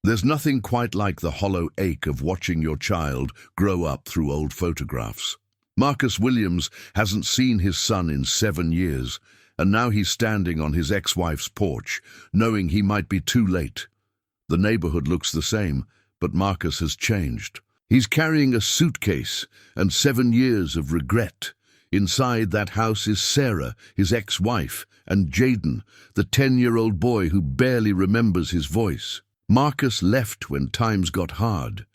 There's nothing quite like the hollow ache of watching your child grow up through old photographs. Marcus Williams hasn't seen his son in 7 years, and now he's standing on his ex-wife's porch, knowing he might be too late. The neighborhood looks the same, but Marcus has changed. He's carrying a suitcase and 7 years of regret. Inside that house is Sarah, his ex-wife, and Jayden, the 10-year-old boy who barely remembers his voice. Marcus left when times got hard.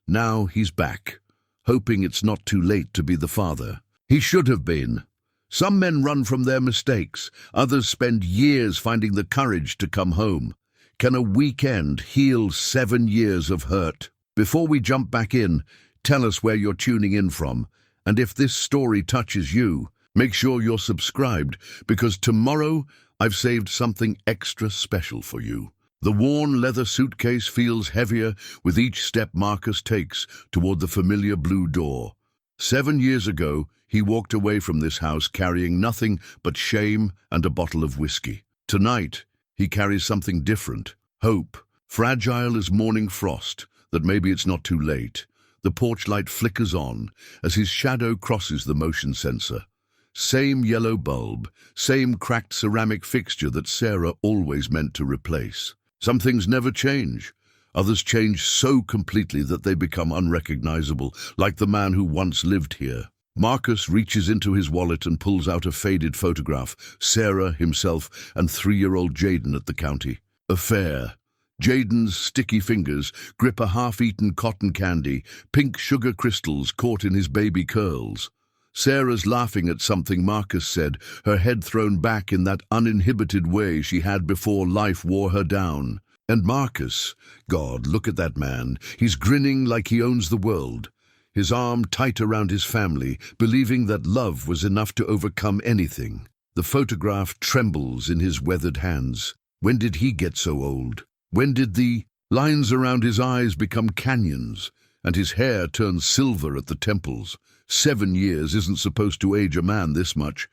Now he's back, hoping it's not too late to be the father. He should have been. Some men run from their mistakes. Others spend years finding the courage to come home. Can a weekend heal 7 years of hurt? Before we jump back in, tell us where you're tuning in from. And if this story touches you, make sure you're subscribed, because tomorrow I've saved something extra special for you. The worn leather suitcase feels heavier with each step Marcus takes toward the familiar blue door. 7 years ago, he walked away from this house carrying nothing but shame and a bottle of whiskey. Tonight, he carries something different. Hope, fragile as morning frost, that maybe it's not too late. The porch light flickers on as his shadow crosses the motion sensor. Same yellow bulb, same cracked ceramic fixture that Sarah always meant to replace. Some things never change. Others change so completely that they become unrecognizable, like the man who once lived here. Marcus reaches into his wallet and pulls out a faded photograph, Sarah, himself, and 3-year-old Jayden at the county. A fair. Jayden's sticky fingers grip a half-eaten cotton candy, pink sugar crystals caught in his baby curls. Sarah's laughing at something Marcus said, her head thrown back in that uninhibited way she had before life wore her down. And Marcus, God, look at that man. He's grinning like he owns the world. His arm tight around his family, believing that love was enough to overcome anything. The photograph trembles in his weathered hands. When did he get so old? When did the lines around his eyes become canyons, and his hair turn silver at the temples? 7 years isn't supposed to age a man this much,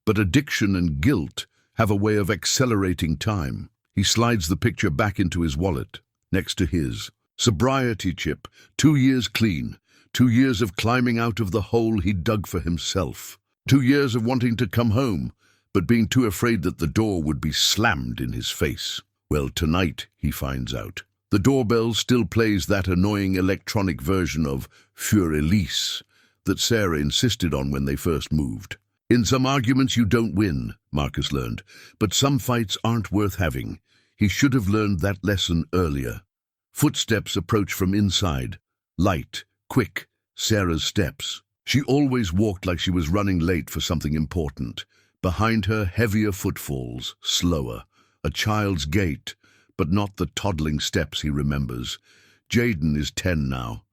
but addiction and guilt have a way of accelerating time. He slides the picture back into his wallet, next to his. Sobriety chip, 2 years clean, 2 years of climbing out of the hole he dug for himself. 2 years of wanting to come home, but being too afraid that the door would be slammed in his face. Well, tonight, he finds out. The doorbell still plays that annoying electronic version of Für Elise that Sarah insisted on when they first moved. In some arguments you don't win, Marcus learned, but some fights aren't worth having. He should have learned that lesson earlier. Footsteps approach from inside. Light, quick, Sarah's steps. She always walked like she was running late for something important. Behind her, heavier footfalls, slower. A child's gait, but not the toddling steps he remembers. Jayden is 10 now.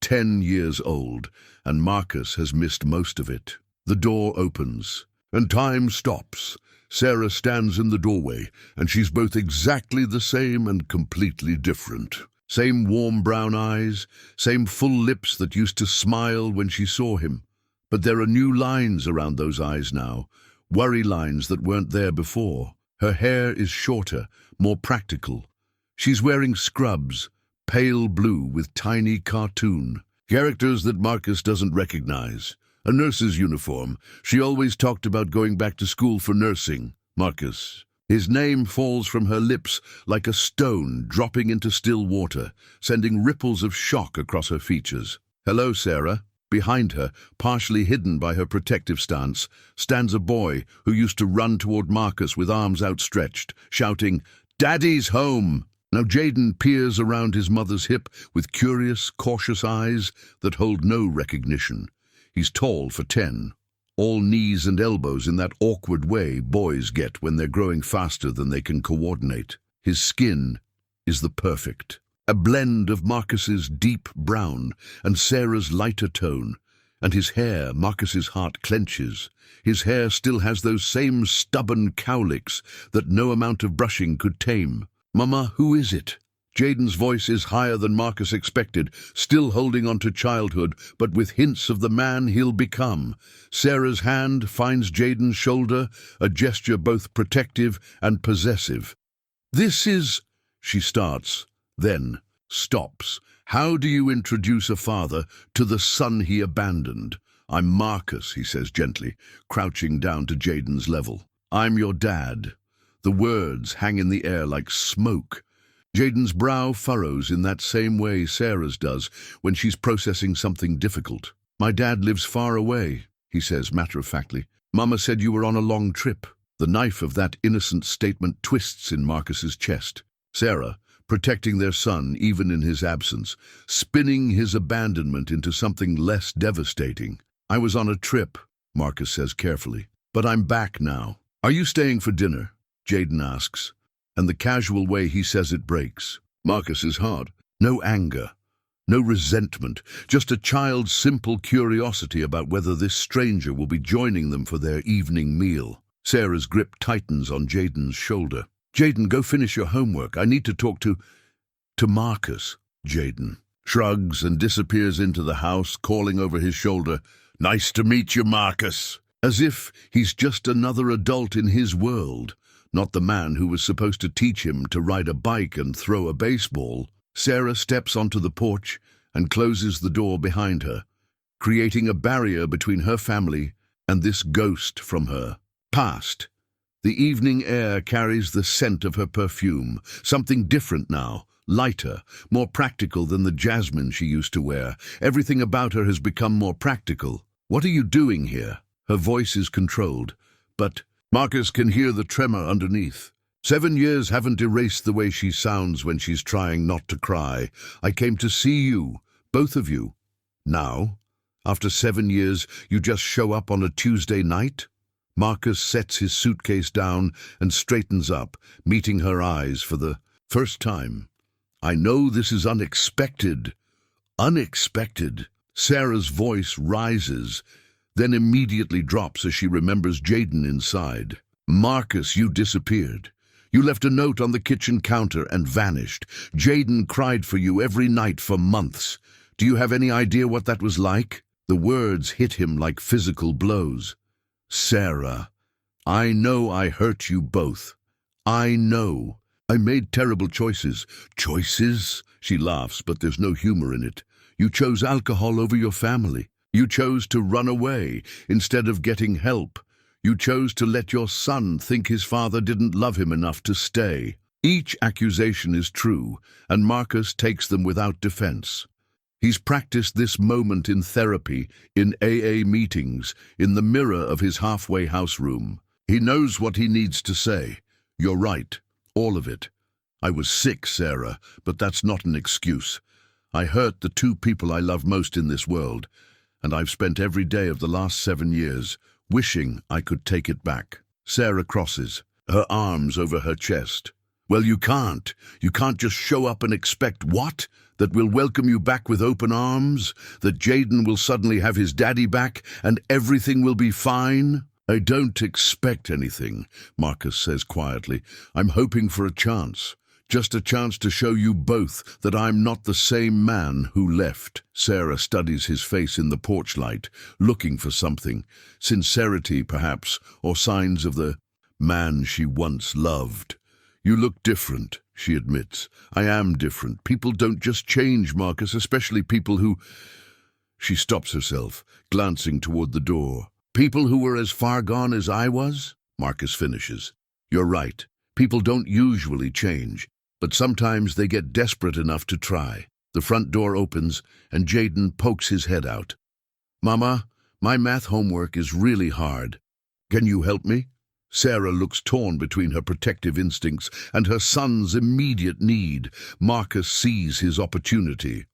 10 years old, and Marcus has missed most of it. The door opens, and time stops. Sarah stands in the doorway, and she's both exactly the same and completely different. Same warm brown eyes, same full lips that used to smile when she saw him. But there are new lines around those eyes now, worry lines that weren't there before. Her hair is shorter, more practical. She's wearing scrubs, pale blue with tiny cartoon characters that Marcus doesn't recognize. A nurse's uniform. She always talked about going back to school for nursing. Marcus. His name falls from her lips like a stone dropping into still water, sending ripples of shock across her features. Hello, Sarah. Behind her, partially hidden by her protective stance, stands a boy who used to run toward Marcus with arms outstretched, shouting, "Daddy's home!" Now Jayden peers around his mother's hip with curious, cautious eyes that hold no recognition. He's tall for 10, all knees and elbows in that awkward way boys get when they're growing faster than they can coordinate. His skin is the perfect. A blend of Marcus's deep brown and Sarah's lighter tone. And his hair, Marcus's heart clenches. His hair still has those same stubborn cowlicks that no amount of brushing could tame. "Mama, who is it?" Jayden's voice is higher than Marcus expected, still holding on to childhood, but with hints of the man he'll become. Sarah's hand finds Jayden's shoulder, a gesture both protective and possessive. "This is," she starts, then stops. How do you introduce a father to the son he abandoned? I'm Marcus, he says gently, crouching down to Jayden's level. I'm your dad. The words hang in the air like smoke. Jayden's brow furrows in that same way Sarah's does when she's processing something difficult. My dad lives far away, he says matter-of-factly. Mama said you were on a long trip. The knife of that innocent statement twists in Marcus's chest. Sarah, protecting their son even in his absence, spinning his abandonment into something less devastating. I was on a trip, Marcus says carefully, but I'm back now. Are you staying for dinner? Jayden asks, and the casual way he says it breaks. Marcus is hard. No anger, no resentment, just a child's simple curiosity about whether this stranger will be joining them for their evening meal. Sarah's grip tightens on Jayden's shoulder. Jayden, go finish your homework. I need to talk to Marcus. Jayden shrugs and disappears into the house, calling over his shoulder, Nice to meet you, Marcus. As if he's just another adult in his world, not the man who was supposed to teach him to ride a bike and throw a baseball. Sarah steps onto the porch and closes the door behind her, creating a barrier between her family and this ghost from her past. The evening air carries the scent of her perfume, something different now, lighter, more practical than the jasmine she used to wear. Everything about her has become more practical. What are you doing here? Her voice is controlled, but Marcus can hear the tremor underneath. 7 years haven't erased the way she sounds when she's trying not to cry. I came to see you, both of you. Now, after 7 years, you just show up on a Tuesday night? Marcus sets his suitcase down and straightens up, meeting her eyes for the first time. I know this is unexpected. Unexpected. Sarah's voice rises, then immediately drops as she remembers Jayden inside. Marcus, you disappeared. You left a note on the kitchen counter and vanished. Jayden cried for you every night for months. Do you have any idea what that was like? The words hit him like physical blows. Sarah, I know I hurt you both. I know. I made terrible choices. Choices? She laughs, but there's no humor in it. You chose alcohol over your family. You chose to run away instead of getting help. You chose to let your son think his father didn't love him enough to stay. Each accusation is true, and Marcus takes them without defense. He's practiced this moment in therapy, in AA meetings, in the mirror of his halfway house room. He knows what he needs to say. You're right, all of it. I was sick, Sarah, but that's not an excuse. I hurt the two people I love most in this world, and I've spent every day of the last 7 years wishing I could take it back. Sarah crosses, her arms over her chest. Well, you can't. You can't just show up and expect what? That we'll welcome you back with open arms? That Jayden will suddenly have his daddy back and everything will be fine? I don't expect anything, Marcus says quietly. I'm hoping for a chance. Just a chance to show you both that I'm not the same man who left. Sarah studies his face in the porch light, looking for something. Sincerity, perhaps, or signs of the man she once loved. You look different, she admits. I am different. People don't just change, Marcus, especially people who... She stops herself, glancing toward the door. People who were as far gone as I was? Marcus finishes. You're right. People don't usually change, but sometimes they get desperate enough to try. The front door opens, and Jayden pokes his head out. Mama, my math homework is really hard. Can you help me? Sarah looks torn between her protective instincts and her son's immediate need. Marcus sees his opportunity.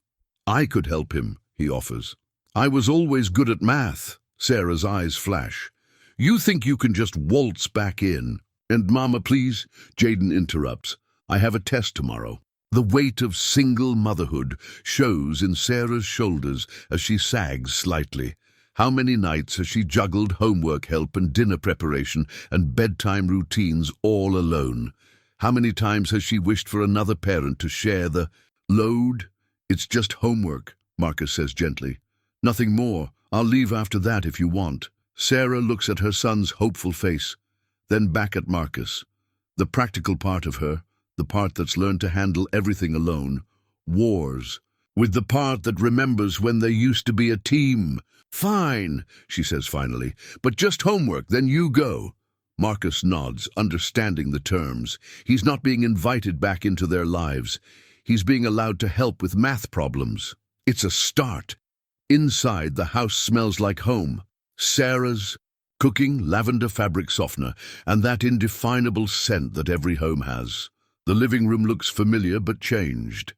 I could help him, he offers. I was always good at math. Sarah's eyes flash. You think you can just waltz back in? And Mama, please, Jayden interrupts. I have a test tomorrow. The weight of single motherhood shows in Sarah's shoulders as she sags slightly. How many nights has she juggled homework help and dinner preparation and bedtime routines all alone? How many times has she wished for another parent to share the load? It's just homework, Marcus says gently. Nothing more. I'll leave after that if you want. Sarah looks at her son's hopeful face, then back at Marcus. The practical part of her, the part that's learned to handle everything alone. Wars. With the part that remembers when they used to be a team. Fine, she says finally, but just homework, then you go. Marcus nods, understanding the terms. He's not being invited back into their lives. He's being allowed to help with math problems. It's a start. Inside, the house smells like home. Sarah's cooking, lavender fabric softener, and that indefinable scent that every home has. The living room looks familiar but changed.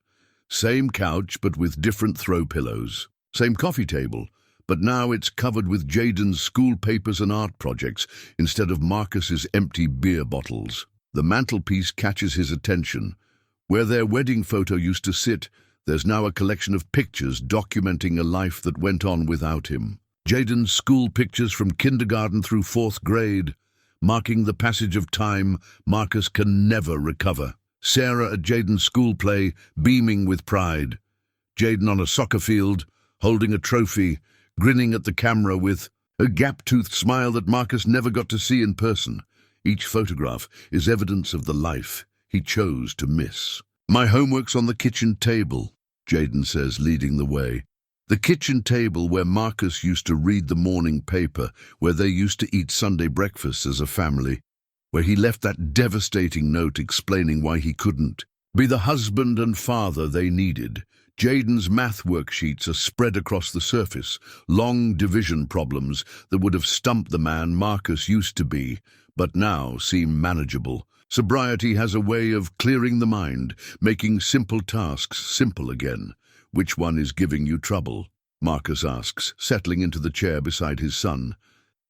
Same couch but with different throw pillows. Same coffee table, but now it's covered with Jayden's school papers and art projects instead of Marcus's empty beer bottles. The mantelpiece catches his attention. Where their wedding photo used to sit, there's now a collection of pictures documenting a life that went on without him. Jayden's school pictures from kindergarten through 4th grade, marking the passage of time Marcus can never recover. Sarah at Jayden's school play, beaming with pride. Jayden on a soccer field, holding a trophy, grinning at the camera with a gap-toothed smile that Marcus never got to see in person. Each photograph is evidence of the life he chose to miss. My homework's on the kitchen table, Jayden says, leading the way. The kitchen table where Marcus used to read the morning paper, where they used to eat Sunday breakfast as a family, where he left that devastating note explaining why he couldn't be the husband and father they needed. Jayden's math worksheets are spread across the surface, long division problems that would have stumped the man Marcus used to be, but now seem manageable. Sobriety has a way of clearing the mind, making simple tasks simple again. Which one is giving you trouble? Marcus asks, settling into the chair beside his son.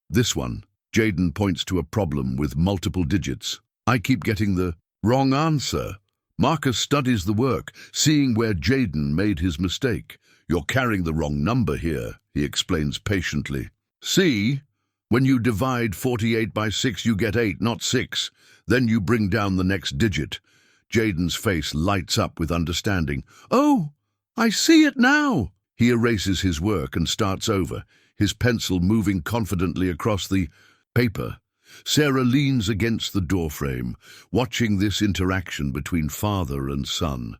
This one. Jayden points to a problem with multiple digits. I keep getting the wrong answer. Marcus studies the work, seeing where Jayden made his mistake. You're carrying the wrong number here, he explains patiently. See? When you divide 48 by 6, you get 8, not 6. Then you bring down the next digit. Jayden's face lights up with understanding. Oh, I see it now. He erases his work and starts over, his pencil moving confidently across the paper. Sarah leans against the doorframe, watching this interaction between father and son.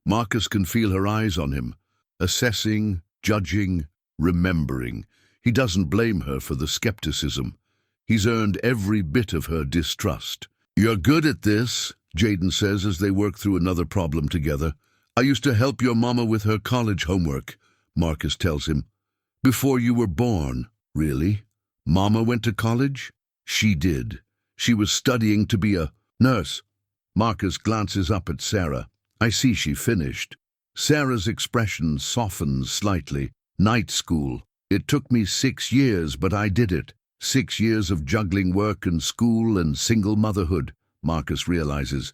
Marcus can feel her eyes on him, assessing, judging, remembering. He doesn't blame her for the skepticism. He's earned every bit of her distrust. You're good at this, Jayden says as they work through another problem together. I used to help your mama with her college homework, Marcus tells him. Before you were born, really? Mama went to college? She did. She was studying to be a nurse. Marcus glances up at Sarah. I see she finished. Sarah's expression softens slightly. Night school. It took me 6 years, but I did it. 6 years of juggling work and school and single motherhood, Marcus realizes.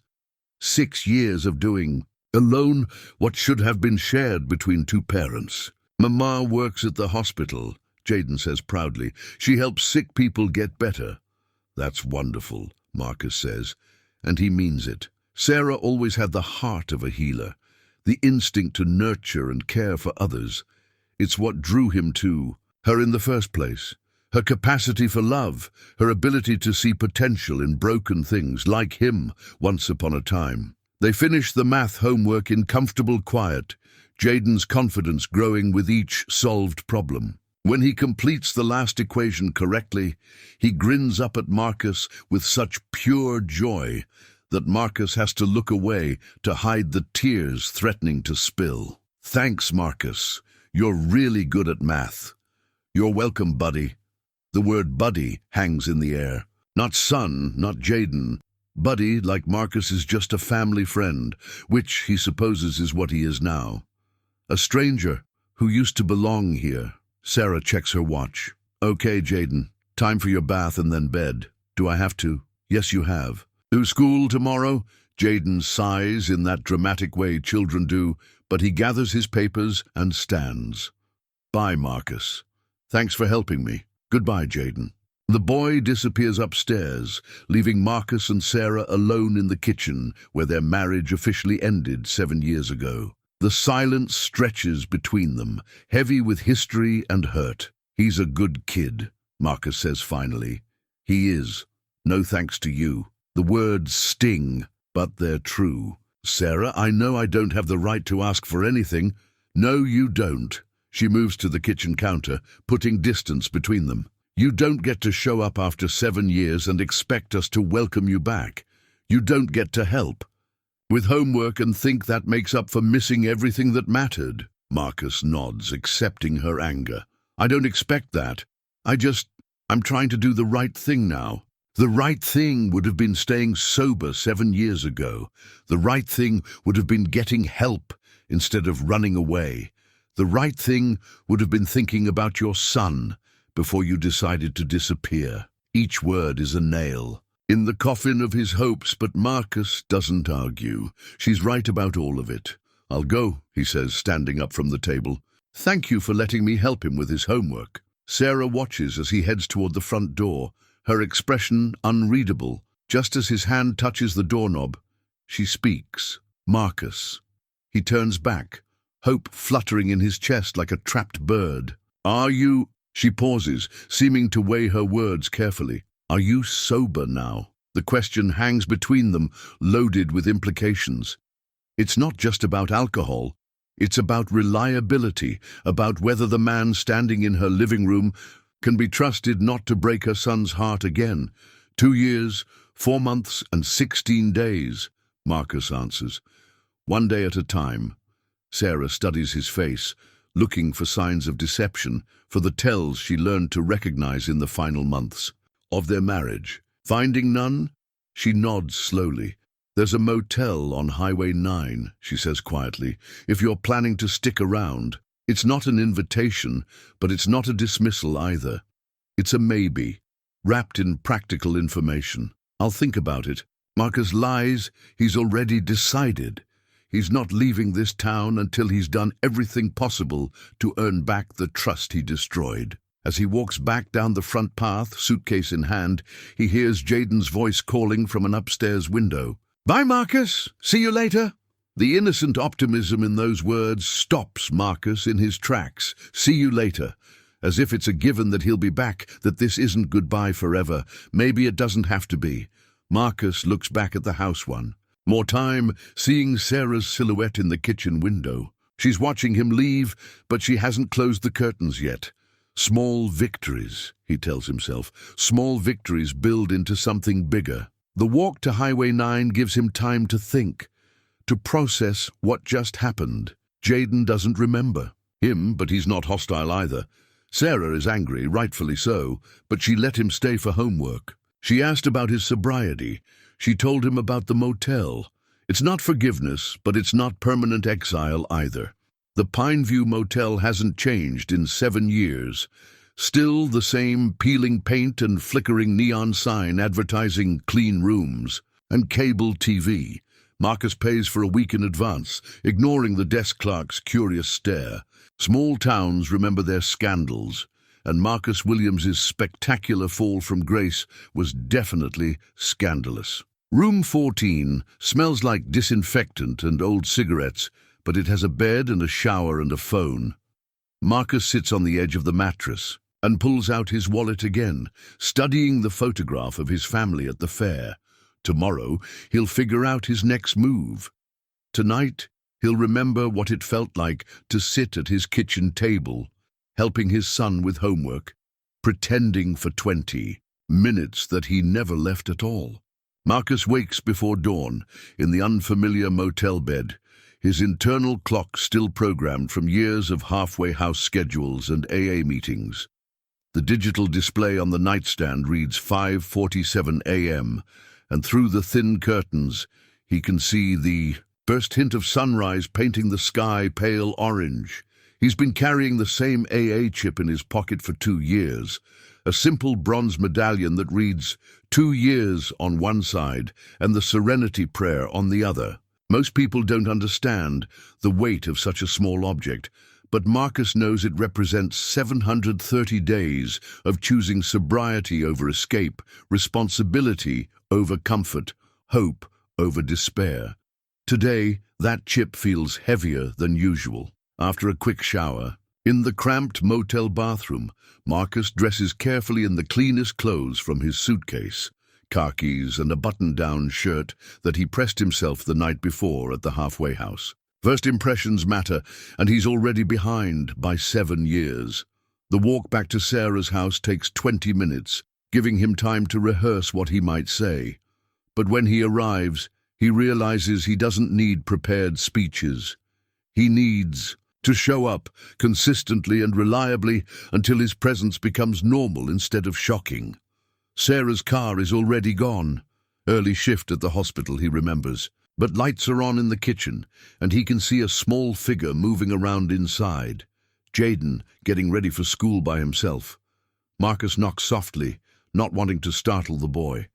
6 years of doing alone what should have been shared between 2 parents. Mama works at the hospital, Jayden says proudly. She helps sick people get better. That's wonderful, Marcus says, and he means it. Sarah always had the heart of a healer, the instinct to nurture and care for others. It's what drew him to her in the first place. Her capacity for love, her ability to see potential in broken things, like him once upon a time. They finish the math homework in comfortable quiet, Jayden's confidence growing with each solved problem. When he completes the last equation correctly, he grins up at Marcus with such pure joy that Marcus has to look away to hide the tears threatening to spill. Thanks, Marcus. You're really good at math. You're welcome, buddy. The word buddy hangs in the air. Not son, not Jayden. Buddy, like Marcus, is just a family friend, which he supposes is what he is now. A stranger who used to belong here. Sarah checks her watch. Okay, Jayden, time for your bath and then bed. Do I have to? Yes, you have. Do school tomorrow? Jayden sighs in that dramatic way children do, but he gathers his papers and stands. Bye, Marcus. Thanks for helping me. Goodbye, Jayden. The boy disappears upstairs, leaving Marcus and Sarah alone in the kitchen where their marriage officially ended 7 years ago. The silence stretches between them, heavy with history and hurt. He's a good kid, Marcus says finally. He is. No thanks to you. The words sting, but they're true. Sarah, I know I don't have the right to ask for anything. No, you don't. She moves to the kitchen counter, putting distance between them. You don't get to show up after 7 years and expect us to welcome you back. You don't get to help with homework and think that makes up for missing everything that mattered. Marcus nods, accepting her anger. I don't expect that. I'm trying to do the right thing now. The right thing would have been staying sober 7 years ago. The right thing would have been getting help instead of running away. The right thing would have been thinking about your son before you decided to disappear. Each word is a nail in the coffin of his hopes, but Marcus doesn't argue. She's right about all of it. I'll go, he says, standing up from the table. Thank you for letting me help him with his homework. Sarah watches as he heads toward the front door, her expression unreadable. Just as his hand touches the doorknob, she speaks. Marcus. He turns back, hope fluttering in his chest like a trapped bird. Are you... She pauses, seeming to weigh her words carefully. Are you sober now? The question hangs between them, loaded with implications. It's not just about alcohol. It's about reliability, about whether the man standing in her living room can be trusted not to break her son's heart again. 2 years, 4 months, and 16 days, Marcus answers. 1 day at a time. Sarah studies his face, looking for signs of deception, for the tells she learned to recognize in the final months of their marriage. Finding none, she nods slowly. There's a motel on Highway 9, she says quietly, if you're planning to stick around. It's not an invitation, but it's not a dismissal either. It's a maybe, wrapped in practical information. I'll think about it. Marcus lies. He's already decided. He's not leaving this town until he's done everything possible to earn back the trust he destroyed. As he walks back down the front path, suitcase in hand, he hears Jayden's voice calling from an upstairs window. Bye, Marcus. See you later. The innocent optimism in those words stops Marcus in his tracks. See you later. As if it's a given that he'll be back, that this isn't goodbye forever. Maybe it doesn't have to be. Marcus looks back at the house one more time, seeing Sarah's silhouette in the kitchen window. She's watching him leave, but she hasn't closed the curtains yet. Small victories, he tells himself. Small victories build into something bigger. The walk to Highway 9 gives him time to think, to process what just happened. Jayden doesn't remember him, but he's not hostile either. Sarah is angry, rightfully so, but she let him stay for homework. She asked about his sobriety. She told him about the motel. It's not forgiveness, but it's not permanent exile either. The Pineview Motel hasn't changed in 7 years. Still the same peeling paint and flickering neon sign advertising clean rooms. And cable TV. Marcus pays for a week in advance, ignoring the desk clerk's curious stare. Small towns remember their scandals, and Marcus Williams's spectacular fall from grace was definitely scandalous. Room 14 smells like disinfectant and old cigarettes, but it has a bed and a shower and a phone. Marcus sits on the edge of the mattress and pulls out his wallet again, studying the photograph of his family at the fair. Tomorrow, he'll figure out his next move. Tonight, he'll remember what it felt like to sit at his kitchen table, helping his son with homework, pretending for 20 minutes that he never left at all. Marcus wakes before dawn in the unfamiliar motel bed, his internal clock still programmed from years of halfway house schedules and AA meetings. The digital display on the nightstand reads 5:47 a.m., and through the thin curtains, he can see the first hint of sunrise painting the sky pale orange. He's been carrying the same AA chip in his pocket for 2 years, a simple bronze medallion that reads 2 years on one side and the Serenity Prayer on the other. Most people don't understand the weight of such a small object, but Marcus knows it represents 730 days of choosing sobriety over escape, responsibility over comfort, hope over despair. Today, that chip feels heavier than usual. After a quick shower, in the cramped motel bathroom, Marcus dresses carefully in the cleanest clothes from his suitcase. khakis and a button-down shirt that he pressed himself the night before at the halfway house. First impressions matter, and he's already behind by 7 years. The walk back to Sarah's house takes 20 minutes, giving him time to rehearse what he might say. But when he arrives, he realizes he doesn't need prepared speeches. He needs to show up consistently and reliably until his presence becomes normal instead of shocking. Sarah's car is already gone. Early shift at the hospital, he remembers. But lights are on in the kitchen, and he can see a small figure moving around inside. Jayden, getting ready for school by himself. Marcus knocks softly, not wanting to startle the boy.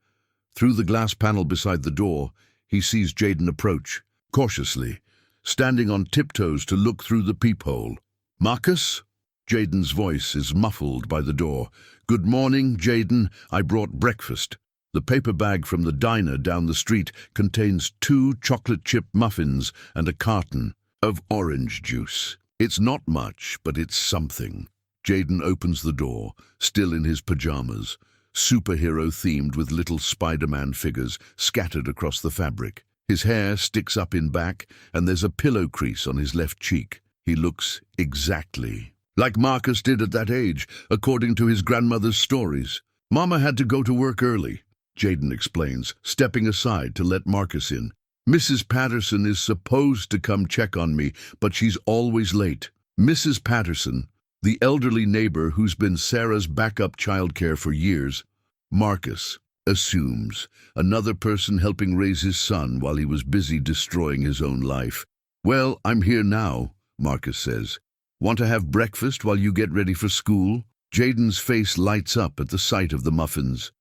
Through the glass panel beside the door, he sees Jayden approach, cautiously, standing on tiptoes to look through the peephole. "Marcus?" Jayden's voice is muffled by the door. "Good morning, Jayden. I brought breakfast." The paper bag from the diner down the street contains 2 chocolate chip muffins and a carton of orange juice. It's not much, but it's something. Jayden opens the door, still in his pajamas, superhero-themed with little Spider-Man figures scattered across the fabric. His hair sticks up in back, and there's a pillow crease on his left cheek. He looks exactly like Marcus did at that age, according to his grandmother's stories. "Mama had to go to work early," Jayden explains, stepping aside to let Marcus in. "Mrs. Patterson is supposed to come check on me, but she's always late." Mrs. Patterson, the elderly neighbor who's been Sarah's backup childcare for years, Marcus assumes, another person helping raise his son while he was busy destroying his own life. "Well, I'm here now," Marcus says. "Want to have breakfast while you get ready for school?" Jayden's face lights up at the sight of the muffins.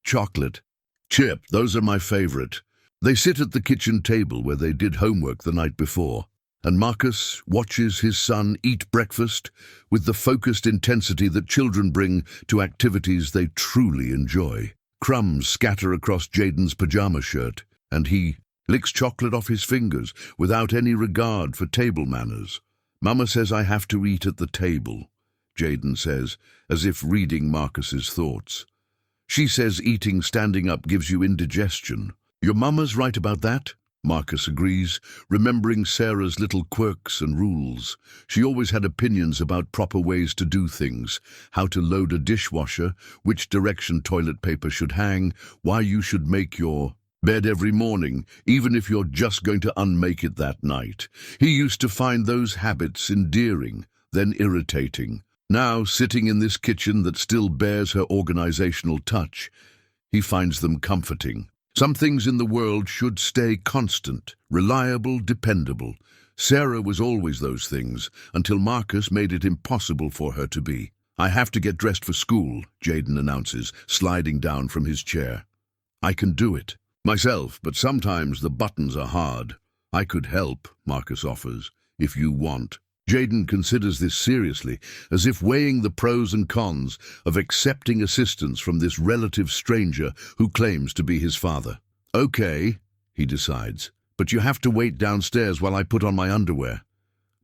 "Chocolate chip, those are my favorite." They sit at the kitchen table where they did homework the night before, and Marcus watches his son eat breakfast with the focused intensity that children bring to activities they truly enjoy. Crumbs scatter across Jayden's pajama shirt, and he licks chocolate off his fingers without any regard for table manners. "Mama says I have to eat at the table," Jayden says, as if reading Marcus's thoughts. "She says eating standing up gives you indigestion." "Your mama's right about that," Marcus agrees, remembering Sarah's little quirks and rules. She always had opinions about proper ways to do things, how to load a dishwasher, which direction toilet paper should hang, why you should make your bed every morning, even if you're just going to unmake it that night. He used to find those habits endearing, then irritating. Now, sitting in this kitchen that still bears her organizational touch, he finds them comforting. Some things in the world should stay constant, reliable, dependable. Sarah was always those things, until Marcus made it impossible for her to be. "I have to get dressed for school," Jayden announces, sliding down from his chair. "I can do it myself, but sometimes the buttons are hard." "I could help," Marcus offers, "if you want." Jayden considers this seriously, as if weighing the pros and cons of accepting assistance from this relative stranger who claims to be his father. "Okay," he decides, "but you have to wait downstairs while I put on my underwear."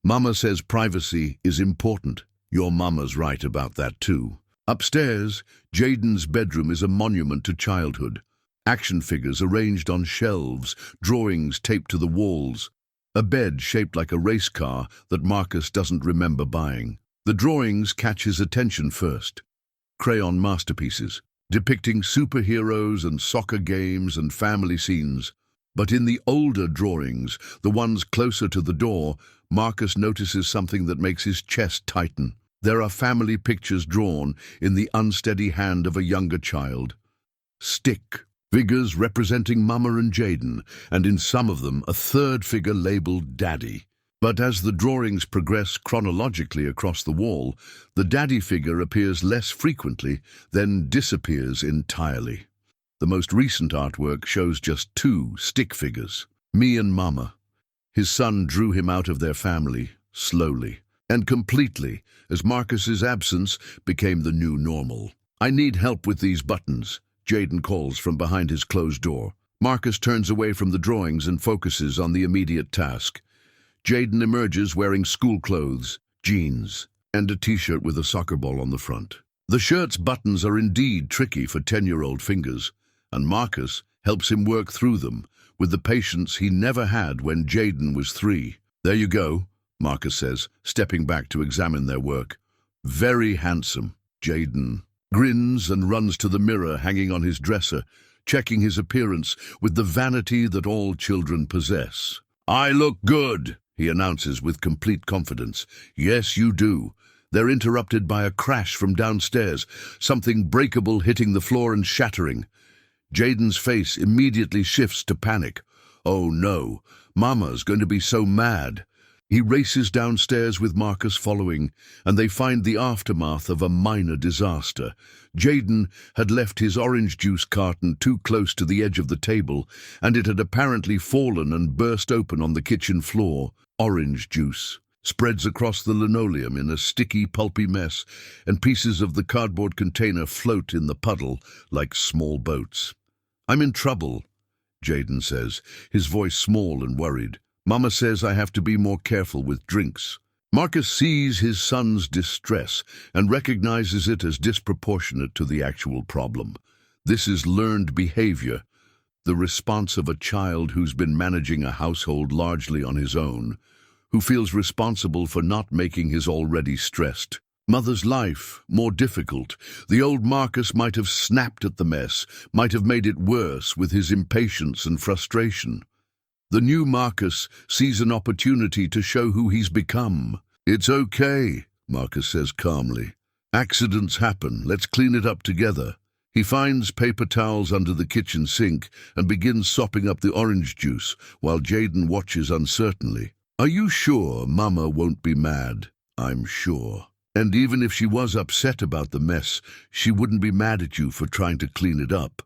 "Mama says privacy is important." "Your mama's right about that too." Upstairs, Jayden's bedroom is a monument to childhood. Action figures arranged on shelves, drawings taped to the walls. A bed shaped like a race car that Marcus doesn't remember buying. The drawings catch his attention first. Crayon masterpieces, depicting superheroes and soccer games and family scenes. But in the older drawings, the ones closer to the door, Marcus notices something that makes his chest tighten. There are family pictures drawn in the unsteady hand of a younger child. Stick figures representing Mama and Jayden, and in some of them a third figure labeled Daddy. But as the drawings progress chronologically across the wall, the Daddy figure appears less frequently, then disappears entirely. The most recent artwork shows just 2 stick figures, me and Mama. His son drew him out of their family, slowly and completely, as Marcus's absence became the new normal. "I need help with these buttons," Jayden calls from behind his closed door. Marcus turns away from the drawings and focuses on the immediate task. Jayden emerges wearing school clothes, jeans, and a t-shirt with a soccer ball on the front. The shirt's buttons are indeed tricky for 10-year-old fingers. and Marcus helps him work through them with the patience he never had when Jayden was 3. "There you go," Marcus says, stepping back to examine their work. "Very handsome." Jayden grins and runs to the mirror hanging on his dresser, checking his appearance with the vanity that all children possess. "I look good," he announces with complete confidence. "Yes, you do." They're interrupted by a crash from downstairs, something breakable hitting the floor and shattering. Jayden's face immediately shifts to panic. Oh no, Mama's going to be so mad. He races downstairs with Marcus following, and they find the aftermath of a minor disaster. Jayden had left his orange juice carton too close to the edge of the table, and it had apparently fallen and burst open on the kitchen floor. Orange juice spreads across the linoleum in a sticky, pulpy mess, and pieces of the cardboard container float in the puddle like small boats. "I'm in trouble," Jayden says, his voice small and worried. "Mama says I have to be more careful with drinks." Marcus sees his son's distress and recognizes it as disproportionate to the actual problem. This is learned behavior, the response of a child who's been managing a household largely on his own, who feels responsible for not making his already stressed mother's life more difficult. The old Marcus might have snapped at the mess, might have made it worse with his impatience and frustration. The new Marcus sees an opportunity to show who he's become. "It's okay," Marcus says calmly. "Accidents happen. Let's clean it up together." He finds paper towels under the kitchen sink and begins sopping up the orange juice while Jayden watches uncertainly. "Are you sure Mama won't be mad?" "I'm sure. And even if she was upset about the mess, she wouldn't be mad at you for trying to clean it up."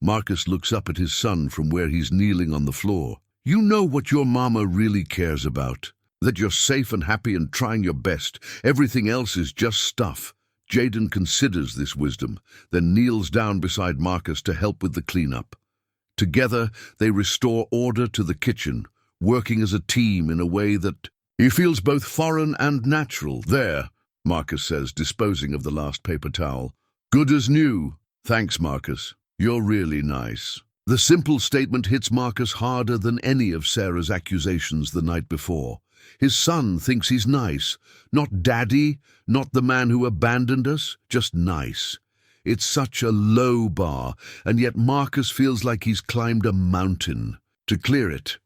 Marcus looks up at his son from where he's kneeling on the floor. "You know what your mama really cares about, that you're safe and happy and trying your best. Everything else is just stuff." Jayden considers this wisdom, then kneels down beside Marcus to help with the cleanup. Together, they restore order to the kitchen, working as a team in a way that he feels both foreign and natural. "There," Marcus says, disposing of the last paper towel. "Good as new." "Thanks, Marcus. You're really nice." The simple statement hits Marcus harder than any of Sarah's accusations the night before. His son thinks he's nice. Not daddy, not the man who abandoned us, just nice. It's such a low bar, and yet Marcus feels like he's climbed a mountain. To clear it,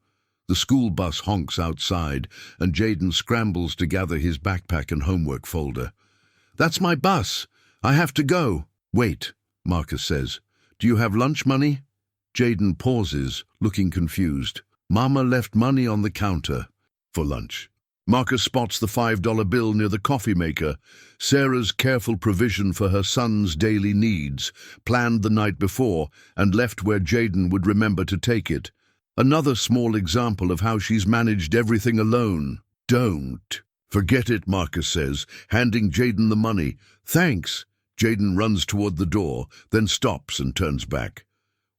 the school bus honks outside, and Jayden scrambles to gather his backpack and homework folder. "That's my bus. I have to go." "Wait," Marcus says. "Do you have lunch money?" Jayden pauses, looking confused. "Mama left money on the counter." "For lunch." Marcus spots the $5 bill near the coffee maker, Sarah's careful provision for her son's daily needs, planned the night before and left where Jayden would remember to take it. Another small example of how she's managed everything alone. "Don't." "Forget it," Marcus says, handing Jayden the money. "Thanks." Jayden runs toward the door, then stops and turns back.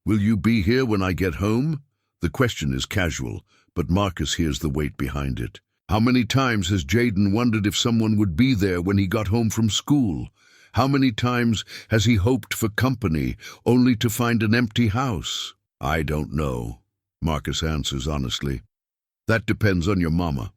"Will you be here when I get home?" The question is casual, but Marcus hears the weight behind it. How many times has Jayden wondered if someone would be there when he got home from school? How many times has he hoped for company, only to find an empty house? "I don't know," Marcus answers honestly. "That depends on your mama.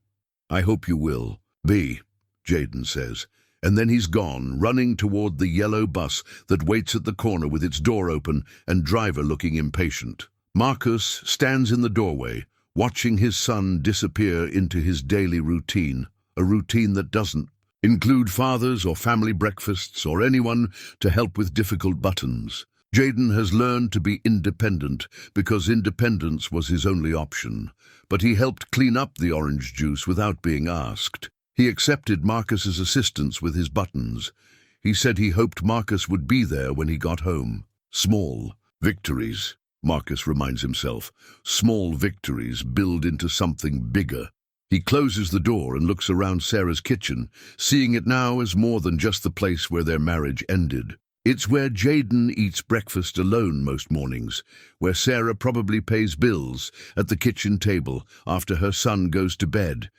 I hope you will." "Be," Jayden says, and then he's gone, running toward the yellow bus that waits at the corner with its door open and driver looking impatient. Marcus stands in the doorway, watching his son disappear into his daily routine, a routine that doesn't include fathers or family breakfasts or anyone to help with difficult buttons. Jayden has learned to be independent because independence was his only option, but he helped clean up the orange juice without being asked. He accepted Marcus's assistance with his buttons. He said he hoped Marcus would be there when he got home. Small victories, Marcus reminds himself. Small victories build into something bigger. He closes the door and looks around Sarah's kitchen, seeing it now as more than just the place where their marriage ended. It's where Jayden eats breakfast alone most mornings, where Sarah probably pays bills at the kitchen table after her son goes to bed,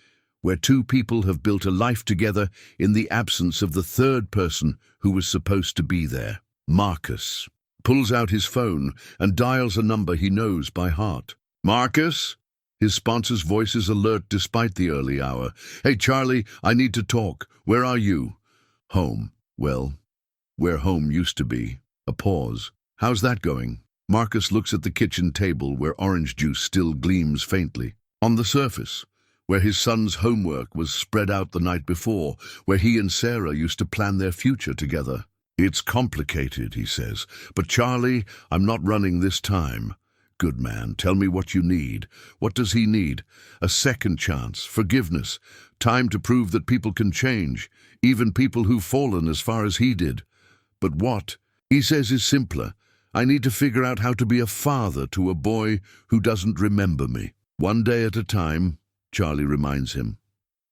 where two people have built a life together in the absence of the third person who was supposed to be there, Marcus. pulls out his phone and dials a number he knows by heart. "Marcus?" His sponsor's voice is alert despite the early hour. "Hey, Charlie, I need to talk. Where are you?" "Home. Well, where home used to be." A pause. "How's that going?" Marcus looks at the kitchen table where orange juice still gleams faintly. On the surface, where his son's homework was spread out the night before, where he and Sarah used to plan their future together. "It's complicated," he says. "But Charlie, I'm not running this time." "Good man, tell me what you need." What does he need? A second chance, forgiveness, time to prove that people can change, even people who've fallen as far as he did. But what, he says, is simpler. "I need to figure out how to be a father to a boy who doesn't remember me." "One day at a time," Charlie reminds him.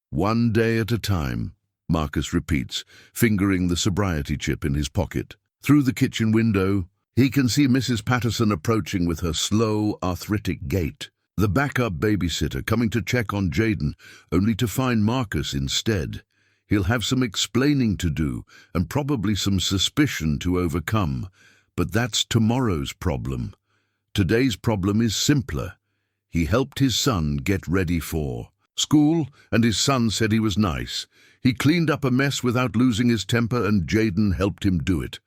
"One day at a time," Marcus repeats, fingering the sobriety chip in his pocket. Through the kitchen window, he can see Mrs. Patterson approaching with her slow, arthritic gait. The backup babysitter coming to check on Jayden, only to find Marcus instead. He'll have some explaining to do, and probably some suspicion to overcome. But that's tomorrow's problem. Today's problem is simpler. He helped his son get ready for school, and his son said he was nice. He cleaned up a mess without losing his temper, and Jayden helped him do it.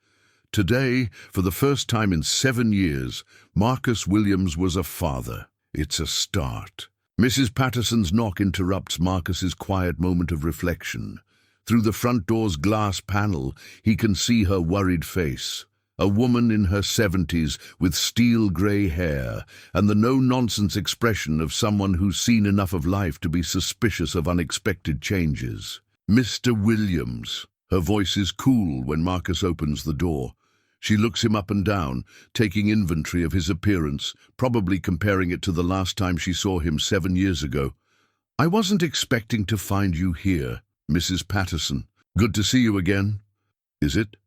Today, for the first time in 7 years, Marcus Williams was a father. It's a start. Mrs. Patterson's knock interrupts Marcus's quiet moment of reflection. Through the front door's glass panel, he can see her worried face. A woman in her 70s with steel-grey hair and the no-nonsense expression of someone who's seen enough of life to be suspicious of unexpected changes. "Mr. Williams." Her voice is cool when Marcus opens the door. She looks him up and down, taking inventory of his appearance, probably comparing it to the last time she saw him 7 years ago. "I wasn't expecting to find you here, Mrs. Patterson. Good to see you again." "Is it?"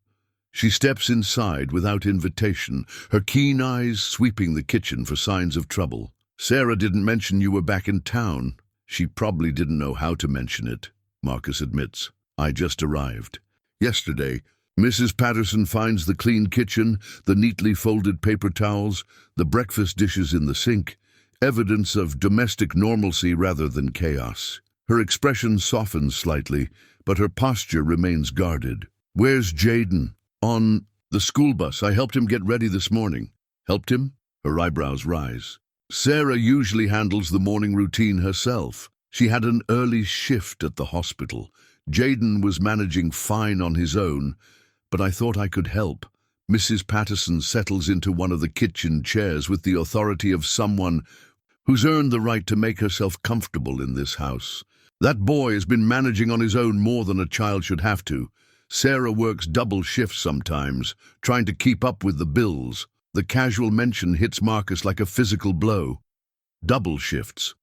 She steps inside without invitation, her keen eyes sweeping the kitchen for signs of trouble. "Sarah didn't mention you were back in town." "She probably didn't know how to mention it," Marcus admits. "I just arrived yesterday." Mrs. Patterson finds the clean kitchen, the neatly folded paper towels, the breakfast dishes in the sink, evidence of domestic normalcy rather than chaos. Her expression softens slightly, but her posture remains guarded. "Where's Jayden?" "On the school bus. I helped him get ready this morning." "Helped him?" Her eyebrows rise. "Sarah usually handles the morning routine herself. She had an early shift at the hospital. Jayden was managing fine on his own, but I thought I could help." Mrs. Patterson settles into one of the kitchen chairs with the authority of someone who's earned the right to make herself comfortable in this house. "That boy has been managing on his own more than a child should have to. Sarah works double shifts sometimes, trying to keep up with the bills." The casual mention hits Marcus like a physical blow. Double shifts.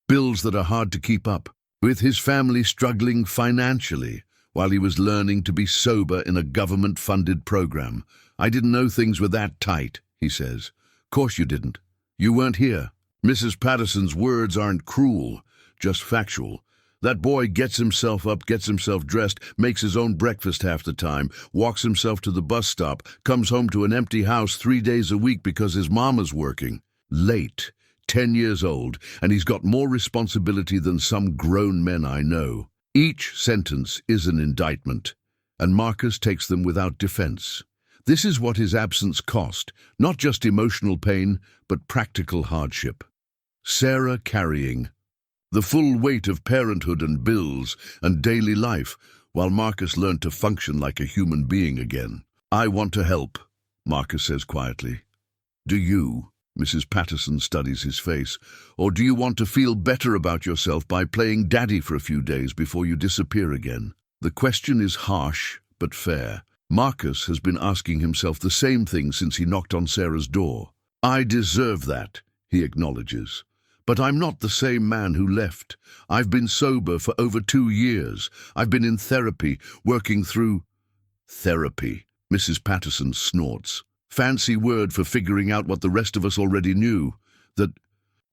Bills that are hard to keep up. With his family struggling financially, while he was learning to be sober in a government-funded program. "I didn't know things were that tight," he says. "Course you didn't. You weren't here." Mrs. Patterson's words aren't cruel, just factual. "That boy gets himself up, gets himself dressed, makes his own breakfast half the time, walks himself to the bus stop, comes home to an empty house 3 days a week because his mama's working. Late, 10 years old, and he's got more responsibility than some grown men I know." Each sentence is an indictment, and Marcus takes them without defense. This is what his absence cost, not just emotional pain, but practical hardship. Sarah carrying the full weight of parenthood and bills and daily life, while Marcus learned to function like a human being again. "I want to help," Marcus says quietly. "Do you?" Mrs. Patterson studies his face. "Or do you want to feel better about yourself by playing daddy for a few days before you disappear again?" The question is harsh, but fair. Marcus has been asking himself the same thing since he knocked on Sarah's door. "I deserve that," he acknowledges. "But I'm not the same man who left. I've been sober for over 2 years. I've been in therapy, working through—" "Therapy," Mrs. Patterson snorts. Fancy word for figuring out what the rest of us already knew, that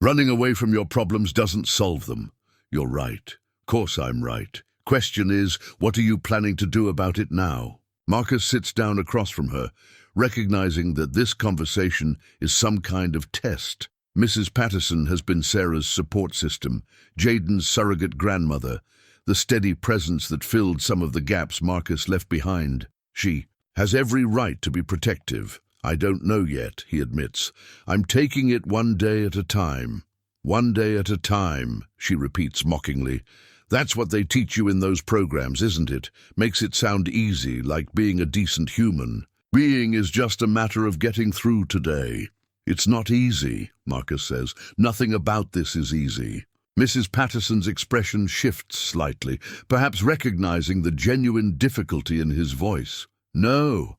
running away from your problems doesn't solve them. You're right. Course I'm right. Question is, what are you planning to do about it now? Marcus sits down across from her, recognizing that this conversation is some kind of test. Mrs. Patterson has been Sarah's support system, Jayden's surrogate grandmother, the steady presence that filled some of the gaps Marcus left behind. She has every right to be protective. I don't know yet, he admits. I'm taking it one day at a time. One day at a time, she repeats mockingly. That's what they teach you in those programs, isn't it? Makes it sound easy, like being a decent human. Being is just a matter of getting through today. It's not easy, Marcus says. Nothing about this is easy. Mrs. Patterson's expression shifts slightly, perhaps recognizing the genuine difficulty in his voice. No,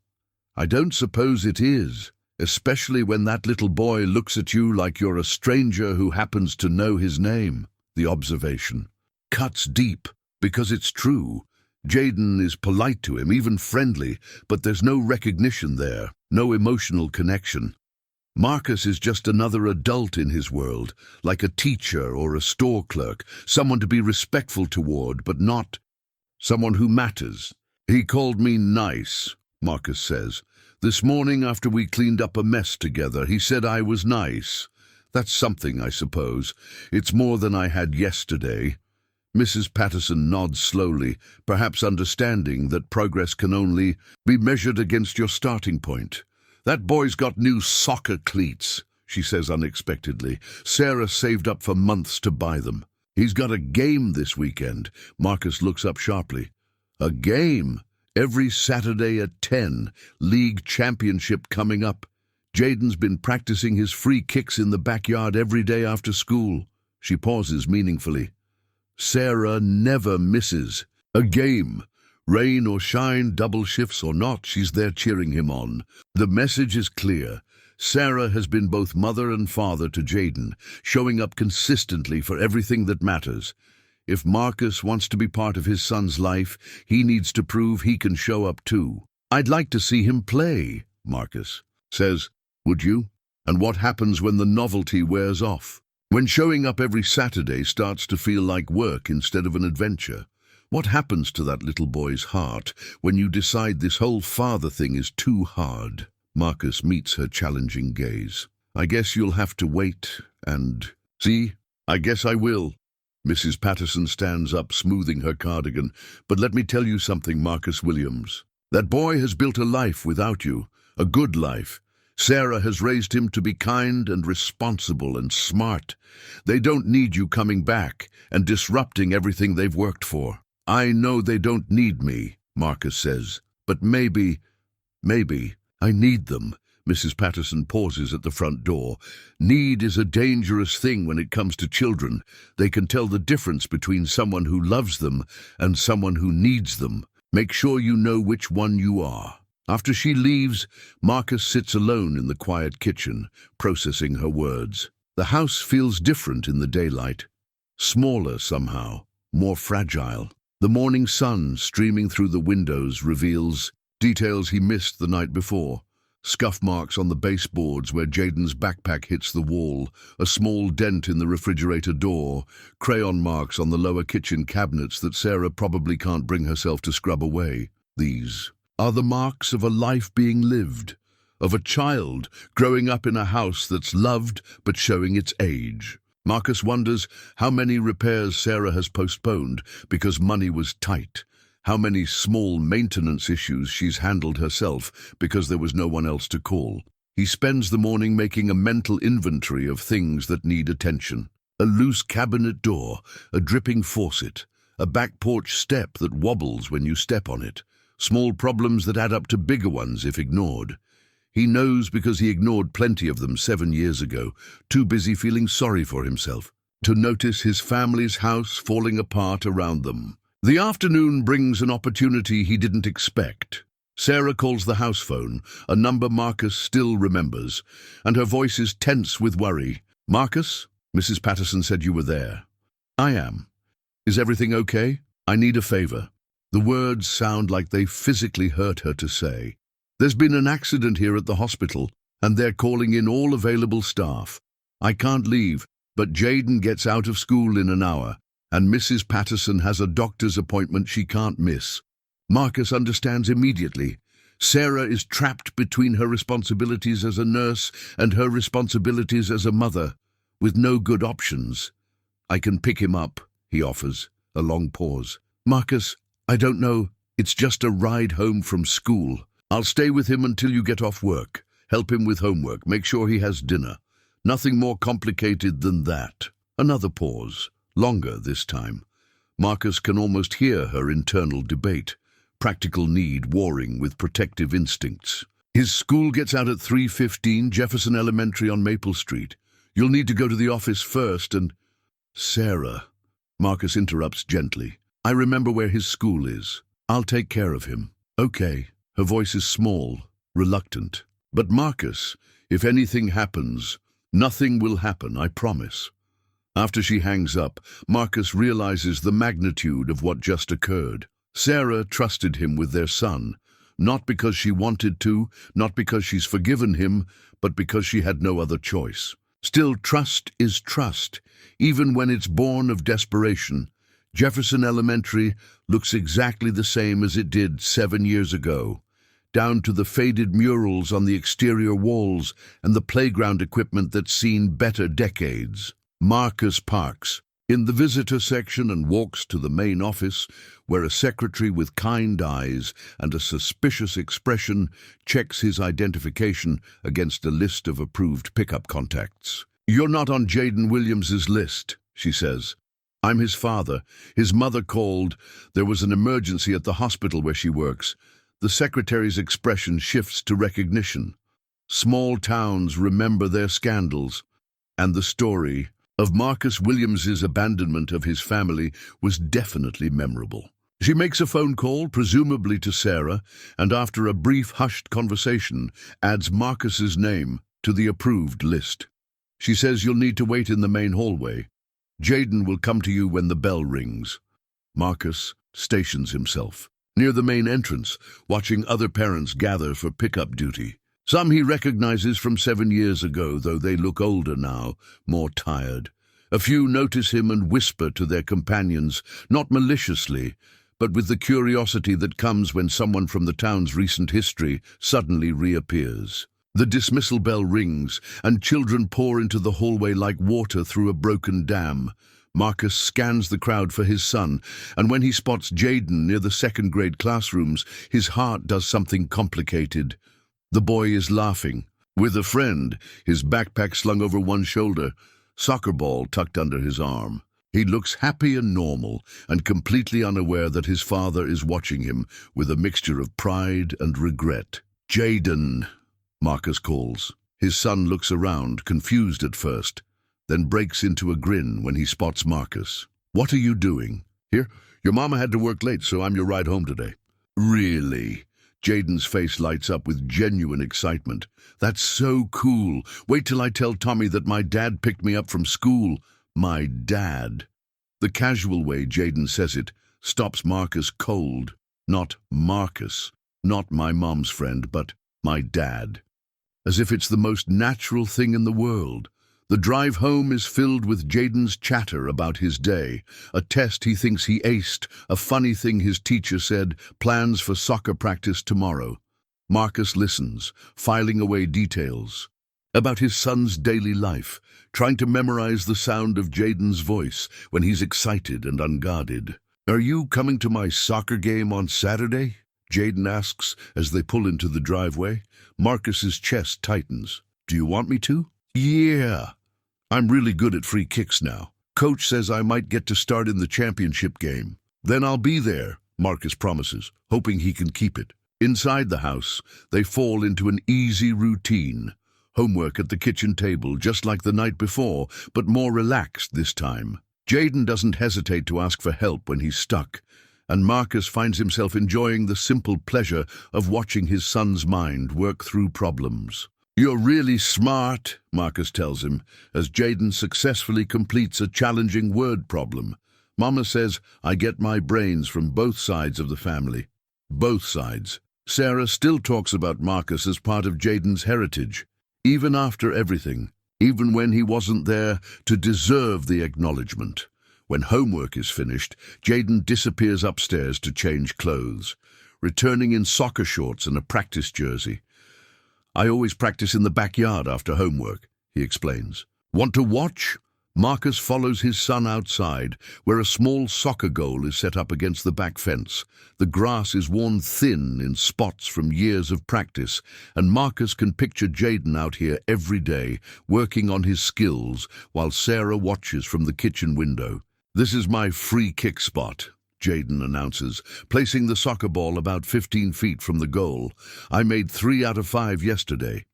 I don't suppose it is, especially when that little boy looks at you like you're a stranger who happens to know his name. The observation cuts deep, because it's true. Jayden is polite to him, even friendly, but there's no recognition there, no emotional connection. Marcus is just another adult in his world, like a teacher or a store clerk, someone to be respectful toward, but not someone who matters. He called me nice, Marcus says. This morning after we cleaned up a mess together, he said I was nice. That's something, I suppose. It's more than I had yesterday. Mrs. Patterson nods slowly, perhaps understanding that progress can only be measured against your starting point. That boy's got new soccer cleats, she says unexpectedly. Sarah saved up for months to buy them. He's got a game this weekend. Marcus looks up sharply. A game? Every Saturday at 10. League championship coming up. Jayden's been practicing his free kicks in the backyard every day after school. She pauses meaningfully. Sarah never misses a game. Rain or shine, double shifts or not, she's there cheering him on. The message is clear. Sarah has been both mother and father to Jayden, showing up consistently for everything that matters. If Marcus wants to be part of his son's life, he needs to prove he can show up too. I'd like to see him play, Marcus says. Would you? And what happens when the novelty wears off? When showing up every Saturday starts to feel like work instead of an adventure? What happens to that little boy's heart when you decide this whole father thing is too hard? Marcus meets her challenging gaze. I guess you'll have to wait and see. I guess I will. Mrs. Patterson stands up, smoothing her cardigan. But let me tell you something, Marcus Williams. That boy has built a life without you, a good life. Sarah has raised him to be kind and responsible and smart. They don't need you coming back and disrupting everything they've worked for. I know they don't need me, Marcus says, but maybe I need them. Mrs. Patterson pauses at the front door. Need is a dangerous thing when it comes to children. They can tell the difference between someone who loves them and someone who needs them. Make sure you know which one you are. After she leaves, Marcus sits alone in the quiet kitchen, processing her words. The house feels different in the daylight. Smaller somehow, more fragile. The morning sun streaming through the windows reveals details he missed the night before. Scuff marks on the baseboards where Jayden's backpack hits the wall, a small dent in the refrigerator door, crayon marks on the lower kitchen cabinets that Sarah probably can't bring herself to scrub away. These are the marks of a life being lived, of a child growing up in a house that's loved but showing its age. Marcus wonders how many repairs Sarah has postponed because money was tight, how many small maintenance issues she's handled herself because there was no one else to call. He spends the morning making a mental inventory of things that need attention. A loose cabinet door, a dripping faucet, a back porch step that wobbles when you step on it. Small problems that add up to bigger ones if ignored. He knows because he ignored plenty of them 7 years ago, too busy feeling sorry for himself to notice his family's house falling apart around them. The afternoon brings an opportunity he didn't expect. Sarah calls the house phone, a number Marcus still remembers, and her voice is tense with worry. Marcus, Mrs. Patterson said you were there. I am. Is everything okay? I need a favor. The words sound like they physically hurt her to say. There's been an accident here at the hospital, and they're calling in all available staff. I can't leave, but Jayden gets out of school in an hour, and Mrs. Patterson has a doctor's appointment she can't miss. Marcus understands immediately. Sarah is trapped between her responsibilities as a nurse and her responsibilities as a mother, with no good options. "I can pick him up," he offers, a long pause. "Marcus, I don't know. It's just a ride home from school. I'll stay with him until you get off work. Help him with homework. Make sure he has dinner. Nothing more complicated than that." Another pause, longer this time. Marcus can almost hear her internal debate, practical need warring with protective instincts. His school gets out at 3:15, Jefferson Elementary on Maple Street. "You'll need to go to the office first and—" "Sarah," Marcus interrupts gently. "I remember where his school is. I'll take care of him." "Okay." Her voice is small, reluctant. "But Marcus, if anything happens, nothing will happen, I promise." After she hangs up, Marcus realizes the magnitude of what just occurred. Sarah trusted him with their son, not because she wanted to, not because she's forgiven him, but because she had no other choice. Still, trust is trust, even when it's born of desperation. Jefferson Elementary looks exactly the same as it did 7 years ago, down to the faded murals on the exterior walls and the playground equipment that's seen better decades. Marcus parks in the visitor section and walks to the main office, where a secretary with kind eyes and a suspicious expression checks his identification against a list of approved pickup contacts. "You're not on Jayden Williams's list," she says. "I'm his father. His mother called. There was an emergency at the hospital where she works." The secretary's expression shifts to recognition. Small towns remember their scandals, and the story of Marcus Williams's abandonment of his family was definitely memorable. She makes a phone call, presumably to Sarah, and after a brief hushed conversation, adds Marcus's name to the approved list. She says you'll need to wait in the main hallway. Jayden will come to you when the bell rings. Marcus stations himself near the main entrance, watching other parents gather for pickup duty. Some he recognizes from 7 years ago, though they look older now, more tired. A few notice him and whisper to their companions, not maliciously, but with the curiosity that comes when someone from the town's recent history suddenly reappears. The dismissal bell rings, and children pour into the hallway like water through a broken dam. Marcus scans the crowd for his son, and when he spots Jayden near the second-grade classrooms, his heart does something complicated. The boy is laughing, with a friend, his backpack slung over one shoulder, soccer ball tucked under his arm. He looks happy and normal, and completely unaware that his father is watching him with a mixture of pride and regret. "Jayden," Marcus calls. His son looks around, confused at first, then breaks into a grin when he spots Marcus. "What are you doing?" "Here, your mama had to work late, so I'm your ride home today." "Really?" Jayden's face lights up with genuine excitement. "That's so cool. Wait till I tell Tommy that my dad picked me up from school." My dad. The casual way Jayden says it stops Marcus cold. Not Marcus, not my mom's friend, but my dad. As if it's the most natural thing in the world. The drive home is filled with Jayden's chatter about his day, a test he thinks he aced, a funny thing his teacher said, plans for soccer practice tomorrow. Marcus listens, filing away details about his son's daily life, trying to memorize the sound of Jayden's voice when he's excited and unguarded. "Are you coming to my soccer game on Saturday?" Jayden asks as they pull into the driveway. Marcus's chest tightens. "Do you want me to?" "Yeah. I'm really good at free kicks now. Coach says I might get to start in the championship game." "Then I'll be there," Marcus promises, hoping he can keep it. Inside the house, they fall into an easy routine. Homework at the kitchen table, just like the night before, but more relaxed this time. Jayden doesn't hesitate to ask for help when he's stuck, and Marcus finds himself enjoying the simple pleasure of watching his son's mind work through problems. "You're really smart," Marcus tells him, as Jayden successfully completes a challenging word problem. "Mama says I get my brains from both sides of the family." Both sides. Sarah still talks about Marcus as part of Jayden's heritage. Even after everything, even when he wasn't there to deserve the acknowledgement. When homework is finished, Jayden disappears upstairs to change clothes. returning in soccer shorts and a practice jersey. "I always practice in the backyard after homework," he explains. "Want to watch?" Marcus follows his son outside, where a small soccer goal is set up against the back fence. The grass is worn thin in spots from years of practice, and Marcus can picture Jayden out here every day, working on his skills, while Sarah watches from the kitchen window. "This is my free kick spot," Jayden announces, placing the soccer ball about 15 feet from the goal. "I made 3 out of 5 yesterday."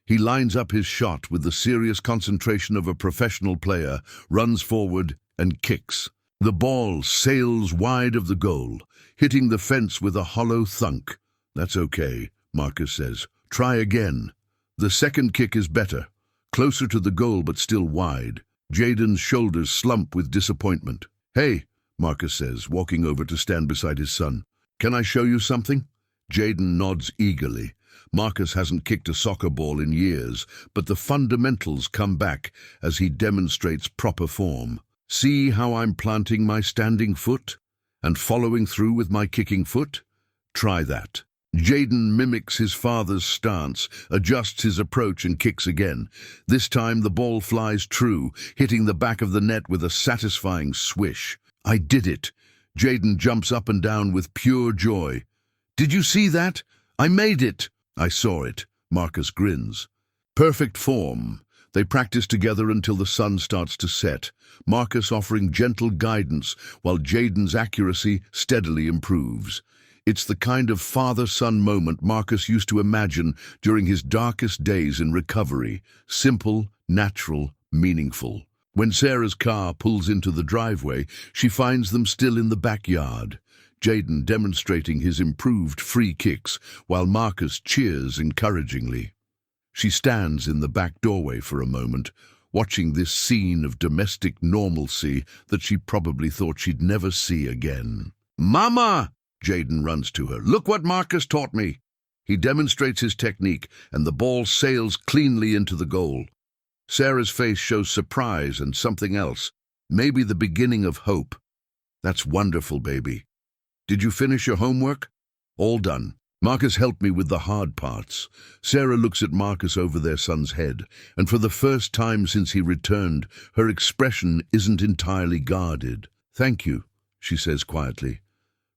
He lines up his shot with the serious concentration of a professional player, runs forward, and kicks. The ball sails wide of the goal, hitting the fence with a hollow thunk. "That's okay," Marcus says. "Try again." The second kick is better, closer to the goal but still wide. Jayden's shoulders slump with disappointment. "Hey," Marcus says, walking over to stand beside his son. "Can I show you something?" Jayden nods eagerly. Marcus hasn't kicked a soccer ball in years, but the fundamentals come back as he demonstrates proper form. "See how I'm planting my standing foot and following through with my kicking foot? Try that." Jayden mimics his father's stance, adjusts his approach and kicks again. This time the ball flies true, hitting the back of the net with a satisfying swish. "I did it." Jayden jumps up and down with pure joy. "Did you see that? I made it." "I saw it," Marcus grins. Perfect form. They practice together until the sun starts to set, Marcus offering gentle guidance while Jayden's accuracy steadily improves. It's the kind of father-son moment Marcus used to imagine during his darkest days in recovery. Simple, natural, meaningful. When Sarah's car pulls into the driveway, she finds them still in the backyard. Jayden demonstrating his improved free kicks, while Marcus cheers encouragingly. She stands in the back doorway for a moment, watching this scene of domestic normalcy that she probably thought she'd never see again. "Mama!" Jayden runs to her. "Look what Marcus taught me." He demonstrates his technique, and the ball sails cleanly into the goal. Sarah's face shows surprise and something else, maybe the beginning of hope. "That's wonderful, baby. Did you finish your homework?" "All done. Marcus helped me with the hard parts." Sarah looks at Marcus over their son's head, and for the first time since he returned, her expression isn't entirely guarded. "Thank you," she says quietly,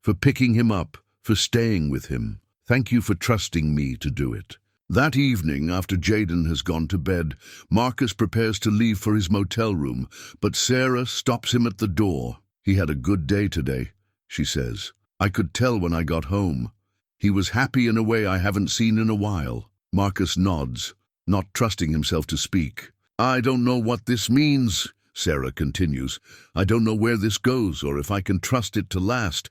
"for picking him up, for staying with him. Thank you for trusting me to do it." That evening, after Jayden has gone to bed, Marcus prepares to leave for his motel room, but Sarah stops him at the door. "He had a good day today," she says. "I could tell when I got home. He was happy in a way I haven't seen in a while." Marcus nods, not trusting himself to speak. "I don't know what this means," Sarah continues. "I don't know where this goes or if I can trust it to last.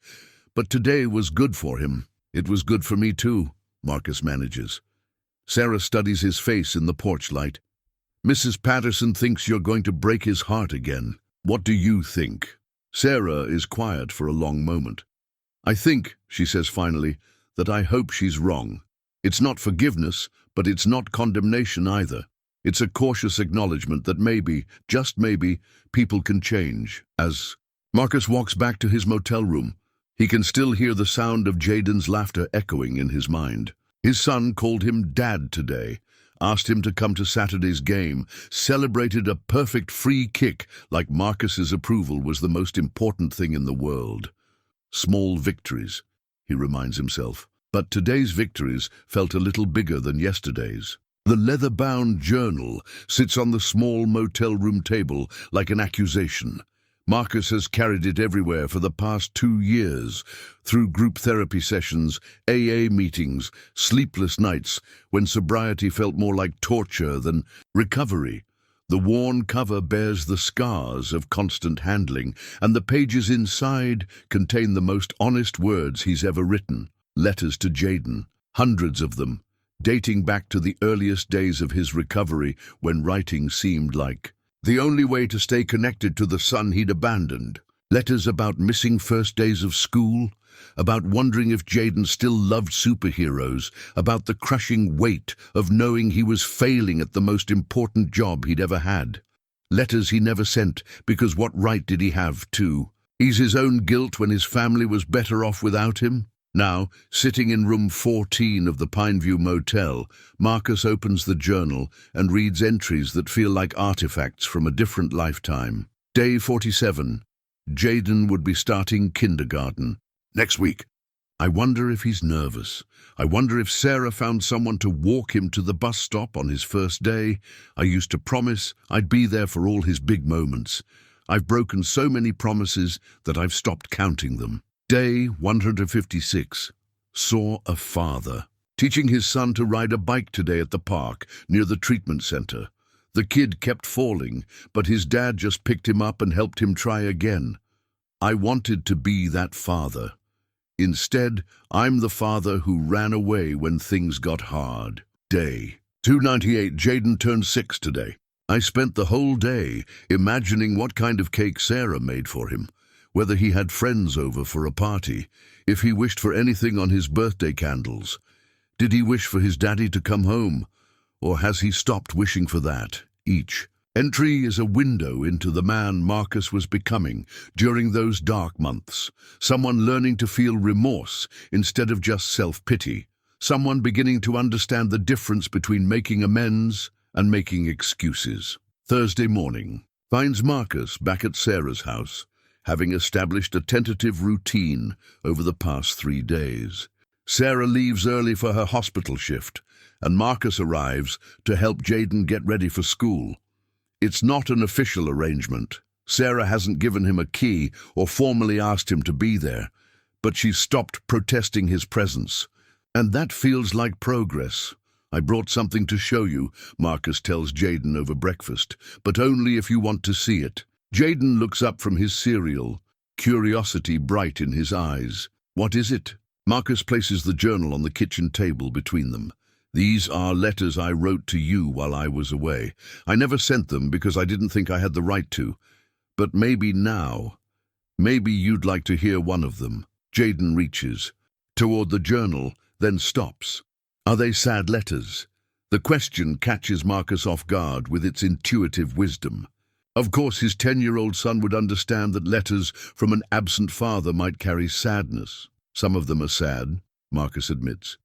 But today was good for him. It was good for me too," Marcus manages. Sarah studies his face in the porch light. "Mrs. Patterson thinks you're going to break his heart again. What do you think?" Sarah is quiet for a long moment. "I think," she says finally, "that I hope she's wrong. It's not forgiveness, but it's not condemnation either. It's a cautious acknowledgement that maybe, just maybe, people can change." As Marcus walks back to his motel room, he can still hear the sound of Jayden's laughter echoing in his mind. His son called him Dad today, asked him to come to Saturday's game, celebrated a perfect free kick like Marcus's approval was the most important thing in the world. Small victories, he reminds himself, but today's victories felt a little bigger than yesterday's. The leather-bound journal sits on the small motel room table like an accusation. Marcus has carried it everywhere for the past 2 years, through group therapy sessions, AA meetings, sleepless nights, when sobriety felt more like torture than recovery. The worn cover bears the scars of constant handling, and the pages inside contain the most honest words he's ever written. Letters to Jayden, hundreds of them, dating back to the earliest days of his recovery when writing seemed like the only way to stay connected to the son he'd abandoned. Letters about missing first days of school, about wondering if Jayden still loved superheroes, about the crushing weight of knowing he was failing at the most important job he'd ever had. Letters he never sent because what right did he have to ease his own guilt when his family was better off without him? Now, sitting in room 14 of the Pineview Motel, Marcus opens the journal and reads entries that feel like artifacts from a different lifetime. Day 47. Jayden would be starting kindergarten next week. I wonder if he's nervous. I wonder if Sarah found someone to walk him to the bus stop on his first day. I used to promise I'd be there for all his big moments. I've broken so many promises that I've stopped counting them. Day 156. Saw a father teaching his son to ride a bike today at the park near the treatment center. The kid kept falling, but his dad just picked him up and helped him try again. I wanted to be that father. Instead, I'm the father who ran away when things got hard. Day 298. Jayden turned 6 today. I spent the whole day imagining what kind of cake Sarah made for him, whether he had friends over for a party, if he wished for anything on his birthday candles. Did he wish for his daddy to come home, or has he stopped wishing for that? Each entry is a window into the man Marcus was becoming during those dark months. Someone learning to feel remorse instead of just self-pity. Someone beginning to understand the difference between making amends and making excuses. Thursday morning finds Marcus back at Sarah's house, having established a tentative routine over the past 3 days. Sarah leaves early for her hospital shift, and Marcus arrives to help Jayden get ready for school. It's not an official arrangement. Sarah hasn't given him a key or formally asked him to be there, but she's stopped protesting his presence. And that feels like progress. I brought something to show you, Marcus tells Jayden over breakfast, but only if you want to see it. Jayden looks up from his cereal, curiosity bright in his eyes. What is it? Marcus places the journal on the kitchen table between them. These are letters I wrote to you while I was away. I never sent them because I didn't think I had the right to. But maybe now, maybe you'd like to hear one of them. Jayden reaches toward the journal, then stops. Are they sad letters? The question catches Marcus off guard with its intuitive wisdom. Of course, his 10-year-old son would understand that letters from an absent father might carry sadness. Some of them are sad, Marcus admits,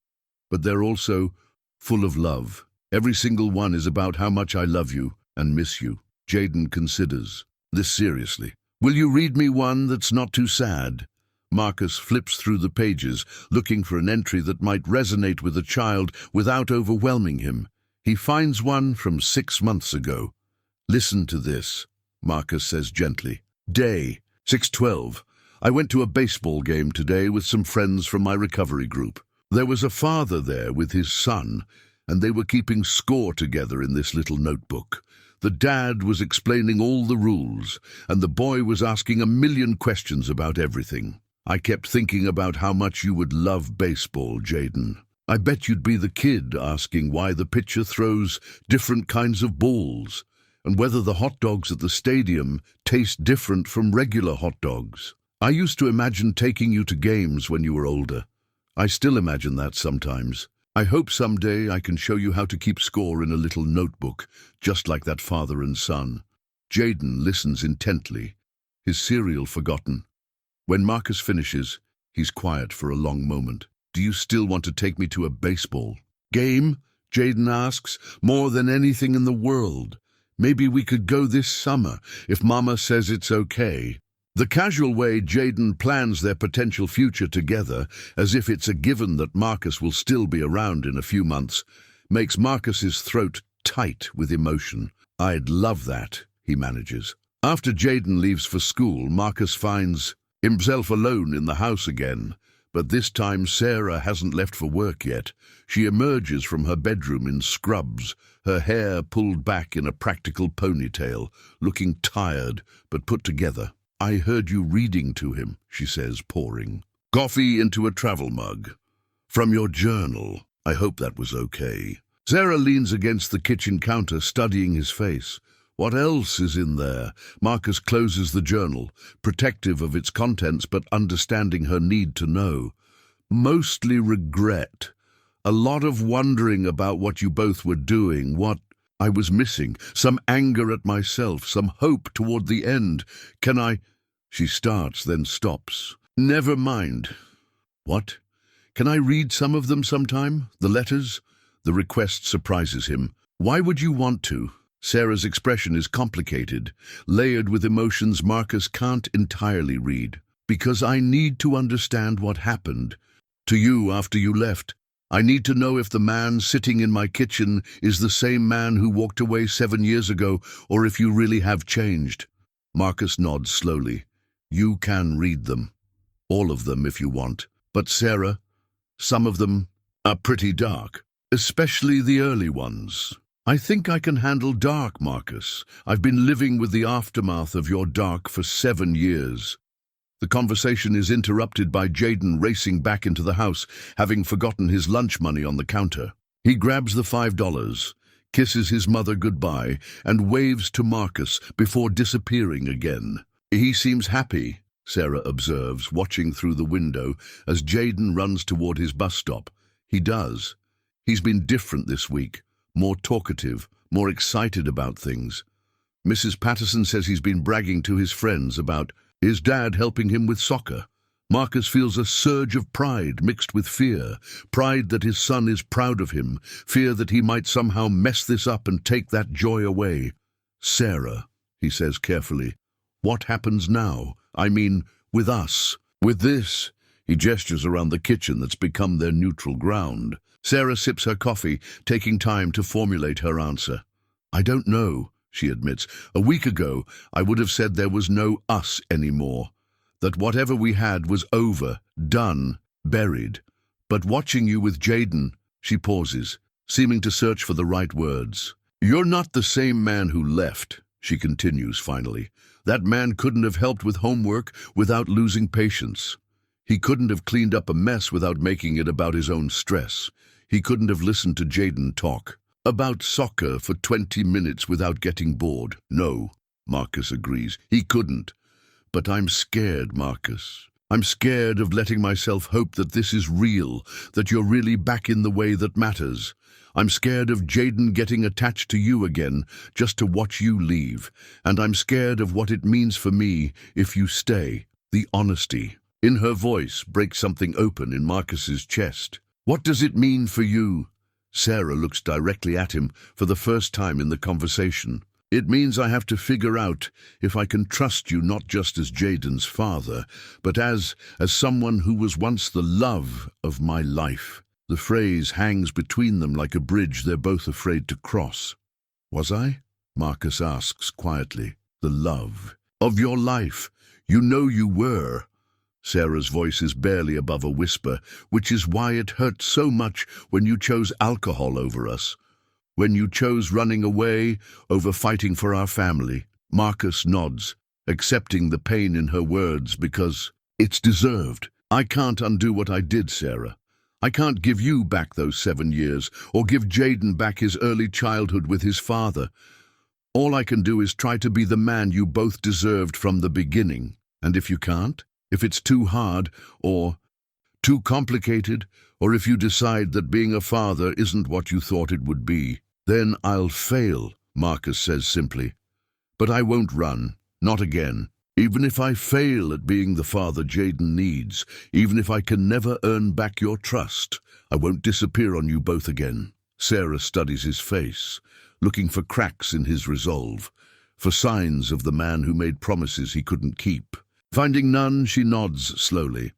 but they're also full of love. Every single one is about how much I love you and miss you. Jayden considers this seriously. Will you read me one that's not too sad? Marcus flips through the pages, looking for an entry that might resonate with a child without overwhelming him. He finds one from 6 months ago. Listen to this, Marcus says gently. Day 6/12. I went to a baseball game today with some friends from my recovery group. There was a father there with his son, and they were keeping score together in this little notebook. The dad was explaining all the rules, and the boy was asking a million questions about everything. I kept thinking about how much you would love baseball, Jayden. I bet you'd be the kid asking why the pitcher throws different kinds of balls, and whether the hot dogs at the stadium taste different from regular hot dogs. I used to imagine taking you to games when you were older. I still imagine that sometimes. I hope someday I can show you how to keep score in a little notebook, just like that father and son. Jayden listens intently, his cereal forgotten. When Marcus finishes, he's quiet for a long moment. Do you still want to take me to a baseball game? Jayden asks. More than anything in the world. Maybe we could go this summer, if Mama says it's okay. The casual way Jayden plans their potential future together, as if it's a given that Marcus will still be around in a few months, makes Marcus's throat tight with emotion. I'd love that, he manages. After Jayden leaves for school, Marcus finds himself alone in the house again, but this time Sarah hasn't left for work yet. She emerges from her bedroom in scrubs, her hair pulled back in a practical ponytail, looking tired but put together. I heard you reading to him, she says, pouring coffee into a travel mug. From your journal. I hope that was okay. Sarah leans against the kitchen counter, studying his face. What else is in there? Marcus closes the journal, protective of its contents but understanding her need to know. Mostly regret. A lot of wondering about what you both were doing, what I was missing, some anger at myself, some hope toward the end. Can I... She starts, then stops. Never mind. What? Can I read some of them sometime? The letters? The request surprises him. Why would you want to? Sarah's expression is complicated, layered with emotions Marcus can't entirely read. Because I need to understand what happened to you after you left. I need to know if the man sitting in my kitchen is the same man who walked away 7 years ago, or if you really have changed. Marcus nods slowly. You can read them. All of them if you want. But Sarah, some of them are pretty dark, especially the early ones. I think I can handle dark, Marcus. I've been living with the aftermath of your dark for 7 years. The conversation is interrupted by Jayden racing back into the house, having forgotten his lunch money on the counter. He grabs the $5, kisses his mother goodbye, and waves to Marcus before disappearing again. He seems happy, Sarah observes, watching through the window as Jayden runs toward his bus stop. He does. He's been different this week, more talkative, more excited about things. Mrs. Patterson says he's been bragging to his friends about his dad helping him with soccer. Marcus feels a surge of pride mixed with fear. Pride that his son is proud of him. Fear that he might somehow mess this up and take that joy away. Sarah, he says carefully, what happens now? I mean, with us. With this. He gestures around the kitchen that's become their neutral ground. Sarah sips her coffee, taking time to formulate her answer. I don't know, she admits. A week ago, I would have said there was no us anymore. That whatever we had was over, done, buried. But watching you with Jayden, she pauses, seeming to search for the right words. You're not the same man who left, she continues finally. That man couldn't have helped with homework without losing patience. He couldn't have cleaned up a mess without making it about his own stress. He couldn't have listened to Jayden talk about soccer for 20 minutes without getting bored. No, Marcus agrees. He couldn't. But I'm scared, Marcus. I'm scared of letting myself hope that this is real, that you're really back in the way that matters. I'm scared of Jayden getting attached to you again, just to watch you leave. And I'm scared of what it means for me if you stay. The honesty in her voice breaks something open in Marcus's chest. What does it mean for you? Sarah looks directly at him for the first time in the conversation. It means I have to figure out if I can trust you not just as Jayden's father, but as someone who was once the love of my life. The phrase hangs between them like a bridge they're both afraid to cross. Was I? Marcus asks quietly. The love of your life. You know you were. Sarah's voice is barely above a whisper, which is why it hurt so much when you chose alcohol over us. When you chose running away over fighting for our family. Marcus nods, accepting the pain in her words because it's deserved. I can't undo what I did, Sarah. I can't give you back those 7 years, or give Jayden back his early childhood with his father. All I can do is try to be the man you both deserved from the beginning. And if you can't, if it's too hard, or too complicated, or if you decide that being a father isn't what you thought it would be, then I'll fail, Marcus says simply. But I won't run, not again. Even if I fail at being the father Jayden needs, even if I can never earn back your trust, I won't disappear on you both again. Sarah studies his face, looking for cracks in his resolve, for signs of the man who made promises he couldn't keep. Finding none, she nods slowly.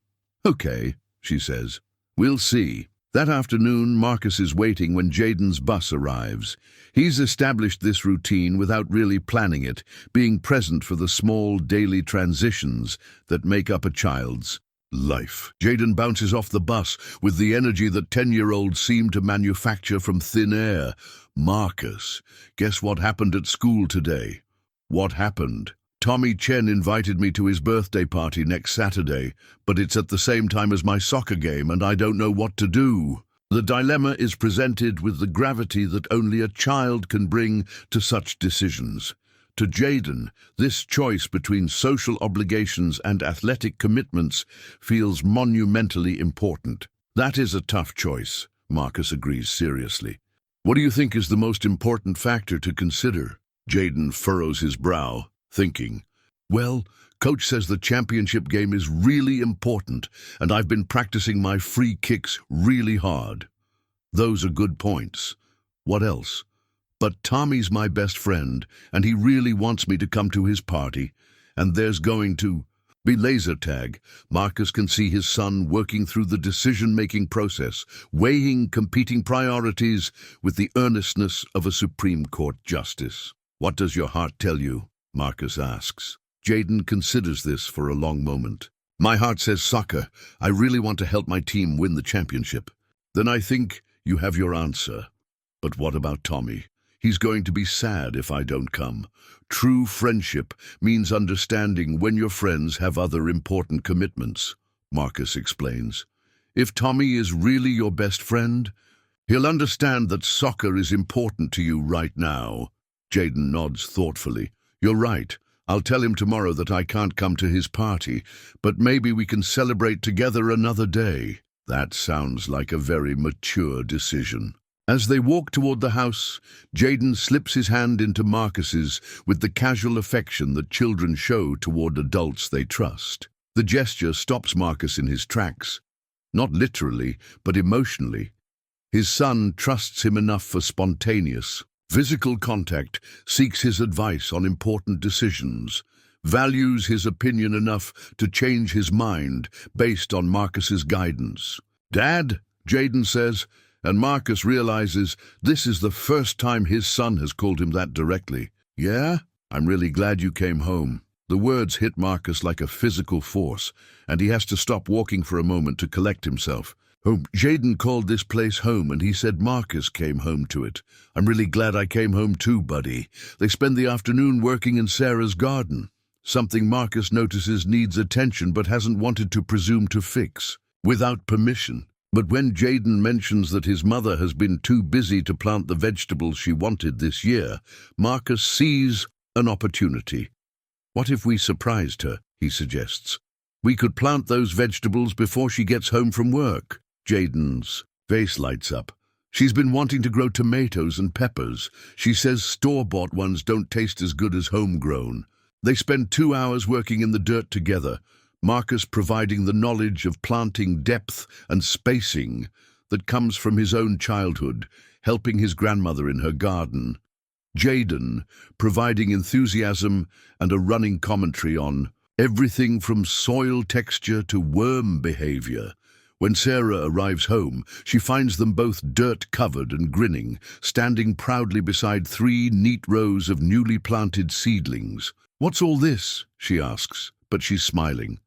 Okay, she says. We'll see. That afternoon, Marcus is waiting when Jayden's bus arrives. He's established this routine without really planning it, being present for the small daily transitions that make up a child's life. Jayden bounces off the bus with the energy that 10-year-olds seem to manufacture from thin air. Marcus, guess what happened at school today? What happened? Tommy Chen invited me to his birthday party next Saturday, but it's at the same time as my soccer game and I don't know what to do. The dilemma is presented with the gravity that only a child can bring to such decisions. To Jayden, this choice between social obligations and athletic commitments feels monumentally important. That is a tough choice, Marcus agrees seriously. What do you think is the most important factor to consider? Jayden furrows his brow, thinking. Well, Coach says the championship game is really important, and I've been practicing my free kicks really hard. Those are good points. What else? But Tommy's my best friend, and he really wants me to come to his party, and there's going to be laser tag. Marcus can see his son working through the decision-making process, weighing competing priorities with the earnestness of a Supreme Court justice. What does your heart tell you? Marcus asks. Jayden considers this for a long moment. My heart says soccer. I really want to help my team win the championship. Then I think you have your answer. But what about Tommy? He's going to be sad if I don't come. True friendship means understanding when your friends have other important commitments, Marcus explains. If Tommy is really your best friend, he'll understand that soccer is important to you right now. Jayden nods thoughtfully. You're right. I'll tell him tomorrow that I can't come to his party, but maybe we can celebrate together another day. That sounds like a very mature decision. As they walk toward the house, Jayden slips his hand into Marcus's with the casual affection that children show toward adults they trust. The gesture stops Marcus in his tracks, not literally, but emotionally. His son trusts him enough for spontaneous, physical contact, seeks his advice on important decisions, values his opinion enough to change his mind based on Marcus's guidance. Dad, Jayden says, and Marcus realizes this is the first time his son has called him that directly. Yeah? I'm really glad you came home. The words hit Marcus like a physical force, and he has to stop walking for a moment to collect himself. Oh, Jayden called this place home, and he said Marcus came home to it. I'm really glad I came home too, buddy. They spend the afternoon working in Sarah's garden. Something Marcus notices needs attention but hasn't wanted to presume to fix, without permission. But when Jayden mentions that his mother has been too busy to plant the vegetables she wanted this year, Marcus sees an opportunity. What if we surprised her, he suggests. We could plant those vegetables before she gets home from work. Jayden's face lights up. She's been wanting to grow tomatoes and peppers. She says store-bought ones don't taste as good as homegrown. They spend 2 hours working in the dirt together, Marcus providing the knowledge of planting depth and spacing that comes from his own childhood, helping his grandmother in her garden. Jayden providing enthusiasm and a running commentary on everything from soil texture to worm behavior. When Sarah arrives home, she finds them both dirt-covered and grinning, standing proudly beside 3 neat rows of newly planted seedlings. What's all this? She asks, but she's smiling.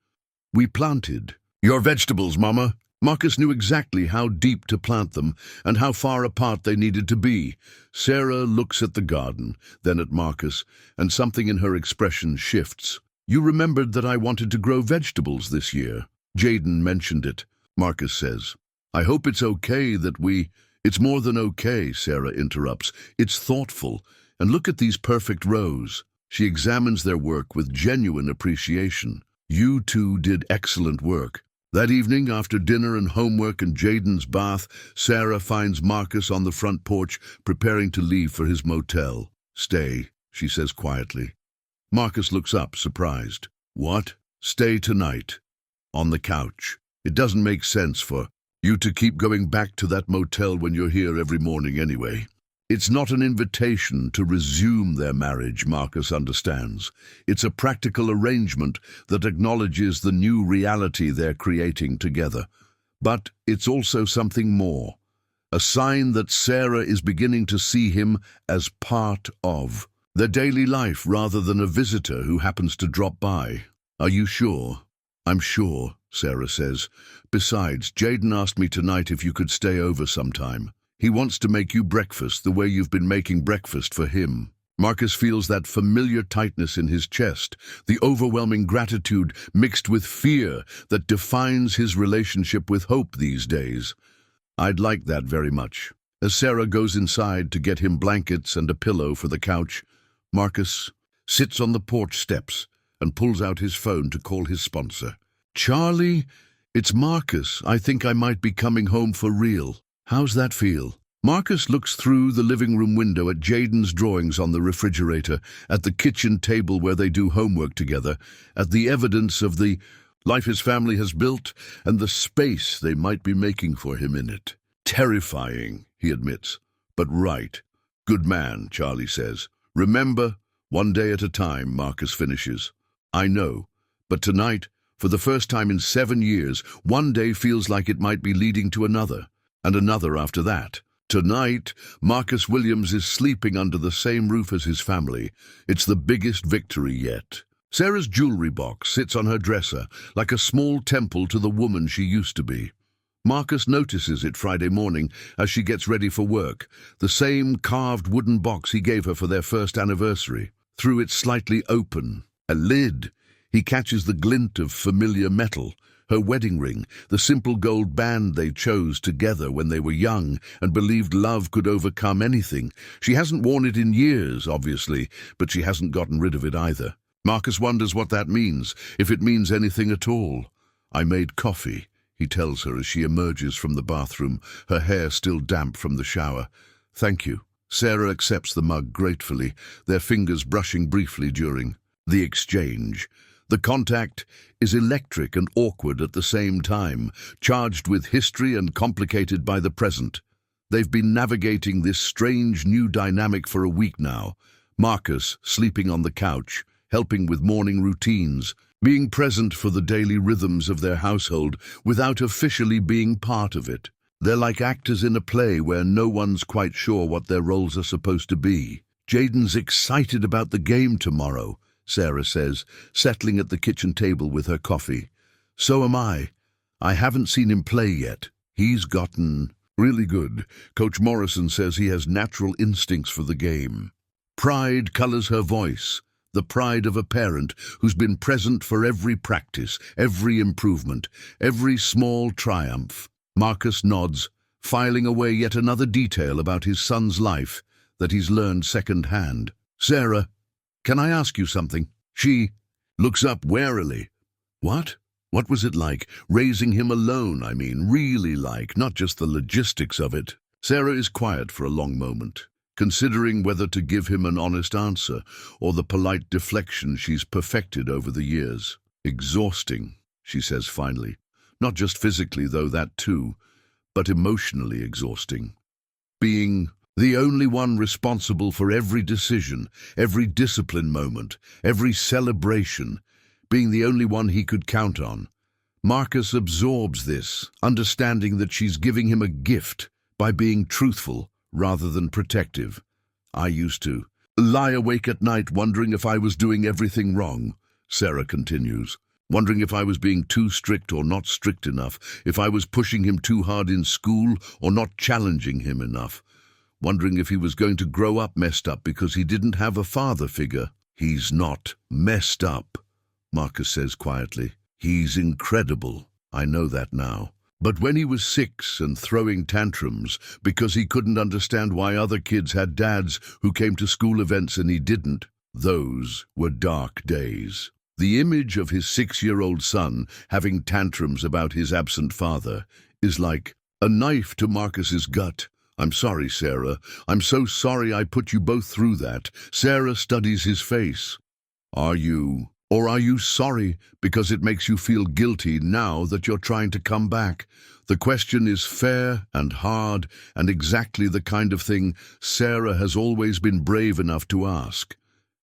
We planted your vegetables, Mama. Marcus knew exactly how deep to plant them and how far apart they needed to be. Sarah looks at the garden, then at Marcus, and something in her expression shifts. You remembered that I wanted to grow vegetables this year. Jayden mentioned it, Marcus says. I hope it's okay that we... It's more than okay, Sarah interrupts. It's thoughtful. And look at these perfect rows. She examines their work with genuine appreciation. You two did excellent work. That evening, after dinner and homework and Jayden's bath, Sarah finds Marcus on the front porch, preparing to leave for his motel. Stay, she says quietly. Marcus looks up, surprised. What? Stay tonight. On the couch. It doesn't make sense for you to keep going back to that motel when you're here every morning anyway. It's not an invitation to resume their marriage, Marcus understands. It's a practical arrangement that acknowledges the new reality they're creating together. But it's also something more. A sign that Sarah is beginning to see him as part of their daily life rather than a visitor who happens to drop by. Are you sure? I'm sure, Sarah says. Besides, Jayden asked me tonight if you could stay over sometime. He wants to make you breakfast the way you've been making breakfast for him. Marcus feels that familiar tightness in his chest, the overwhelming gratitude mixed with fear that defines his relationship with Hope these days. I'd like that very much. As Sarah goes inside to get him blankets and a pillow for the couch, Marcus sits on the porch steps and pulls out his phone to call his sponsor. Charlie, it's Marcus. I think I might be coming home for real. How's that feel? Marcus looks through the living room window at Jayden's drawings on the refrigerator, at the kitchen table where they do homework together, at the evidence of the life his family has built and the space they might be making for him in it. Terrifying, he admits, but right. Good man, Charlie says. Remember, one day at a time, Marcus finishes. I know, but tonight, for the first time in 7 years, one day feels like it might be leading to another, and another after that. Tonight, Marcus Williams is sleeping under the same roof as his family. It's the biggest victory yet. Sarah's jewelry box sits on her dresser like a small temple to the woman she used to be. Marcus notices it Friday morning as she gets ready for work, the same carved wooden box he gave her for their first anniversary. Through its slightly open, a lid, he catches the glint of familiar metal, her wedding ring, the simple gold band they chose together when they were young and believed love could overcome anything. She hasn't worn it in years, obviously, but she hasn't gotten rid of it either. Marcus wonders what that means, if it means anything at all. I made coffee, he tells her as she emerges from the bathroom, her hair still damp from the shower. Thank you. Sarah accepts the mug gratefully, their fingers brushing briefly during the exchange. The contact is electric and awkward at the same time, charged with history and complicated by the present. They've been navigating this strange new dynamic for a week now. Marcus sleeping on the couch, helping with morning routines, being present for the daily rhythms of their household without officially being part of it. They're like actors in a play where no one's quite sure what their roles are supposed to be. Jayden's excited about the game tomorrow, Sarah says, settling at the kitchen table with her coffee. So am I. I haven't seen him play yet. He's gotten really good. Coach Morrison says he has natural instincts for the game. Pride colors her voice, the pride of a parent who's been present for every practice, every improvement, every small triumph. Marcus nods, filing away yet another detail about his son's life that he's learned second-hand. Sarah, can I ask you something? She looks up warily. What? What was it like? Raising him alone, I mean, really like, not just the logistics of it. Sarah is quiet for a long moment, considering whether to give him an honest answer or the polite deflection she's perfected over the years. Exhausting, she says finally. Not just physically, though, that too, but emotionally exhausting. Being the only one responsible for every decision, every discipline moment, every celebration, being the only one he could count on. Marcus absorbs this, understanding that she's giving him a gift by being truthful rather than protective. I used to lie awake at night wondering if I was doing everything wrong, Sarah continues. Wondering if I was being too strict or not strict enough, if I was pushing him too hard in school or not challenging him enough. Wondering if he was going to grow up messed up because he didn't have a father figure. He's not messed up, Marcus says quietly. He's incredible. I know that now. But when he was 6 and throwing tantrums because he couldn't understand why other kids had dads who came to school events and he didn't, those were dark days. The image of his 6-year-old son having tantrums about his absent father is like a knife to Marcus's gut. I'm sorry, Sarah. I'm so sorry I put you both through that. Sarah studies his face. Are you sorry because it makes you feel guilty now that you're trying to come back? The question is fair and hard and exactly the kind of thing Sarah has always been brave enough to ask.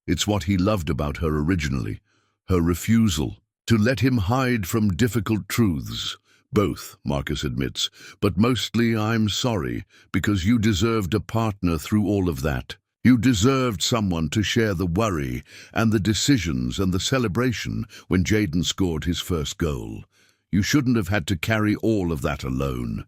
It's what he loved about her originally. Her refusal to let him hide from difficult truths. Both, Marcus admits, but mostly I'm sorry because you deserved a partner through all of that. You deserved someone to share the worry and the decisions and the celebration when Jayden scored his first goal. You shouldn't have had to carry all of that alone.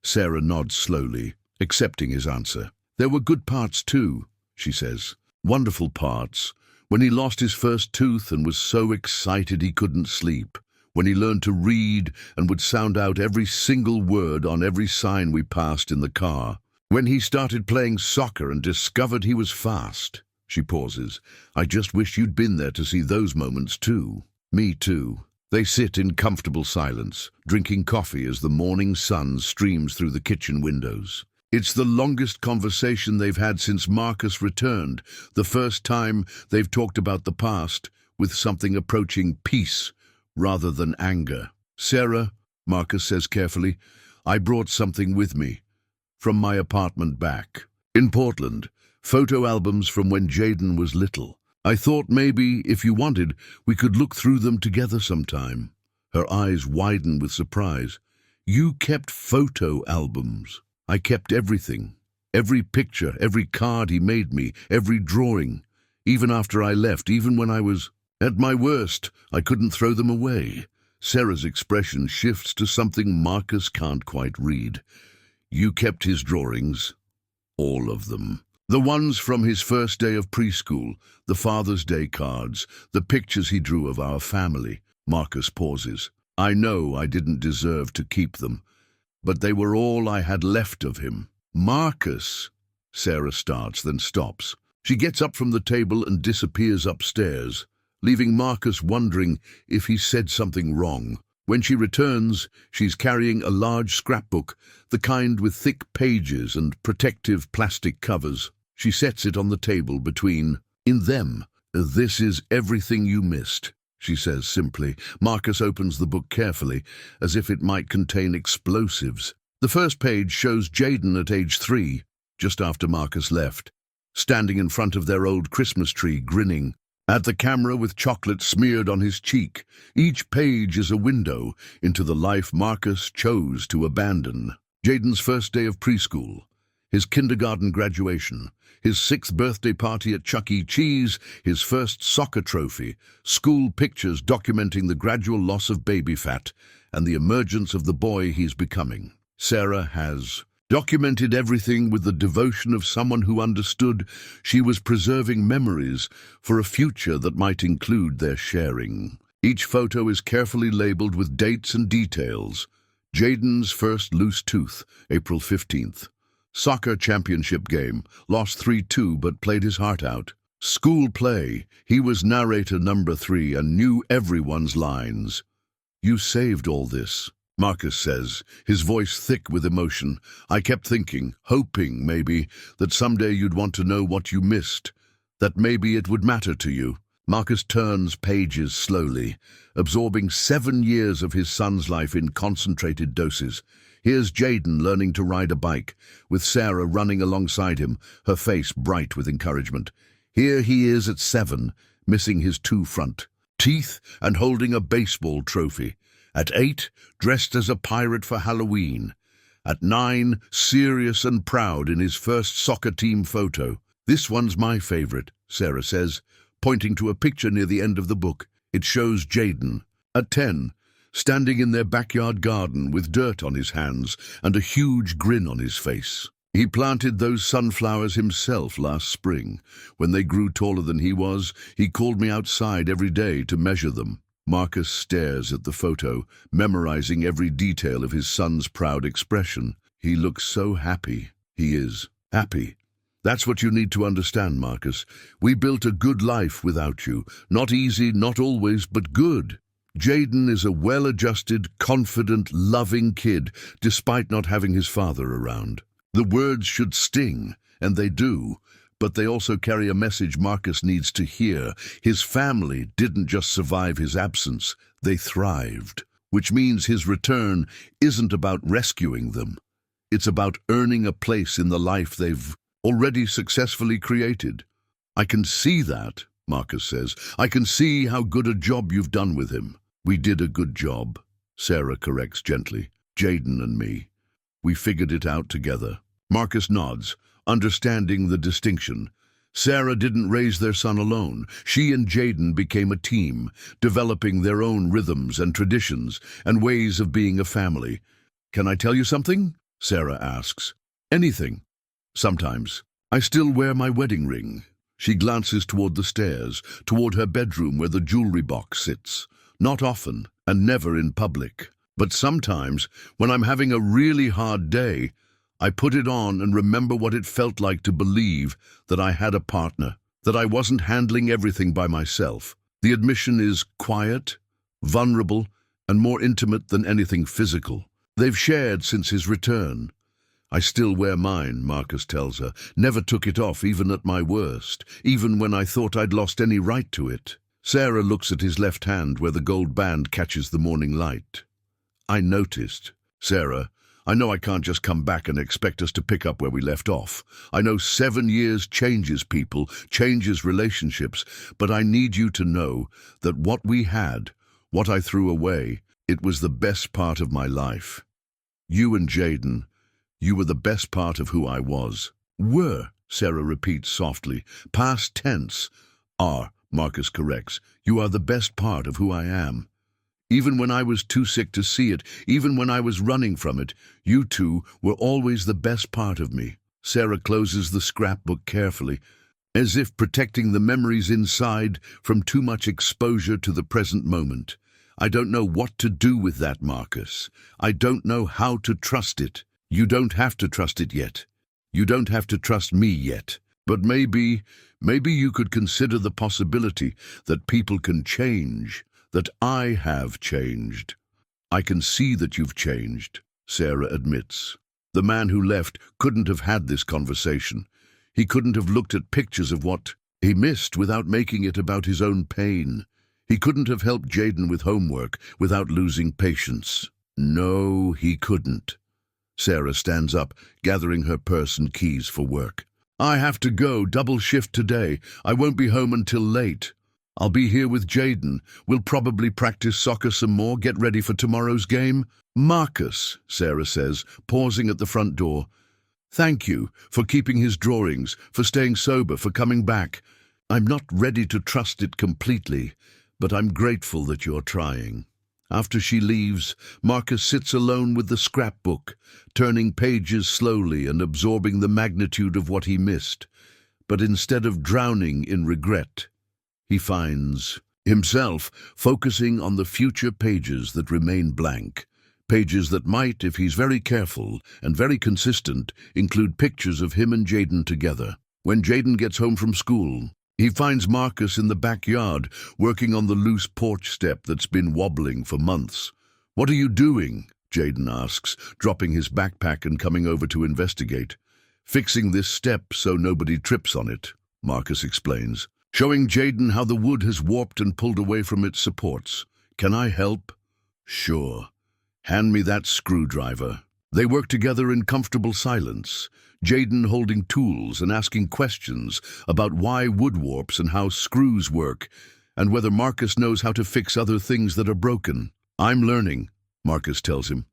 Sarah nods slowly, accepting his answer. There were good parts too, she says. Wonderful parts. When he lost his first tooth and was so excited he couldn't sleep. When he learned to read and would sound out every single word on every sign we passed in the car. When he started playing soccer and discovered he was fast. She pauses. I just wish you'd been there to see those moments too. Me too. They sit in comfortable silence, drinking coffee as the morning sun streams through the kitchen windows. It's the longest conversation they've had since Marcus returned, the first time they've talked about the past, with something approaching peace rather than anger. "Sarah," Marcus says carefully, "I brought something with me from my apartment back in Portland, photo albums from when Jayden was little. I thought maybe, if you wanted, we could look through them together sometime." Her eyes widen with surprise. "You kept photo albums?" "I kept everything. Every picture, every card he made me, every drawing. Even after I left, even when I was at my worst, I couldn't throw them away." Sarah's expression shifts to something Marcus can't quite read. "You kept his drawings?" "All of them. The ones from his first day of preschool, the Father's Day cards, the pictures he drew of our family." Marcus pauses. "I know I didn't deserve to keep them, but they were all I had left of him." "Marcus," Sarah starts, then stops. She gets up from the table and disappears upstairs, leaving Marcus wondering if he said something wrong. When she returns, she's carrying a large scrapbook, the kind with thick pages and protective plastic covers. She sets it on the table between them. "This is everything you missed," she says simply. Marcus opens the book carefully, as if it might contain explosives. The first page shows Jayden at age 3, just after Marcus left, standing in front of their old Christmas tree, grinning at the camera with chocolate smeared on his cheek. Each page is a window into the life Marcus chose to abandon. Jayden's first day of preschool, his kindergarten graduation, his 6th birthday party at Chuck E. Cheese, his first soccer trophy, school pictures documenting the gradual loss of baby fat and the emergence of the boy he's becoming. Sarah has documented everything with the devotion of someone who understood she was preserving memories for a future that might include their sharing. Each photo is carefully labeled with dates and details. Jayden's first loose tooth, April 15th. Soccer championship game, lost 3-2 but played his heart out. School play, he was narrator number 3 and knew everyone's lines. "You saved all this," Marcus says, his voice thick with emotion. "I kept thinking, hoping maybe, that someday you'd want to know what you missed, that maybe it would matter to you." Marcus turns pages slowly, absorbing 7 years of his son's life in concentrated doses. Here's Jayden learning to ride a bike, with Sarah running alongside him, her face bright with encouragement. Here he is at 7, missing his 2 front teeth and holding a baseball trophy. At 8, dressed as a pirate for Halloween. At 9, serious and proud in his first soccer team photo. "This one's my favorite," Sarah says, pointing to a picture near the end of the book. It shows Jayden. At 10, standing in their backyard garden with dirt on his hands and a huge grin on his face. He planted those sunflowers himself last spring. When they grew taller than he was, he called me outside every day to measure them. Marcus stares at the photo, memorizing every detail of his son's proud expression. He looks so happy. He is happy. "That's what you need to understand, Marcus. We built a good life without you. Not easy, not always, but good. Jayden is a well-adjusted, confident, loving kid, despite not having his father around." The words should sting, and they do, but they also carry a message Marcus needs to hear. His family didn't just survive his absence, they thrived, which means his return isn't about rescuing them. It's about earning a place in the life they've already successfully created. "I can see that," Marcus says. "I can see how good a job you've done with him." "We did a good job," Sarah corrects gently. "Jayden and me. We figured it out together." Marcus nods, understanding the distinction. Sarah didn't raise their son alone. She and Jayden became a team, developing their own rhythms and traditions and ways of being a family. "Can I tell you something?" Sarah asks. "Anything." "Sometimes. I still wear my wedding ring." She glances toward the stairs, toward her bedroom where the jewelry box sits. "Not often, and never in public. But sometimes, when I'm having a really hard day, I put it on and remember what it felt like to believe that I had a partner, that I wasn't handling everything by myself." The admission is quiet, vulnerable, and more intimate than anything physical they've shared since his return. I still wear mine, Marcus tells her. Never took it off, even at my worst, even when I thought I'd lost any right to it. Sarah looks at his left hand where the gold band catches the morning light. I noticed. Sarah, I know I can't just come back and expect us to pick up where we left off. I know 7 years changes people, changes relationships, but I need you to know that what we had, what I threw away, it was the best part of my life. You and Jayden, you were the best part of who I was. Were, Sarah repeats softly. Past tense. Are, Marcus corrects. You are the best part of who I am. Even when I was too sick to see it, even when I was running from it, you two were always the best part of me. Sarah closes the scrapbook carefully, as if protecting the memories inside from too much exposure to the present moment. I don't know what to do with that, Marcus. I don't know how to trust it. You don't have to trust it yet. You don't have to trust me yet. But maybe you could consider the possibility that people can change, that I have changed. I can see that you've changed, Sarah admits. The man who left couldn't have had this conversation. He couldn't have looked at pictures of what he missed without making it about his own pain. He couldn't have helped Jayden with homework without losing patience. No, he couldn't. Sarah stands up, gathering her purse and keys for work. I have to go, double shift today. I won't be home until late. I'll be here with Jayden. We'll probably practice soccer some more, get ready for tomorrow's game. Marcus, Sarah says, pausing at the front door. Thank you for keeping his drawings, for staying sober, for coming back. I'm not ready to trust it completely, but I'm grateful that you're trying. After she leaves, Marcus sits alone with the scrapbook, turning pages slowly and absorbing the magnitude of what he missed. But instead of drowning in regret, he finds himself focusing on the future pages that remain blank, pages that might, if he's very careful and very consistent, include pictures of him and Jayden together. When Jayden gets home from school, he finds Marcus in the backyard, working on the loose porch step that's been wobbling for months. What are you doing? Jayden asks, dropping his backpack and coming over to investigate. Fixing this step so nobody trips on it, Marcus explains, showing Jayden how the wood has warped and pulled away from its supports. Can I help? Sure. Hand me that screwdriver. They work together in comfortable silence, Jayden holding tools and asking questions about why wood warps and how screws work, and whether Marcus knows how to fix other things that are broken. I'm learning, Marcus tells him.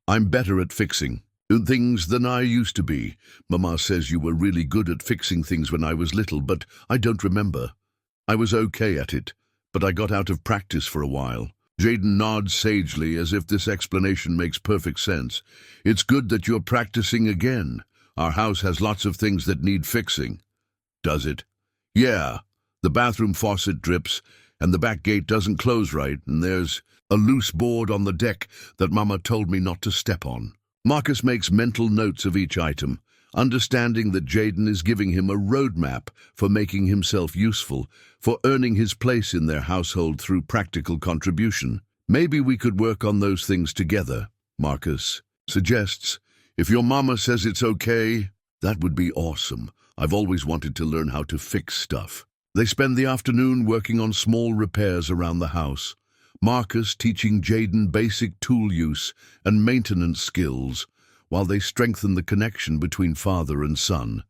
I'm better at fixing things than I used to be. Mama says you were really good at fixing things when I was little, but I don't remember. I was okay at it, but I got out of practice for a while. Jayden nods sagely as if this explanation makes perfect sense. It's good that you're practicing again. Our house has lots of things that need fixing. Does it? Yeah. The bathroom faucet drips, and the back gate doesn't close right, and there's a loose board on the deck that Mama told me not to step on. Marcus makes mental notes of each item, understanding that Jayden is giving him a roadmap for making himself useful, for earning his place in their household through practical contribution. Maybe we could work on those things together, Marcus suggests. If your mama says it's okay, that would be awesome. I've always wanted to learn how to fix stuff. They spend the afternoon working on small repairs around the house, Marcus teaching Jayden basic tool use and maintenance skills, while they strengthen the connection between father and son.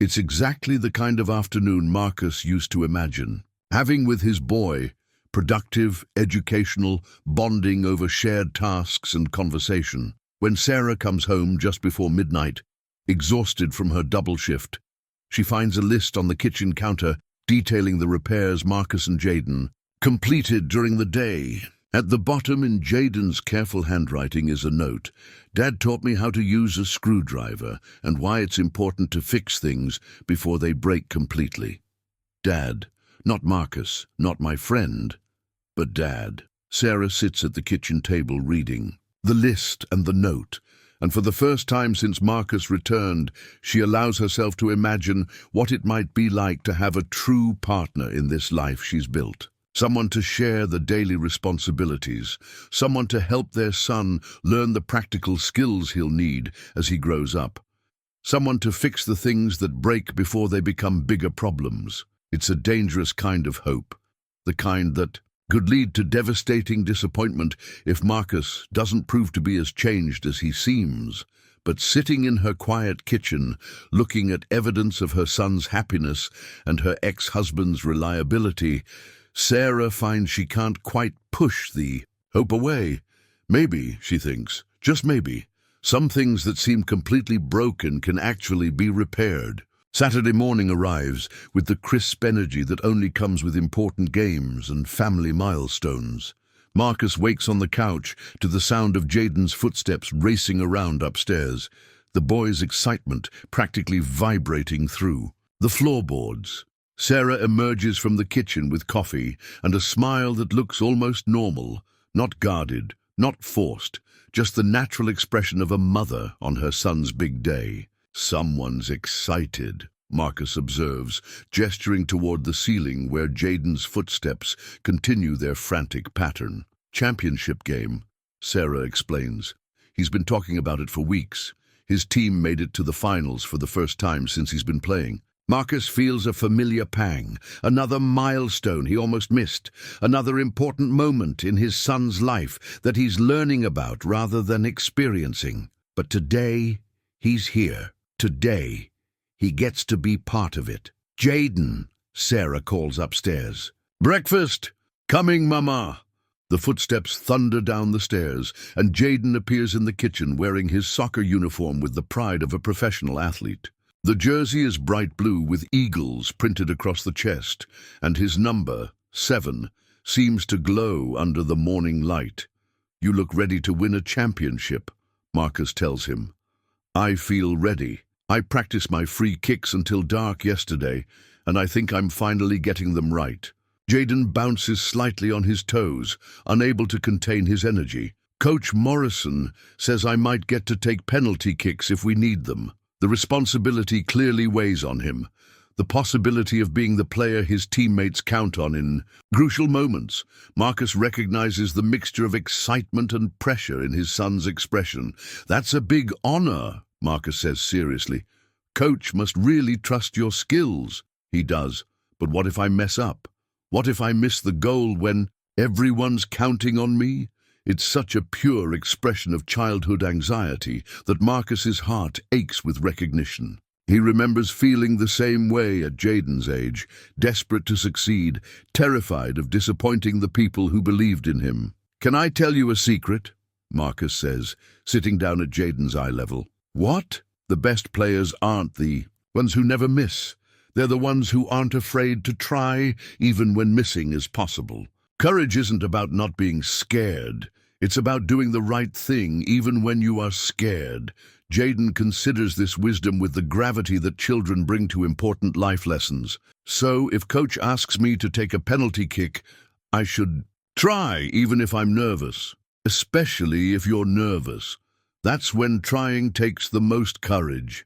It's exactly the kind of afternoon Marcus used to imagine, having with his boy, productive, educational, bonding over shared tasks and conversation. When Sarah comes home just before midnight, exhausted from her double shift, she finds a list on the kitchen counter detailing the repairs Marcus and Jayden completed during the day. At the bottom in Jayden's careful handwriting is a note. Dad taught me how to use a screwdriver and why it's important to fix things before they break completely. Dad, not Marcus, not my friend, but Dad. Sarah sits at the kitchen table reading the list and the note, and for the first time since Marcus returned, she allows herself to imagine what it might be like to have a true partner in this life she's built. someone to share the daily responsibilities, someone to help their son learn the practical skills he'll need as he grows up, someone to fix the things that break before they become bigger problems. It's a dangerous kind of hope, the kind that could lead to devastating disappointment if Marcus doesn't prove to be as changed as he seems. But sitting in her quiet kitchen, looking at evidence of her son's happiness and her ex-husband's reliability, Sarah finds she can't quite push the hope away. Maybe, she thinks, just maybe, some things that seem completely broken can actually be repaired. Saturday morning arrives with the crisp energy that only comes with important games and family milestones. Marcus wakes on the couch to the sound of Jayden's footsteps racing around upstairs, the boy's excitement practically vibrating through the floorboards. Sarah emerges from the kitchen with coffee and a smile that looks almost normal, not guarded, not forced, just the natural expression of a mother on her son's big day. "Someone's excited," Marcus observes, gesturing toward the ceiling where Jayden's footsteps continue their frantic pattern. "Championship game," Sarah explains. "He's been talking about it for weeks. His team made it to the finals for the first time since he's been playing." Marcus feels a familiar pang, another milestone he almost missed, another important moment in his son's life that he's learning about rather than experiencing. But today, he's here. Today, he gets to be part of it. "Jayden," Sarah calls upstairs. "Breakfast! Coming, Mama!" The footsteps thunder down the stairs, and Jayden appears in the kitchen wearing his soccer uniform with the pride of a professional athlete. The jersey is bright blue with eagles printed across the chest, and his number, 7, seems to glow under the morning light. "You look ready to win a championship," Marcus tells him. "I feel ready. I practiced my free kicks until dark yesterday, and I think I'm finally getting them right." Jayden bounces slightly on his toes, unable to contain his energy. "Coach Morrison says I might get to take penalty kicks if we need them." The responsibility clearly weighs on him, the possibility of being the player his teammates count on in crucial moments. Marcus recognizes the mixture of excitement and pressure in his son's expression. "That's a big honor," Marcus says seriously. "Coach must really trust your skills." "He does, but what if I mess up? What if I miss the goal when everyone's counting on me?" It's such a pure expression of childhood anxiety that Marcus's heart aches with recognition. He remembers feeling the same way at Jayden's age, desperate to succeed, terrified of disappointing the people who believed in him. "Can I tell you a secret?" Marcus says, sitting down at Jayden's eye level. "What?" "The best players aren't the ones who never miss. They're the ones who aren't afraid to try, even when missing is possible. Courage isn't about not being scared. It's about doing the right thing, even when you are scared." Jayden considers this wisdom with the gravity that children bring to important life lessons. "So, if Coach asks me to take a penalty kick, I should try, even if I'm nervous. Especially if you're nervous. That's when trying takes the most courage."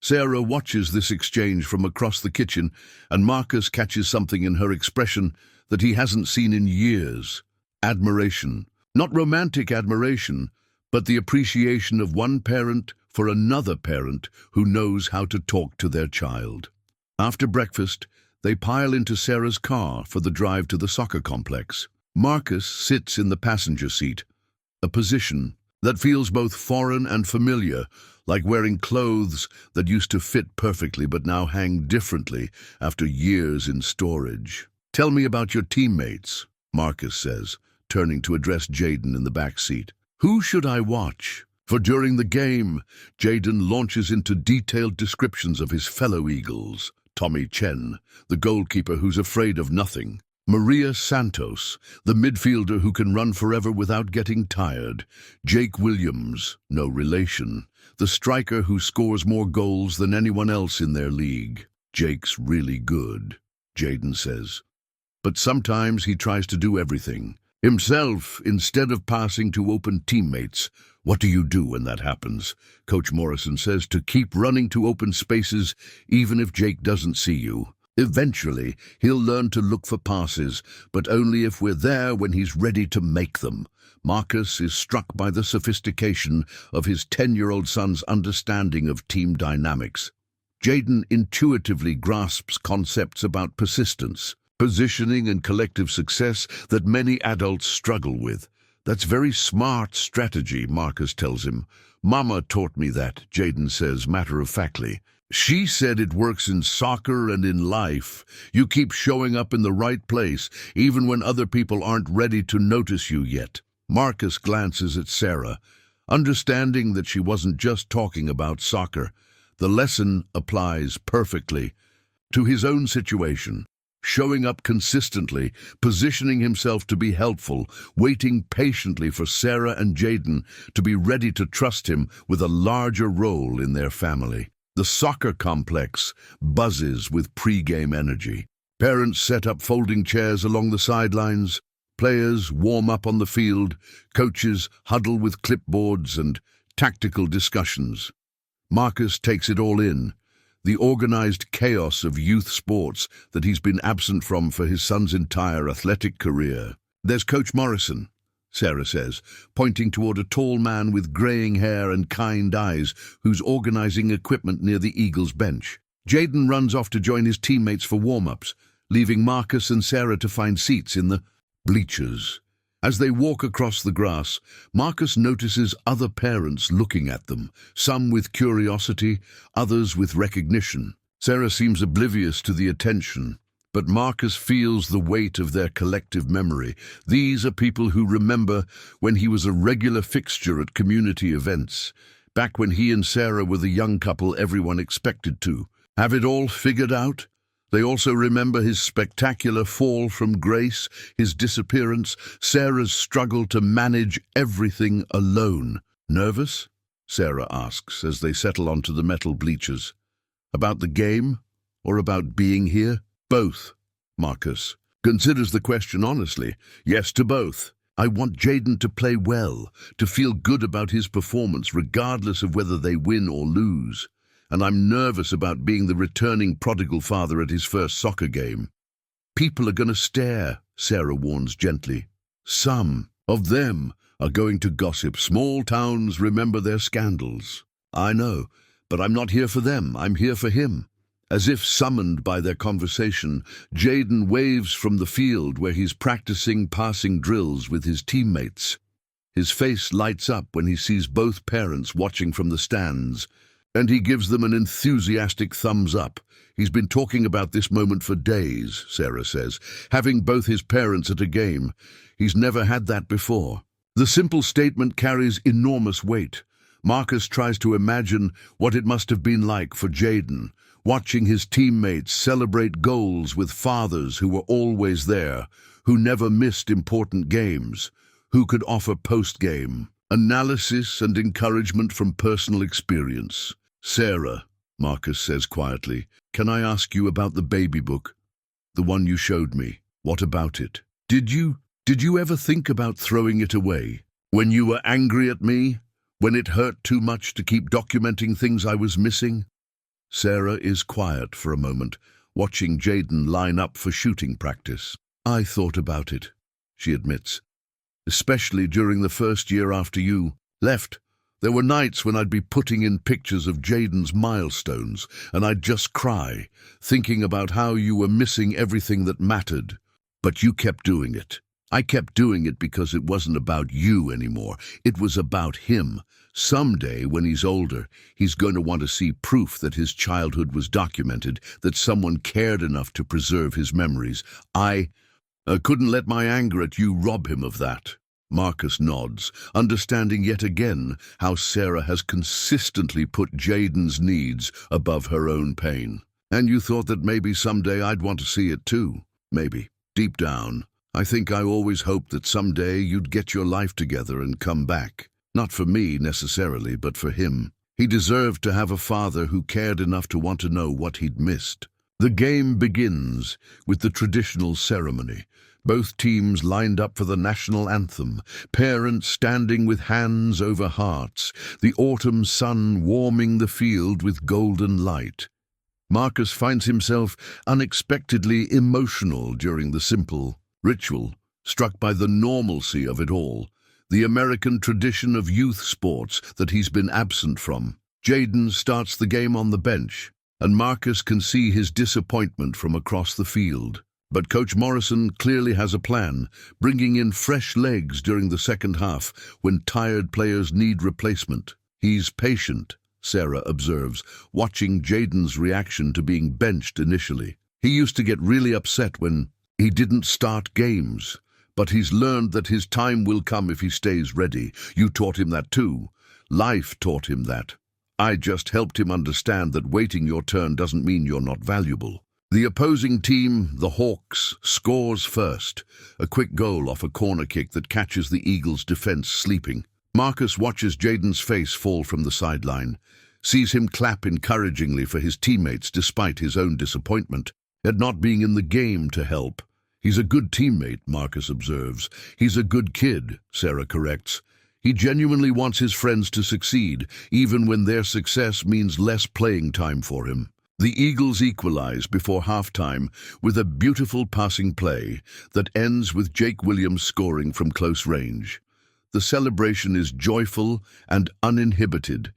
Sarah watches this exchange from across the kitchen, and Marcus catches something in her expression that he hasn't seen in years. Admiration. Not romantic admiration, but the appreciation of one parent for another parent who knows how to talk to their child. After breakfast, they pile into Sarah's car for the drive to the soccer complex. Marcus sits in the passenger seat, a position that feels both foreign and familiar, like wearing clothes that used to fit perfectly but now hang differently after years in storage. "Tell me about your teammates," Marcus says, turning to address Jayden in the back seat. "Who should I watch?" For during the game, Jayden launches into detailed descriptions of his fellow Eagles. Tommy Chen, the goalkeeper who's afraid of nothing. Maria Santos, the midfielder who can run forever without getting tired. Jake Williams, no relation, the striker who scores more goals than anyone else in their league. "Jake's really good," Jayden says. "But sometimes he tries to do everything himself instead of passing to open teammates." "What do you do when that happens?" Coach Morrison says. "To keep running to open spaces even if Jake doesn't see you." Eventually, he'll learn to look for passes, but only if we're there when he's ready to make them. Marcus is struck by the sophistication of his 10-year-old son's understanding of team dynamics. Jayden intuitively grasps concepts about persistence, positioning and collective success that many adults struggle with. That's very smart strategy, Marcus tells him. Mama taught me that, Jayden says matter-of-factly. She said it works in soccer and in life. You keep showing up in the right place, even when other people aren't ready to notice you yet. Marcus glances at Sarah, understanding that she wasn't just talking about soccer. The lesson applies perfectly to his own situation. Showing up consistently, positioning himself to be helpful, waiting patiently for Sarah and Jayden to be ready to trust him with a larger role in their family. The soccer complex buzzes with pre-game energy. Parents set up folding chairs along the sidelines. Players warm up on the field. Coaches huddle with clipboards and tactical discussions. Marcus takes it all in. The organized chaos of youth sports that he's been absent from for his son's entire athletic career. There's Coach Morrison, Sarah says, pointing toward a tall man with graying hair and kind eyes who's organizing equipment near the Eagles' bench. Jayden runs off to join his teammates for warm-ups, leaving Marcus and Sarah to find seats in the bleachers. As they walk across the grass, Marcus notices other parents looking at them, some with curiosity, others with recognition. Sarah seems oblivious to the attention, but Marcus feels the weight of their collective memory. These are people who remember when he was a regular fixture at community events, back when he and Sarah were the young couple everyone expected to have it all figured out. They also remember his spectacular fall from grace, his disappearance, Sarah's struggle to manage everything alone. Nervous? Sarah asks as they settle onto the metal bleachers. About the game? Or about being here? Both. Marcus considers the question honestly. Yes to both. I want Jayden to play well, to feel good about his performance regardless of whether they win or lose. And I'm nervous about being the returning prodigal father at his first soccer game. People are going to stare, Sarah warns gently. Some of them are going to gossip. Small towns remember their scandals. I know, but I'm not here for them. I'm here for him. As if summoned by their conversation, Jayden waves from the field where he's practicing passing drills with his teammates. His face lights up when he sees both parents watching from the stands, and he gives them an enthusiastic thumbs up. He's been talking about this moment for days, Sarah says, having both his parents at a game. He's never had that before. The simple statement carries enormous weight. Marcus tries to imagine what it must have been like for Jayden, watching his teammates celebrate goals with fathers who were always there, who never missed important games, who could offer post-game analysis and encouragement from personal experience. Sarah, Marcus says quietly, can I ask you about the baby book? The one you showed me. What about it? Did you ever think about throwing it away? When you were angry at me? When it hurt too much to keep documenting things I was missing? Sarah is quiet for a moment, watching Jayden line up for shooting practice. I thought about it, she admits. Especially during the first year after you left. There were nights when I'd be putting in pictures of Jayden's milestones, and I'd just cry, thinking about how you were missing everything that mattered. But you kept doing it. I kept doing it because it wasn't about you anymore. It was about him. Someday, when he's older, he's going to want to see proof that his childhood was documented, that someone cared enough to preserve his memories. I couldn't let my anger at you rob him of that. Marcus nods, understanding yet again how Sarah has consistently put Jayden's needs above her own pain. And you thought that maybe someday I'd want to see it too. Maybe. Deep down, I think I always hoped that someday you'd get your life together and come back. Not for me necessarily, but for him. He deserved to have a father who cared enough to want to know what he'd missed. The game begins with the traditional ceremony. Both teams lined up for the national anthem, parents standing with hands over hearts, the autumn sun warming the field with golden light. Marcus finds himself unexpectedly emotional during the simple ritual, struck by the normalcy of it all, the American tradition of youth sports that he's been absent from. Jayden starts the game on the bench, and Marcus can see his disappointment from across the field. But Coach Morrison clearly has a plan, bringing in fresh legs during the second half when tired players need replacement. He's patient, Sarah observes, watching Jayden's reaction to being benched initially. He used to get really upset when he didn't start games, but he's learned that his time will come if he stays ready. You taught him that too. Life taught him that. I just helped him understand that waiting your turn doesn't mean you're not valuable. The opposing team, the Hawks, scores first, a quick goal off a corner kick that catches the Eagles' defense sleeping. Marcus watches Jayden's face fall from the sideline, sees him clap encouragingly for his teammates despite his own disappointment at not being in the game to help. He's a good teammate, Marcus observes. He's a good kid, Sarah corrects. He genuinely wants his friends to succeed, even when their success means less playing time for him. The Eagles equalize before halftime with a beautiful passing play that ends with Jake Williams scoring from close range. The celebration is joyful and uninhibited,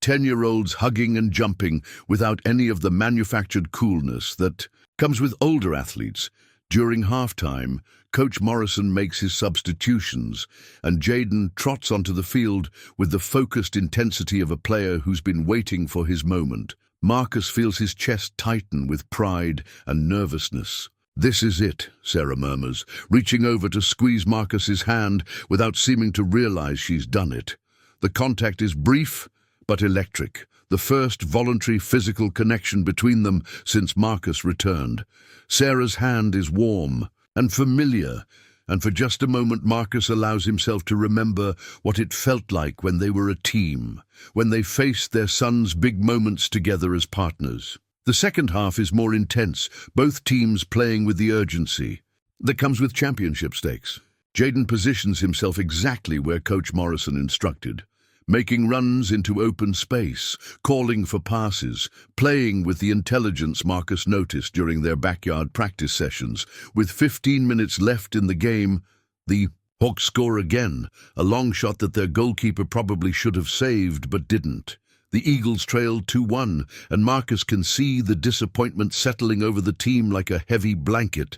10-year-olds hugging and jumping without any of the manufactured coolness that comes with older athletes. During halftime, Coach Morrison makes his substitutions, and Jayden trots onto the field with the focused intensity of a player who's been waiting for his moment. Marcus feels his chest tighten with pride and nervousness. "This is it," Sarah murmurs, reaching over to squeeze Marcus's hand without seeming to realize she's done it. The contact is brief but electric, the first voluntary physical connection between them since Marcus returned. Sarah's hand is warm and familiar, and for just a moment Marcus allows himself to remember what it felt like when they were a team, when they faced their son's big moments together as partners. The second half is more intense, both teams playing with the urgency that comes with championship stakes. Jayden positions himself exactly where Coach Morrison instructed, making runs into open space, calling for passes, playing with the intelligence Marcus noticed during their backyard practice sessions. With 15 minutes left in the game, the Hawks score again, a long shot that their goalkeeper probably should have saved but didn't. The Eagles trail 2-1, and Marcus can see the disappointment settling over the team like a heavy blanket.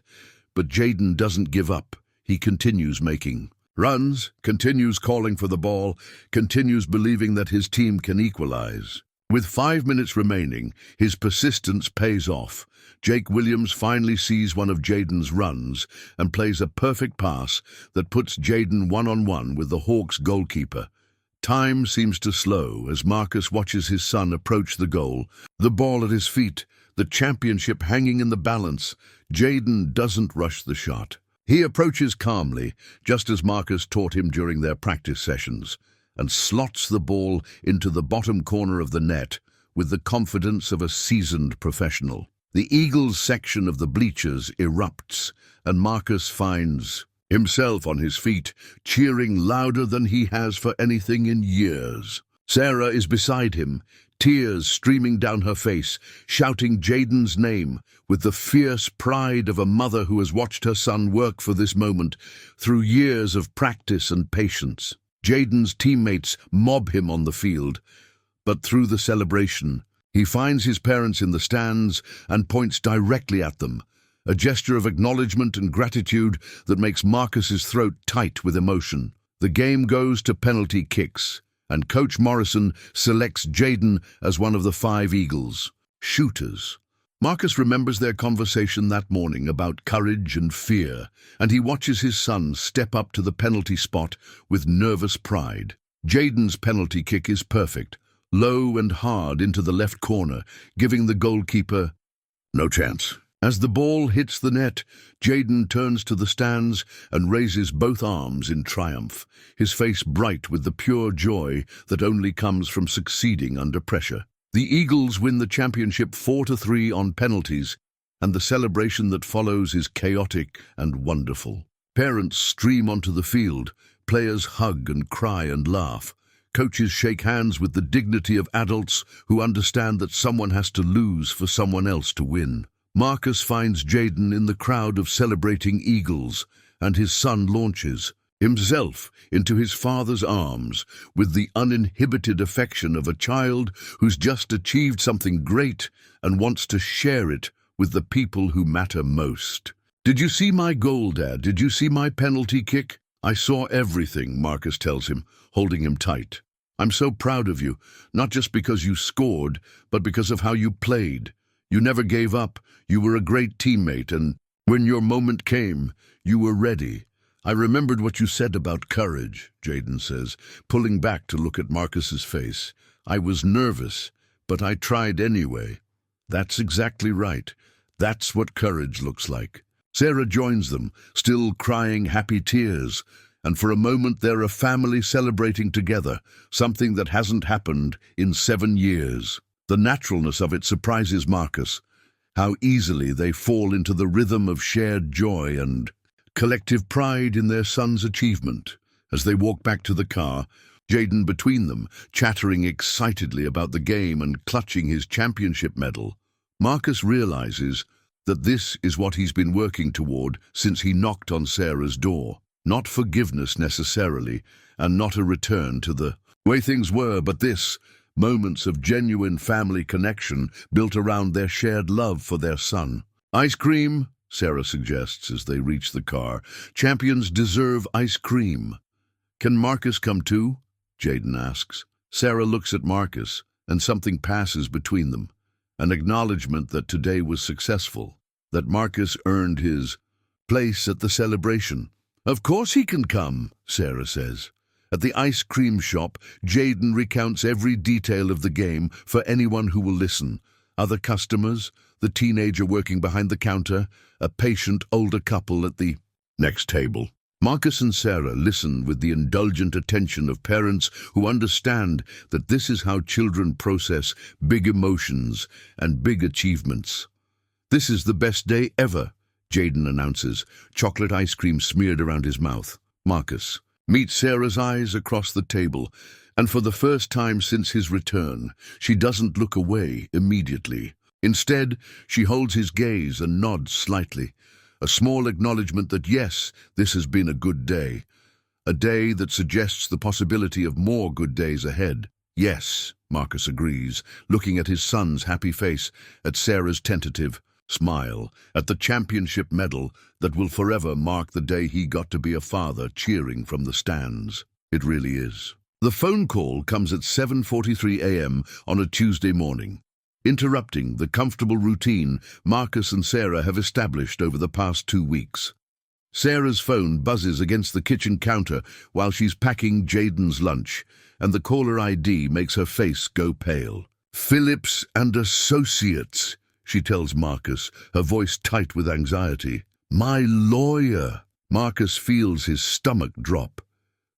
But Jayden doesn't give up. He continues making runs, continues calling for the ball, continues believing that his team can equalize. With 5 minutes remaining, his persistence pays off. Jake Williams finally sees one of Jayden's runs and plays a perfect pass that puts Jayden one-on-one with the Hawks goalkeeper. Time seems to slow as Marcus watches his son approach the goal, the ball at his feet, the championship hanging in the balance. Jayden doesn't rush the shot. He approaches calmly, just as Marcus taught him during their practice sessions, and slots the ball into the bottom corner of the net with the confidence of a seasoned professional. The Eagles section of the bleachers erupts, and Marcus finds himself on his feet, cheering louder than he has for anything in years. Sarah is beside him, tears streaming down her face, shouting Jayden's name with the fierce pride of a mother who has watched her son work for this moment through years of practice and patience. Jayden's teammates mob him on the field, but through the celebration, he finds his parents in the stands and points directly at them, a gesture of acknowledgement and gratitude that makes Marcus's throat tight with emotion. The game goes to penalty kicks, and Coach Morrison selects Jayden as one of the 5 Eagles shooters. Marcus remembers their conversation that morning about courage and fear, and he watches his son step up to the penalty spot with nervous pride. Jayden's penalty kick is perfect, low and hard into the left corner, giving the goalkeeper no chance. As the ball hits the net, Jayden turns to the stands and raises both arms in triumph, his face bright with the pure joy that only comes from succeeding under pressure. The Eagles win the championship 4-3 on penalties, and the celebration that follows is chaotic and wonderful. Parents stream onto the field, players hug and cry and laugh. Coaches shake hands with the dignity of adults who understand that someone has to lose for someone else to win. Marcus finds Jayden in the crowd of celebrating Eagles, and his son launches himself into his father's arms with the uninhibited affection of a child who's just achieved something great and wants to share it with the people who matter most. "Did you see my goal, Dad? Did you see my penalty kick?" "I saw everything," Marcus tells him, holding him tight. "I'm so proud of you, not just because you scored, but because of how you played. You never gave up, you were a great teammate, and when your moment came, you were ready." "I remembered what you said about courage," Jayden says, pulling back to look at Marcus's face. "I was nervous, but I tried anyway." "That's exactly right. That's what courage looks like." Sarah joins them, still crying happy tears, and for a moment they're a family celebrating together, something that hasn't happened in 7 years. The naturalness of it surprises Marcus, how easily they fall into the rhythm of shared joy and collective pride in their son's achievement. As they walk back to the car, Jayden between them, chattering excitedly about the game and clutching his championship medal, Marcus realizes that this is what he's been working toward since he knocked on Sarah's door. Not forgiveness necessarily, and not a return to the way things were, but this, moments of genuine family connection built around their shared love for their son. "Ice cream?" Sarah suggests as they reach the car. "Champions deserve ice cream." "Can Marcus come too?" Jayden asks. Sarah looks at Marcus, and something passes between them. An acknowledgement that today was successful, that Marcus earned his place at the celebration. "Of course he can come," Sarah says. At the ice cream shop, Jayden recounts every detail of the game for anyone who will listen. Other customers, the teenager working behind the counter, a patient older couple at the next table. Marcus and Sarah listen with the indulgent attention of parents who understand that this is how children process big emotions and big achievements. "This is the best day ever," Jayden announces, chocolate ice cream smeared around his mouth. Marcus meets Sarah's eyes across the table, and for the first time since his return, she doesn't look away immediately. Instead, she holds his gaze and nods slightly, a small acknowledgement that yes, this has been a good day, a day that suggests the possibility of more good days ahead. "Yes," Marcus agrees, looking at his son's happy face, at Sarah's tentative smile, at the championship medal that will forever mark the day he got to be a father cheering from the stands. It really is. The phone call comes at 7:43 a.m. on a Tuesday morning, interrupting the comfortable routine Marcus and Sarah have established over the past 2 weeks. Sarah's phone buzzes against the kitchen counter while she's packing Jayden's lunch, and the caller ID makes her face go pale. "Phillips and Associates," she tells Marcus, her voice tight with anxiety. "My lawyer." Marcus feels his stomach drop,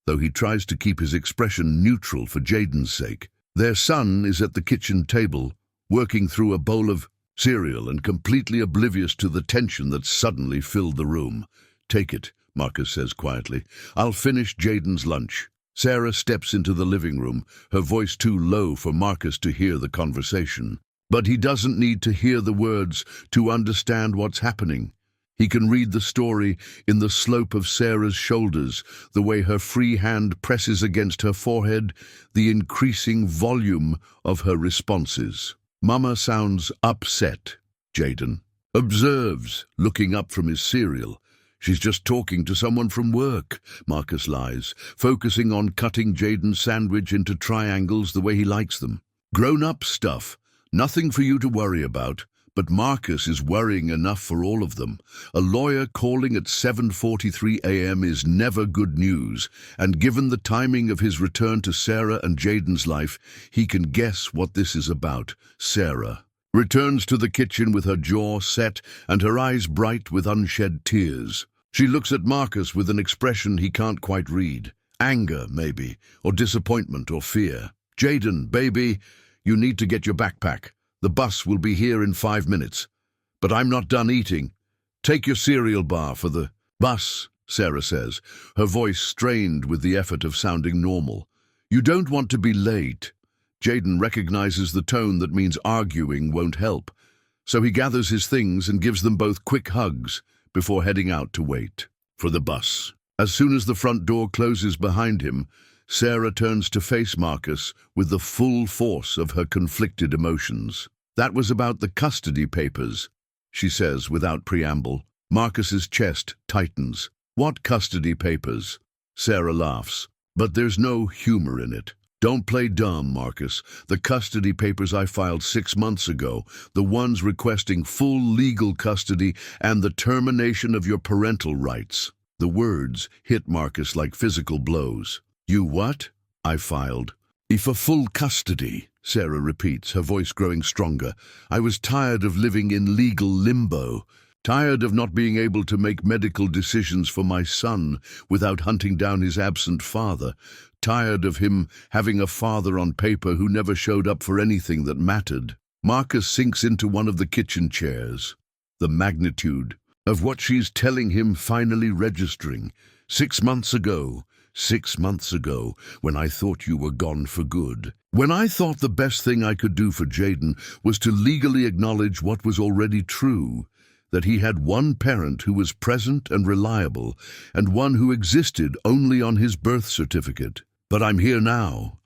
though he tries to keep his expression neutral for Jayden's sake. Their son is at the kitchen table, working through a bowl of cereal and completely oblivious to the tension that suddenly filled the room. "Take it," Marcus says quietly. "I'll finish Jayden's lunch." Sarah steps into the living room, her voice too low for Marcus to hear the conversation. But he doesn't need to hear the words to understand what's happening. He can read the story in the slope of Sarah's shoulders, the way her free hand presses against her forehead, the increasing volume of her responses. "Mama sounds upset," Jayden observes, looking up from his cereal. "She's just talking to someone from work," Marcus lies, focusing on cutting Jayden's sandwich into triangles the way he likes them. "Grown-up stuff. Nothing for you to worry about." But Marcus is worrying enough for all of them. A lawyer calling at 7:43 a.m. is never good news, and given the timing of his return to Sarah and Jayden's life, he can guess what this is about. Sarah returns to the kitchen with her jaw set and her eyes bright with unshed tears. She looks at Marcus with an expression he can't quite read. Anger, maybe, or disappointment or fear. "Jayden, baby, you need to get your backpack. The bus will be here in 5 minutes. But I'm not done eating. Take your cereal bar for the bus," Sarah says, her voice strained with the effort of sounding normal. You don't want to be late. Jayden recognizes the tone that means arguing won't help, so he gathers his things and gives them both quick hugs before heading out to wait for the bus. As soon as the front door closes behind him, Sarah turns to face Marcus with the full force of her conflicted emotions. "That was about the custody papers," she says without preamble. Marcus's chest tightens. "What custody papers?" Sarah laughs, but there's no humor in it. "Don't play dumb, Marcus. The custody papers I filed 6 months ago, the ones requesting full legal custody and the termination of your parental rights." The words hit Marcus like physical blows. "You what?" I filed. "For full custody," Sarah repeats, her voice growing stronger. "I was tired of living in legal limbo. Tired of not being able to make medical decisions for my son without hunting down his absent father. Tired of him having a father on paper who never showed up for anything that mattered." Marcus sinks into one of the kitchen chairs. The magnitude of what she's telling him finally registering. 6 months ago, 6 months ago, when I thought you were gone for good. When I thought the best thing I could do for Jayden was to legally acknowledge what was already true, that he had one parent who was present and reliable, and one who existed only on his birth certificate. "But I'm here now,"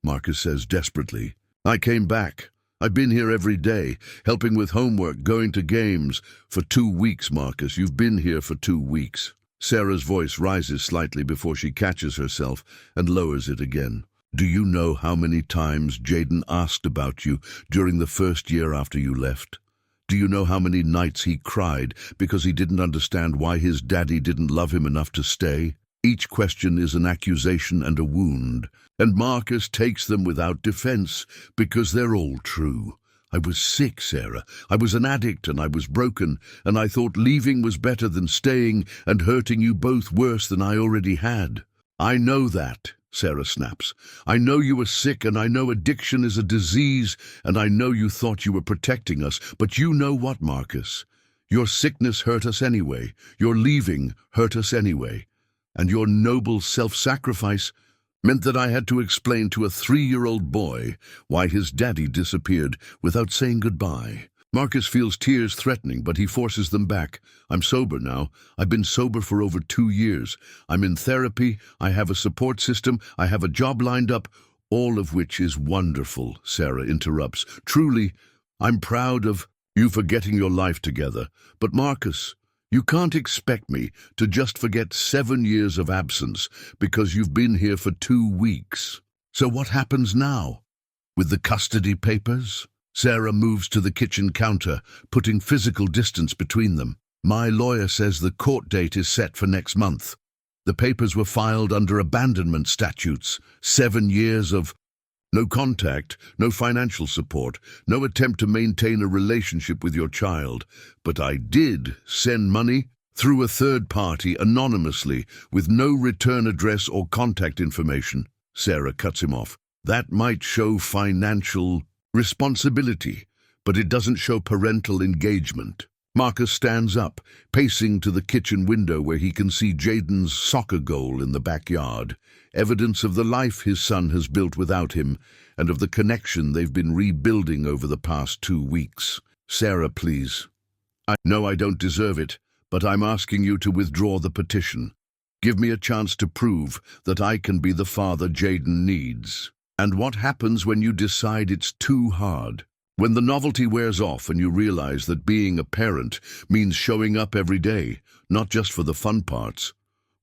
Marcus says desperately. "I came back. I've been here every day, helping with homework, going to games. For 2 weeks, Marcus. You've been here for 2 weeks. Sarah's voice rises slightly before she catches herself and lowers it again. "Do you know how many times Jayden asked about you during the first year after you left? Do you know how many nights he cried because he didn't understand why his daddy didn't love him enough to stay? Each question is an accusation and a wound, and Marcus takes them without defense because they're all true. I was sick, Sarah. I was an addict and I was broken, and I thought leaving was better than staying and hurting you both worse than I already had." "I know that," Sarah snaps. "I know you were sick, and I know addiction is a disease, and I know you thought you were protecting us, but you know what, Marcus? Your sickness hurt us anyway. Your leaving hurt us anyway. And your noble self-sacrifice meant that I had to explain to a 3-year-old boy why his daddy disappeared without saying goodbye." Marcus feels tears threatening, but he forces them back. "I'm sober now. I've been sober for over 2 years. I'm in therapy. I have a support system. I have a job lined up, all of which is wonderful," Sarah interrupts. "Truly, I'm proud of you for getting your life together. But Marcus, you can't expect me to just forget 7 years of absence because you've been here for 2 weeks. So what happens now? With the custody papers?" Sarah moves to the kitchen counter, putting physical distance between them. "My lawyer says the court date is set for next month. The papers were filed under abandonment statutes. 7 years of no contact, no financial support, no attempt to maintain a relationship with your child. But I did send money through a third party anonymously with no return address or contact information." Sarah cuts him off. "That might show financial responsibility, but it doesn't show parental engagement." Marcus stands up, pacing to the kitchen window where he can see Jayden's soccer goal in the backyard, evidence of the life his son has built without him and of the connection they've been rebuilding over the past 2 weeks. "Sarah, please. I know I don't deserve it, but I'm asking you to withdraw the petition. Give me a chance to prove that I can be the father Jayden needs." And what happens when you decide it's too hard? When the novelty wears off and you realize that being a parent means showing up every day, not just for the fun parts.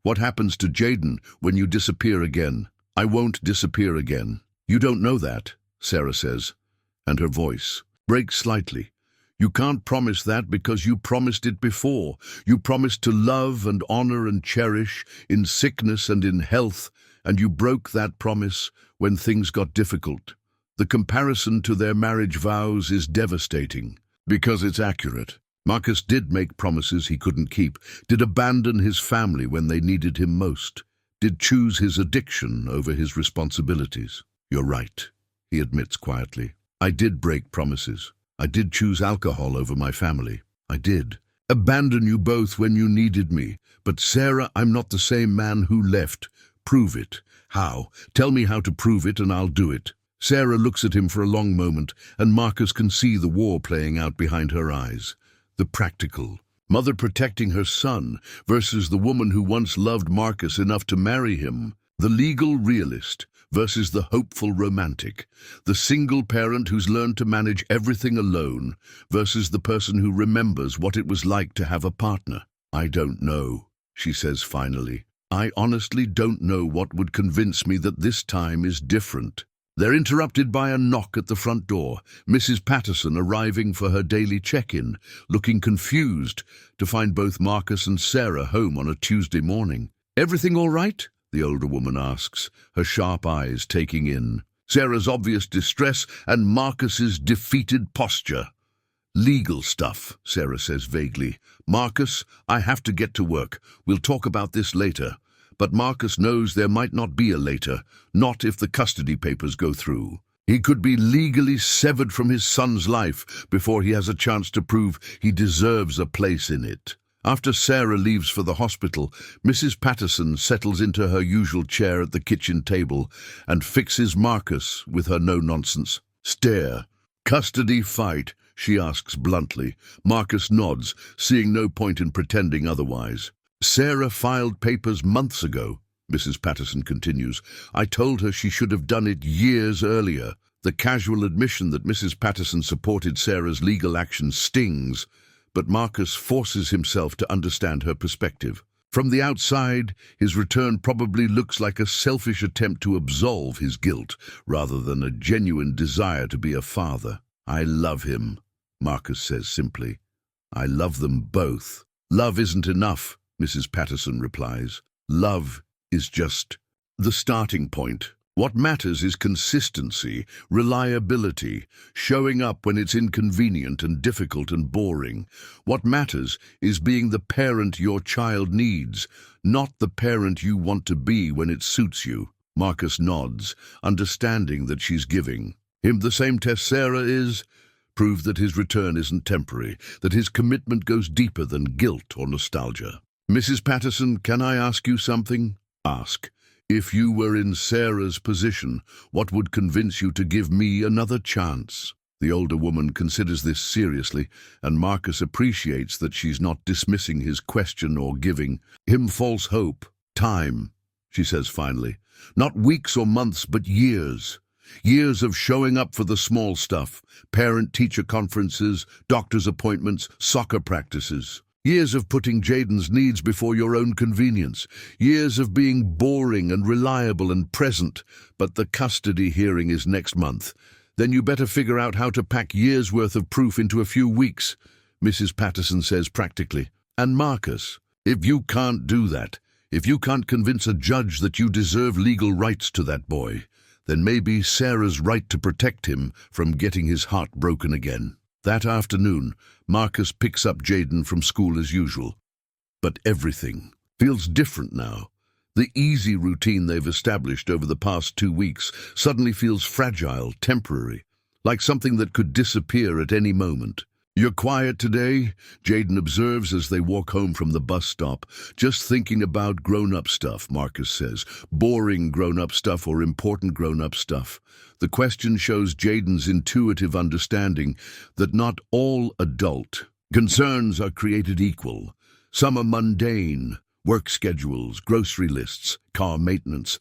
What happens to Jayden when you disappear again? "I won't disappear again." "You don't know that," Sarah says, and her voice breaks slightly. "You can't promise that because you promised it before. You promised to love and honor and cherish in sickness and in health, and you broke that promise when things got difficult. The comparison to their marriage vows is devastating because it's accurate. Marcus did make promises he couldn't keep, did abandon his family when they needed him most, did choose his addiction over his responsibilities." "You're right," he admits quietly. "I did break promises. I did choose alcohol over my family. I did abandon you both when you needed me. But Sarah, I'm not the same man who left. Prove it. How? Tell me how to prove it and I'll do it. Sarah looks at him for a long moment, and Marcus can see the war playing out behind her eyes. The practical. Mother protecting her son versus the woman who once loved Marcus enough to marry him. The legal realist versus the hopeful romantic. The single parent who's learned to manage everything alone versus the person who remembers what it was like to have a partner. I don't know, she says finally. I honestly don't know what would convince me that this time is different. They're interrupted by a knock at the front door, Mrs. Patterson arriving for her daily check-in, looking confused to find both Marcus and Sarah home on a Tuesday morning. Everything all right? The older woman asks, her sharp eyes taking in Sarah's obvious distress and Marcus's defeated posture. Legal stuff, Sarah says vaguely. Marcus, I have to get to work. We'll talk about this later. But Marcus knows there might not be a later, not if the custody papers go through. He could be legally severed from his son's life before he has a chance to prove he deserves a place in it. After Sarah leaves for the hospital, Mrs. Patterson settles into her usual chair at the kitchen table and fixes Marcus with her no-nonsense stare. Custody fight, she asks bluntly. Marcus nods, seeing no point in pretending otherwise. Sarah filed papers months ago, Mrs. Patterson continues. I told her she should have done it years earlier. The casual admission that Mrs. Patterson supported Sarah's legal action stings, but Marcus forces himself to understand her perspective. From the outside, his return probably looks like a selfish attempt to absolve his guilt, rather than a genuine desire to be a father. I love him, Marcus says simply. I love them both. Love isn't enough, Mrs. Patterson replies. Love is just the starting point. What matters is consistency, reliability, showing up when it's inconvenient and difficult and boring. What matters is being the parent your child needs, not the parent you want to be when it suits you. Marcus nods, understanding that she's giving him the same test Sarah is. Prove that his return isn't temporary, that his commitment goes deeper than guilt or nostalgia. Mrs. Patterson, can I ask you something? Ask. If you were in Sarah's position, what would convince you to give me another chance? The older woman considers this seriously, and Marcus appreciates that she's not dismissing his question or giving him false hope. Time, she says finally. Not weeks or months, but years. Years of showing up for the small stuff, parent-teacher conferences, doctor's appointments, soccer practices. Years of putting Jayden's needs before your own convenience. Years of being boring and reliable and present. But the custody hearing is next month. Then you better figure out how to pack years' worth of proof into a few weeks, Mrs. Patterson says practically. And Marcus, if you can't do that, if you can't convince a judge that you deserve legal rights to that boy, then maybe Sarah's right to protect him from getting his heart broken again. That afternoon, Marcus picks up Jayden from school as usual. But everything feels different now. The easy routine they've established over the past 2 weeks suddenly feels fragile, temporary, like something that could disappear at any moment. You're quiet today, Jayden observes as they walk home from the bus stop. Just thinking about grown-up stuff, Marcus says. Boring grown-up stuff or important grown-up stuff. The question shows Jayden's intuitive understanding that not all adult concerns are created equal. Some are mundane, work schedules, grocery lists, car maintenance.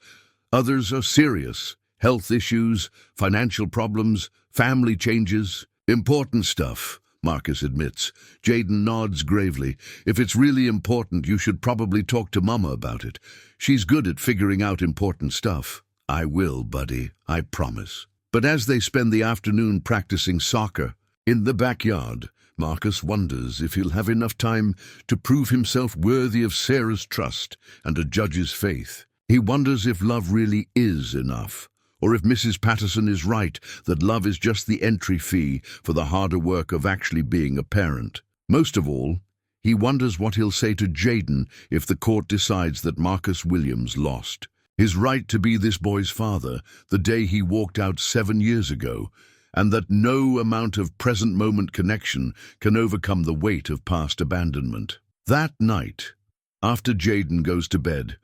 Others are serious, health issues, financial problems, family changes, important stuff. Marcus admits. Jayden nods gravely. If it's really important, you should probably talk to Mama about it. She's good at figuring out important stuff. I will, buddy, I promise. But as they spend the afternoon practicing soccer in the backyard, Marcus wonders if he'll have enough time to prove himself worthy of Sarah's trust and a judge's faith. He wonders if love really is enough. Or if Mrs. Patterson is right, that love is just the entry fee for the harder work of actually being a parent. Most of all, he wonders what he'll say to Jayden if the court decides that Marcus Williams lost his right to be this boy's father the day he walked out 7 years ago, and that no amount of present-moment connection can overcome the weight of past abandonment. That night, after Jayden goes to bed,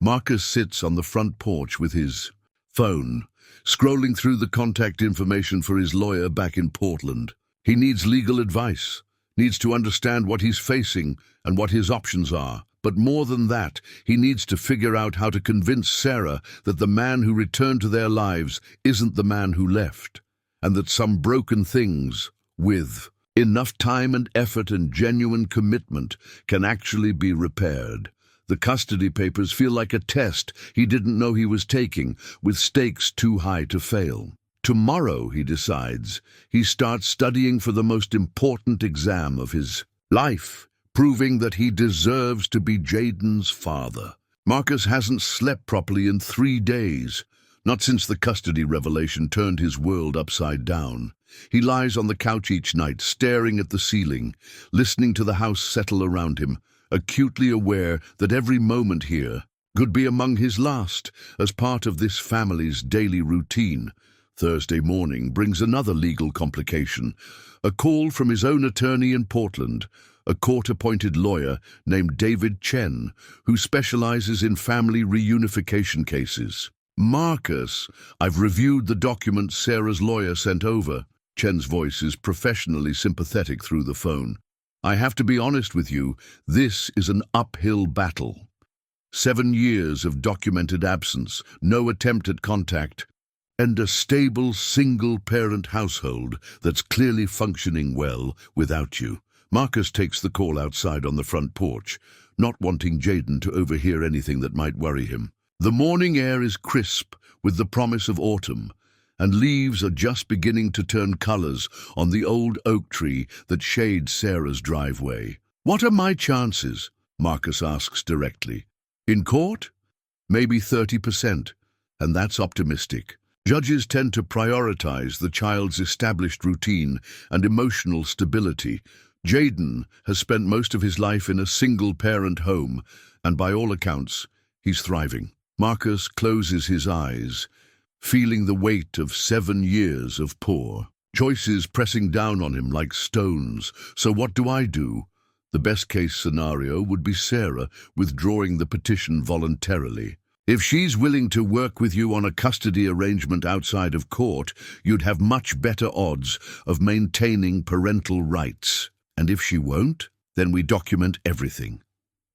Marcus sits on the front porch with his phone, scrolling through the contact information for his lawyer back in Portland. He needs legal advice, needs to understand what he's facing and what his options are. But more than that, he needs to figure out how to convince Sarah that the man who returned to their lives isn't the man who left, and that some broken things, with enough time and effort and genuine commitment, can actually be repaired. The custody papers feel like a test he didn't know he was taking, with stakes too high to fail. Tomorrow, he decides, he starts studying for the most important exam of his life, proving that he deserves to be Jayden's father. Marcus hasn't slept properly in 3 days, not since the custody revelation turned his world upside down. He lies on the couch each night, staring at the ceiling, listening to the house settle around him, acutely aware that every moment here could be among his last, as part of this family's daily routine. Thursday morning brings another legal complication, a call from his own attorney in Portland, a court-appointed lawyer named David Chen, who specializes in family reunification cases. Marcus, I've reviewed the documents Sarah's lawyer sent over. Chen's voice is professionally sympathetic through the phone. I have to be honest with you, this is an uphill battle. 7 years of documented absence, no attempt at contact, and a stable single-parent household that's clearly functioning well without you. Marcus takes the call outside on the front porch, not wanting Jayden to overhear anything that might worry him. The morning air is crisp with the promise of autumn, and leaves are just beginning to turn colors on the old oak tree that shades Sarah's driveway. What are my chances? Marcus asks directly. In court? Maybe 30%, and that's optimistic. Judges tend to prioritize the child's established routine and emotional stability. Jayden has spent most of his life in a single-parent home, and by all accounts, he's thriving. Marcus closes his eyes, feeling the weight of 7 years of poor choices pressing down on him like stones. So what do I do? The best-case scenario would be Sarah withdrawing the petition voluntarily. If she's willing to work with you on a custody arrangement outside of court, you'd have much better odds of maintaining parental rights. And if she won't, then we document everything.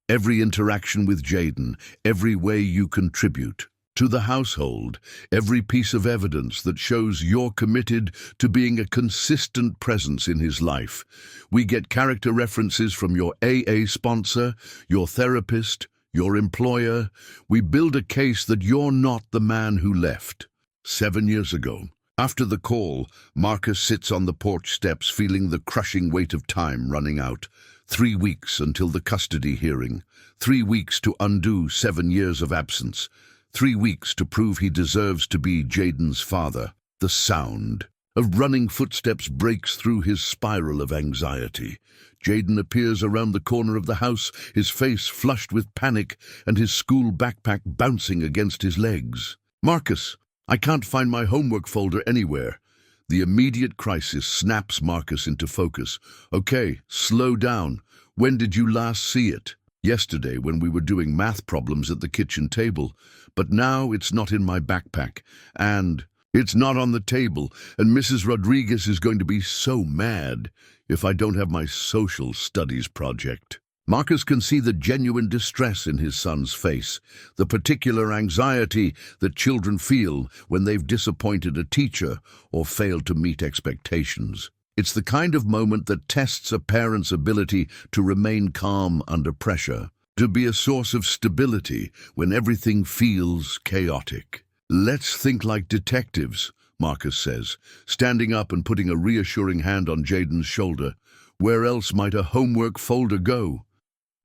Every interaction with Jayden, every way you contribute to the household, every piece of evidence that shows you're committed to being a consistent presence in his life. We get character references from your AA sponsor, your therapist, your employer. We build a case that you're not the man who left 7 years ago. After the call, Marcus sits on the porch steps feeling the crushing weight of time running out. 3 weeks until the custody hearing. 3 weeks to undo 7 years of absence. 3 weeks to prove he deserves to be Jayden's father. The sound of running footsteps breaks through his spiral of anxiety. Jayden appears around the corner of the house, his face flushed with panic and his school backpack bouncing against his legs. Marcus, I can't find my homework folder anywhere. The immediate crisis snaps Marcus into focus. Okay, slow down. When did you last see it? Yesterday, when we were doing math problems at the kitchen table. But now it's not in my backpack. And it's not on the table. And Mrs. Rodriguez is going to be so mad if I don't have my social studies project. Marcus can see the genuine distress in his son's face, the particular anxiety that children feel when they've disappointed a teacher or failed to meet expectations. It's the kind of moment that tests a parent's ability to remain calm under pressure, to be a source of stability when everything feels chaotic. Let's think like detectives, Marcus says, standing up and putting a reassuring hand on Jayden's shoulder. Where else might a homework folder go?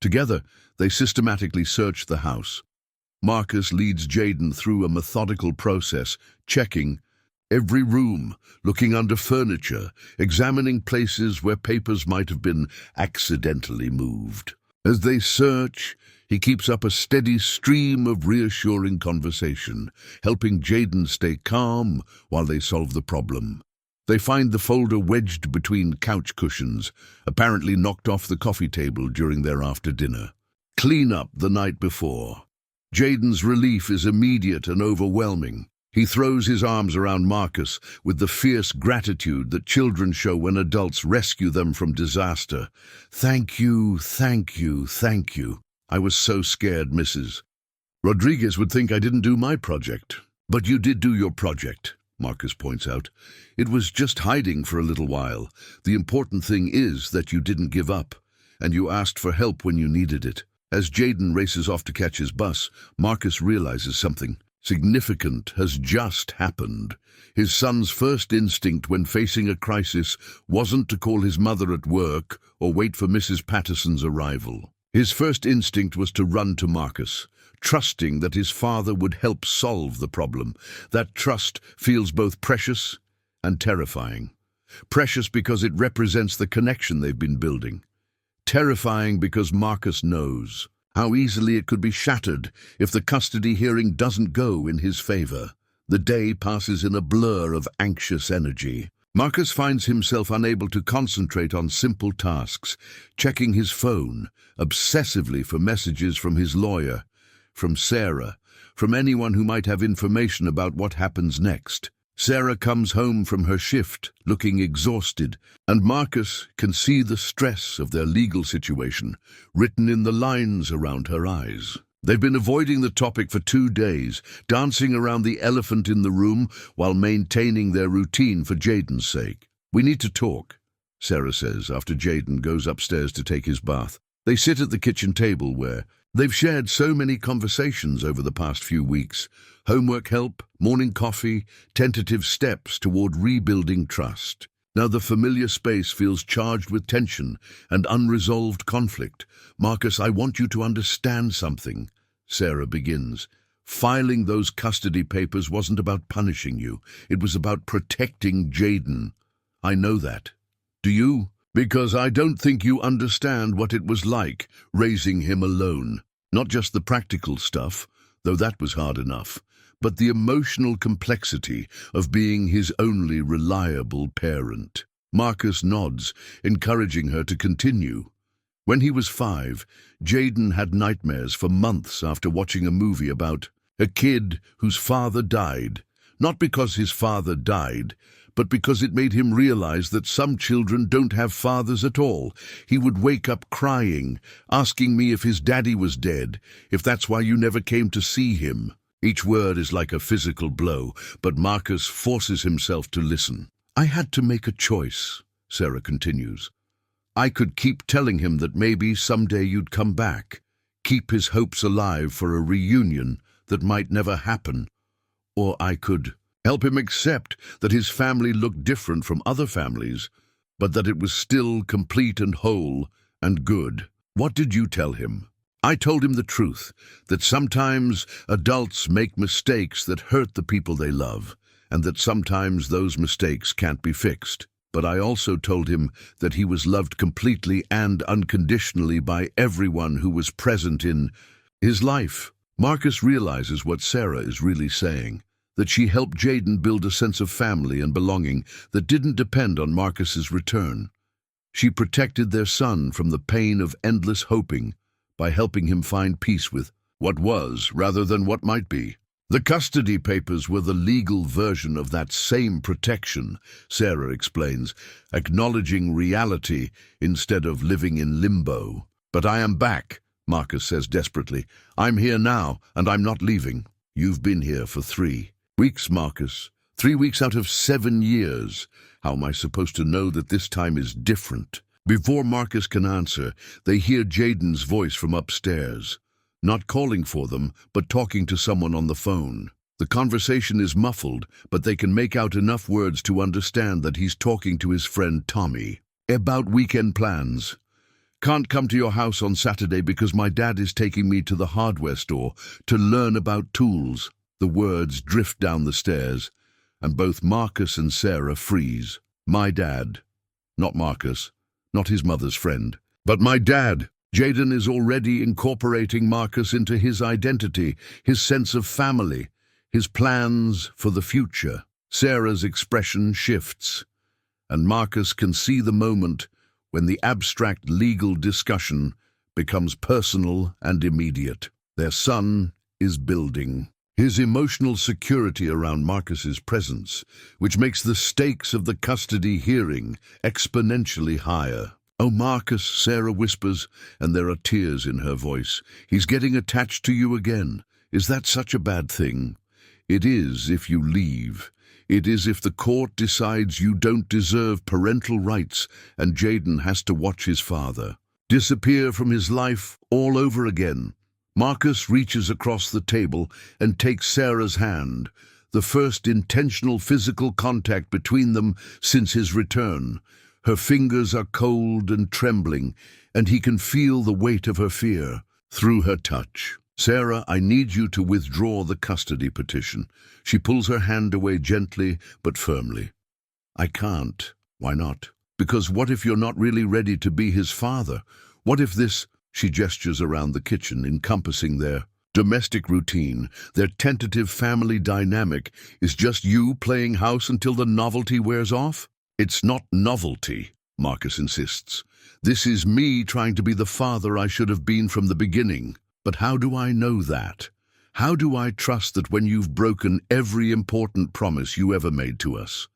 Together, they systematically search the house. Marcus leads Jayden through a methodical process, checking every room, looking under furniture, examining places where papers might have been accidentally moved. As they search, he keeps up a steady stream of reassuring conversation, helping Jayden stay calm while they solve the problem. They find the folder wedged between couch cushions, apparently knocked off the coffee table during their after-dinner. Clean up the night before. Jayden's relief is immediate and overwhelming. He throws his arms around Marcus with the fierce gratitude that children show when adults rescue them from disaster. "Thank you, thank you, thank you. I was so scared, Mrs. Rodriguez would think I didn't do my project." "But you did do your project," Marcus points out. "It was just hiding for a little while. The important thing is that you didn't give up, and you asked for help when you needed it." As Jayden races off to catch his bus, Marcus realizes something significant has just happened. His son's first instinct when facing a crisis wasn't to call his mother at work or wait for Mrs. Patterson's arrival. His first instinct was to run to Marcus, trusting that his father would help solve the problem. That trust feels both precious and terrifying. Precious because it represents the connection they've been building. Terrifying because Marcus knows how easily it could be shattered if the custody hearing doesn't go in his favor. The day passes in a blur of anxious energy. Marcus finds himself unable to concentrate on simple tasks, checking his phone obsessively for messages from his lawyer, from Sarah, from anyone who might have information about what happens next. Sarah comes home from her shift, looking exhausted, and Marcus can see the stress of their legal situation written in the lines around her eyes. They've been avoiding the topic for 2 days, dancing around the elephant in the room while maintaining their routine for Jayden's sake. "We need to talk," Sarah says after Jayden goes upstairs to take his bath. They sit at the kitchen table where they've shared so many conversations over the past few weeks. Homework help, morning coffee, tentative steps toward rebuilding trust. Now the familiar space feels charged with tension and unresolved conflict. "Marcus, I want you to understand something," Sarah begins. "Filing those custody papers wasn't about punishing you. It was about protecting Jayden. I know that. Do you? Because I don't think you understand what it was like raising him alone. Not just the practical stuff, though that was hard enough, but the emotional complexity of being his only reliable parent." Marcus nods, encouraging her to continue. When he was 5, Jayden had nightmares for months after watching a movie about a kid whose father died. Not because his father died, but because it made him realize that some children don't have fathers at all. He would wake up crying, asking me if his daddy was dead, if that's why you never came to see him. Each word is like a physical blow, but Marcus forces himself to listen. "I had to make a choice," Sarah continues. "I could keep telling him that maybe someday you'd come back, keep his hopes alive for a reunion that might never happen. Or I could help him accept that his family looked different from other families, but that it was still complete and whole and good." "What did you tell him?" "I told him the truth, that sometimes adults make mistakes that hurt the people they love, and that sometimes those mistakes can't be fixed. But I also told him that he was loved completely and unconditionally by everyone who was present in his life." Marcus realizes what Sarah is really saying, that she helped Jayden build a sense of family and belonging that didn't depend on Marcus's return. She protected their son from the pain of endless hoping by helping him find peace with what was rather than what might be. The custody papers were the legal version of that same protection, Sarah explains, acknowledging reality instead of living in limbo. "But I am back," Marcus says desperately. "I'm here now, and I'm not leaving." "You've been here for 3 weeks, Marcus. 3 weeks out of 7 years. How am I supposed to know that this time is different?" Before Marcus can answer, they hear Jayden's voice from upstairs, not calling for them, but talking to someone on the phone. The conversation is muffled, but they can make out enough words to understand that he's talking to his friend Tommy. "About weekend plans. Can't come to your house on Saturday because my dad is taking me to the hardware store to learn about tools." The words drift down the stairs, and both Marcus and Sarah freeze. My dad. Not Marcus. Not his mother's friend, but my dad. Jayden is already incorporating Marcus into his identity, his sense of family, his plans for the future. Sarah's expression shifts, and Marcus can see the moment when the abstract legal discussion becomes personal and immediate. Their son is building. His emotional security around Marcus's presence, which makes the stakes of the custody hearing exponentially higher. "Oh, Marcus," Sarah whispers, and there are tears in her voice. "He's getting attached to you again. Is that such a bad thing?" "It is if you leave. It is if the court decides you don't deserve parental rights and Jayden has to watch his father disappear from his life all over again." Marcus reaches across the table and takes Sarah's hand, the first intentional physical contact between them since his return. Her fingers are cold and trembling, and he can feel the weight of her fear through her touch. "Sarah, I need you to withdraw the custody petition." She pulls her hand away gently but firmly. "I can't." "Why not?" "Because what if you're not really ready to be his father? What if this—" She gestures around the kitchen, encompassing their domestic routine, their tentative family dynamic, is just you playing house until the novelty wears off? "It's not novelty," Marcus insists. "This is me trying to be the father I should have been from the beginning. But how do I know that? How do I trust that when you've broken every important promise you ever made to us?"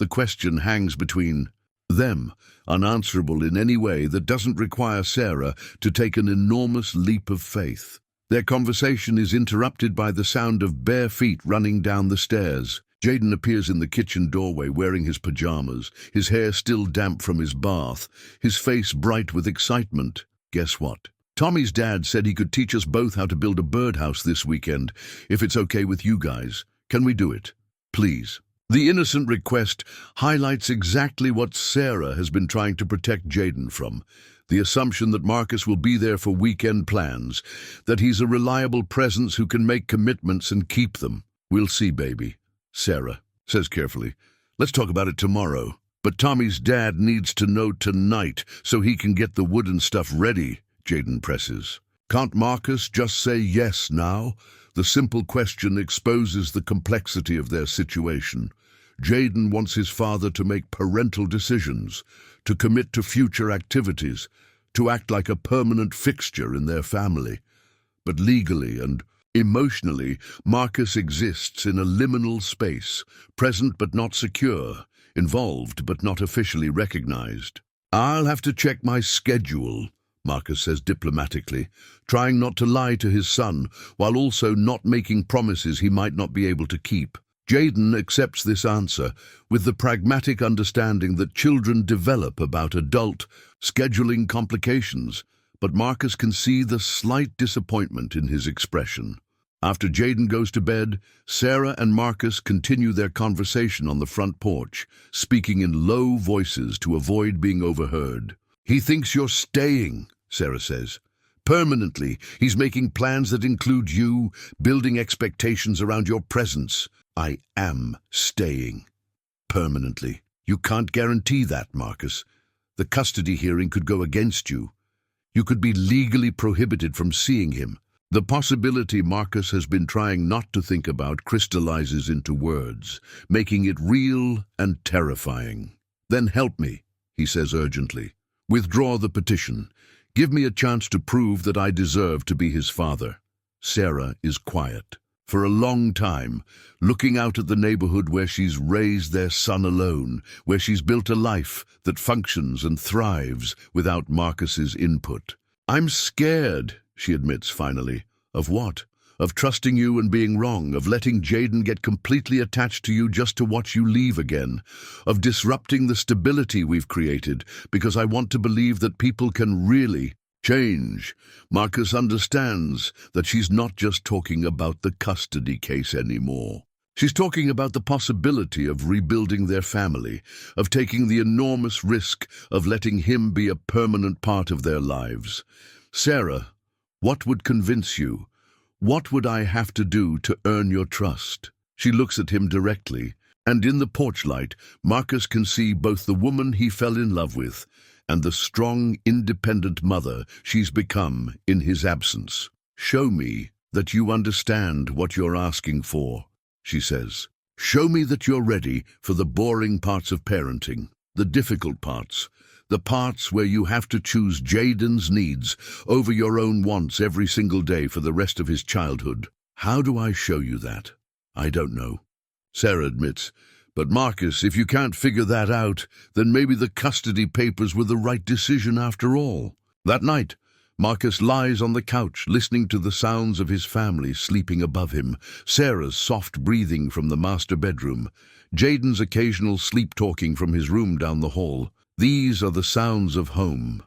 The question hangs between them, unanswerable in any way that doesn't require Sarah to take an enormous leap of faith. Their conversation is interrupted by the sound of bare feet running down the stairs. Jayden appears in the kitchen doorway wearing his pajamas, his hair still damp from his bath, his face bright with excitement. "Guess what? Tommy's dad said he could teach us both how to build a birdhouse this weekend, if it's okay with you guys. Can we do it? Please." The innocent request highlights exactly what Sarah has been trying to protect Jayden from: the assumption that Marcus will be there for weekend plans, that he's a reliable presence who can make commitments and keep them. "We'll see, baby," Sarah says carefully. "Let's talk about it tomorrow. But Tommy's dad needs to know tonight so he can get the wooden stuff ready," Jayden presses. "Can't Marcus just say yes now?" The simple question exposes the complexity of their situation. Jayden wants his father to make parental decisions, to commit to future activities, to act like a permanent fixture in their family. But legally and emotionally, Marcus exists in a liminal space, present but not secure, involved but not officially recognized. "I'll have to check my schedule," Marcus says diplomatically, trying not to lie to his son while also not making promises he might not be able to keep. Jayden accepts this answer with the pragmatic understanding that children develop about adult scheduling complications, but Marcus can see the slight disappointment in his expression. After Jayden goes to bed, Sarah and Marcus continue their conversation on the front porch, speaking in low voices to avoid being overheard. "He thinks you're staying," Sarah says. "Permanently. He's making plans that include you, building expectations around your presence." "I am staying. Permanently." "You can't guarantee that, Marcus. The custody hearing could go against you. You could be legally prohibited from seeing him." The possibility Marcus has been trying not to think about crystallizes into words, making it real and terrifying. "Then help me," he says urgently. "Withdraw the petition. Give me a chance to prove that I deserve to be his father." Sarah is quiet. For a long time, looking out at the neighborhood where she's raised their son alone, where she's built a life that functions and thrives without Marcus's input. "I'm scared," she admits finally. "Of what?" "Of trusting you and being wrong, of letting Jayden get completely attached to you just to watch you leave again, of disrupting the stability we've created, because I want to believe that people can really change." Marcus understands that she's not just talking about the custody case anymore. She's talking about the possibility of rebuilding their family, of taking the enormous risk of letting him be a permanent part of their lives. "Sarah, what would convince you? What would I have to do to earn your trust?" She looks at him directly, and in the porch light, Marcus can see both the woman he fell in love with and the strong, independent mother she's become in his absence. "Show me that you understand what you're asking for," she says. "Show me that you're ready for the boring parts of parenting, the difficult parts, the parts where you have to choose Jayden's needs over your own wants every single day for the rest of his childhood." How do I show you that? I don't know. Sarah admits. But Marcus, if you can't figure that out, then maybe the custody papers were the right decision after all. That night, Marcus lies on the couch, listening to the sounds of his family sleeping above him, Sarah's soft breathing from the master bedroom, Jayden's occasional sleep-talking from his room down the hall. These are the sounds of home,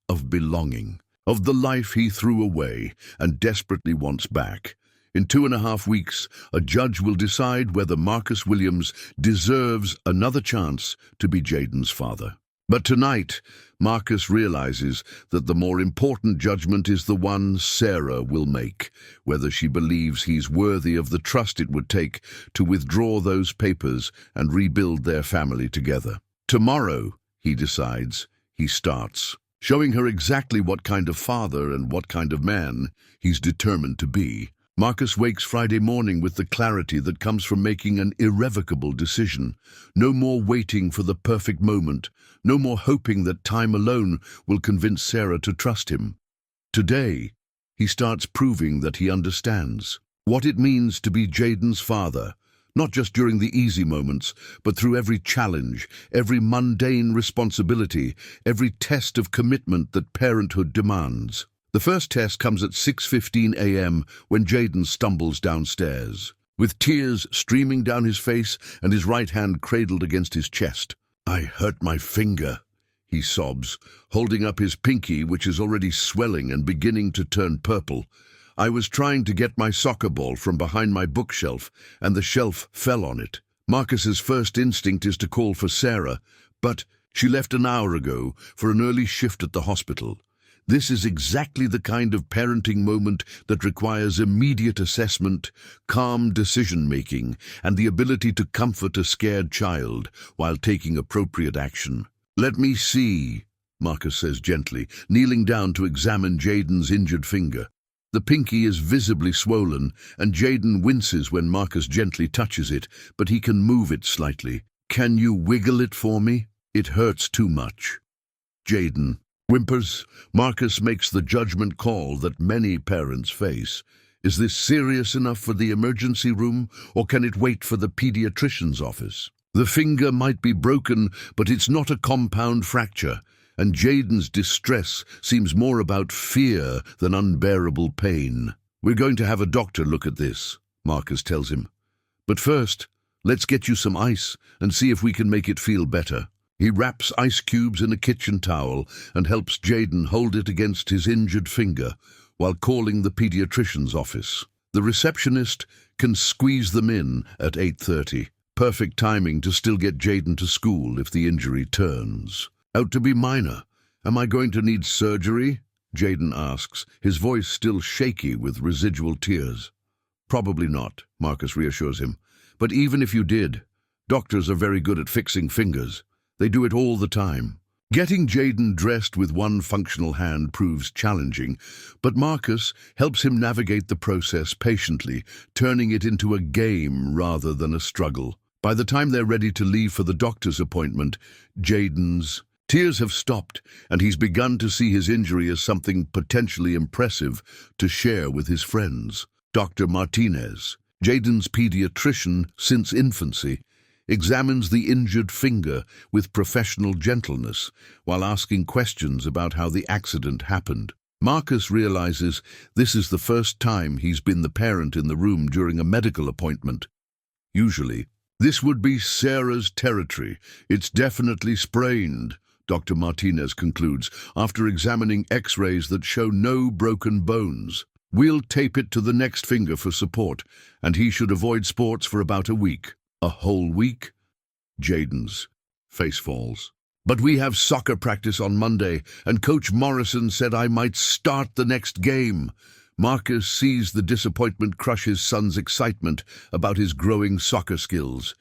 of belonging, of the life he threw away and desperately wants back. In 2.5 weeks, a judge will decide whether Marcus Williams deserves another chance to be Jayden's father. But tonight, Marcus realizes that the more important judgment is the one Sarah will make, whether she believes he's worthy of the trust it would take to withdraw those papers and rebuild their family together. Tomorrow, he decides, he starts, showing her exactly what kind of father and what kind of man he's determined to be. Marcus wakes Friday morning with the clarity that comes from making an irrevocable decision. No more waiting for the perfect moment, no more hoping that time alone will convince Sarah to trust him. Today, he starts proving that he understands what it means to be Jayden's father, not just during the easy moments, but through every challenge, every mundane responsibility, every test of commitment that parenthood demands. The first test comes at 6:15 a.m. when Jayden stumbles downstairs, with tears streaming down his face and his right hand cradled against his chest. "I hurt my finger," he sobs, holding up his pinky, which is already swelling and beginning to turn purple. "I was trying to get my soccer ball from behind my bookshelf, and the shelf fell on it." Marcus's first instinct is to call for Sarah, but she left an hour ago for an early shift at the hospital. This is exactly the kind of parenting moment that requires immediate assessment, calm decision-making, and the ability to comfort a scared child while taking appropriate action. "Let me see," Marcus says gently, kneeling down to examine Jayden's injured finger. The pinky is visibly swollen, and Jayden winces when Marcus gently touches it, but he can move it slightly. "Can you wiggle it for me? It hurts too much." Jayden whimpers. Marcus makes the judgment call that many parents face. Is this serious enough for the emergency room, or can it wait for the pediatrician's office? The finger might be broken, but it's not a compound fracture, and Jayden's distress seems more about fear than unbearable pain. "We're going to have a doctor look at this," Marcus tells him. "But first, let's get you some ice and see if we can make it feel better." He wraps ice cubes in a kitchen towel and helps Jayden hold it against his injured finger while calling the pediatrician's office. The receptionist can squeeze them in at 8:30. Perfect timing to still get Jayden to school if the injury turns out to be minor. "Am I going to need surgery?" Jayden asks, his voice still shaky with residual tears. "Probably not," Marcus reassures him. "But even if you did, doctors are very good at fixing fingers. They do it all the time." Getting Jayden dressed with one functional hand proves challenging, but Marcus helps him navigate the process patiently, turning it into a game rather than a struggle. By the time they're ready to leave for the doctor's appointment, Jayden's tears have stopped, and he's begun to see his injury as something potentially impressive to share with his friends. Dr. Martinez, Jayden's pediatrician since infancy, examines the injured finger with professional gentleness while asking questions about how the accident happened. Marcus realizes this is the first time he's been the parent in the room during a medical appointment. Usually, this would be Sarah's territory. "It's definitely sprained," Dr. Martinez concludes, after examining x-rays that show no broken bones. "We'll tape it to the next finger for support, and he should avoid sports for about a week." "A whole week?" Jayden's face falls. "But we have soccer practice on Monday, and Coach Morrison said I might start the next game." Marcus sees the disappointment crush his son's excitement about his growing soccer skills.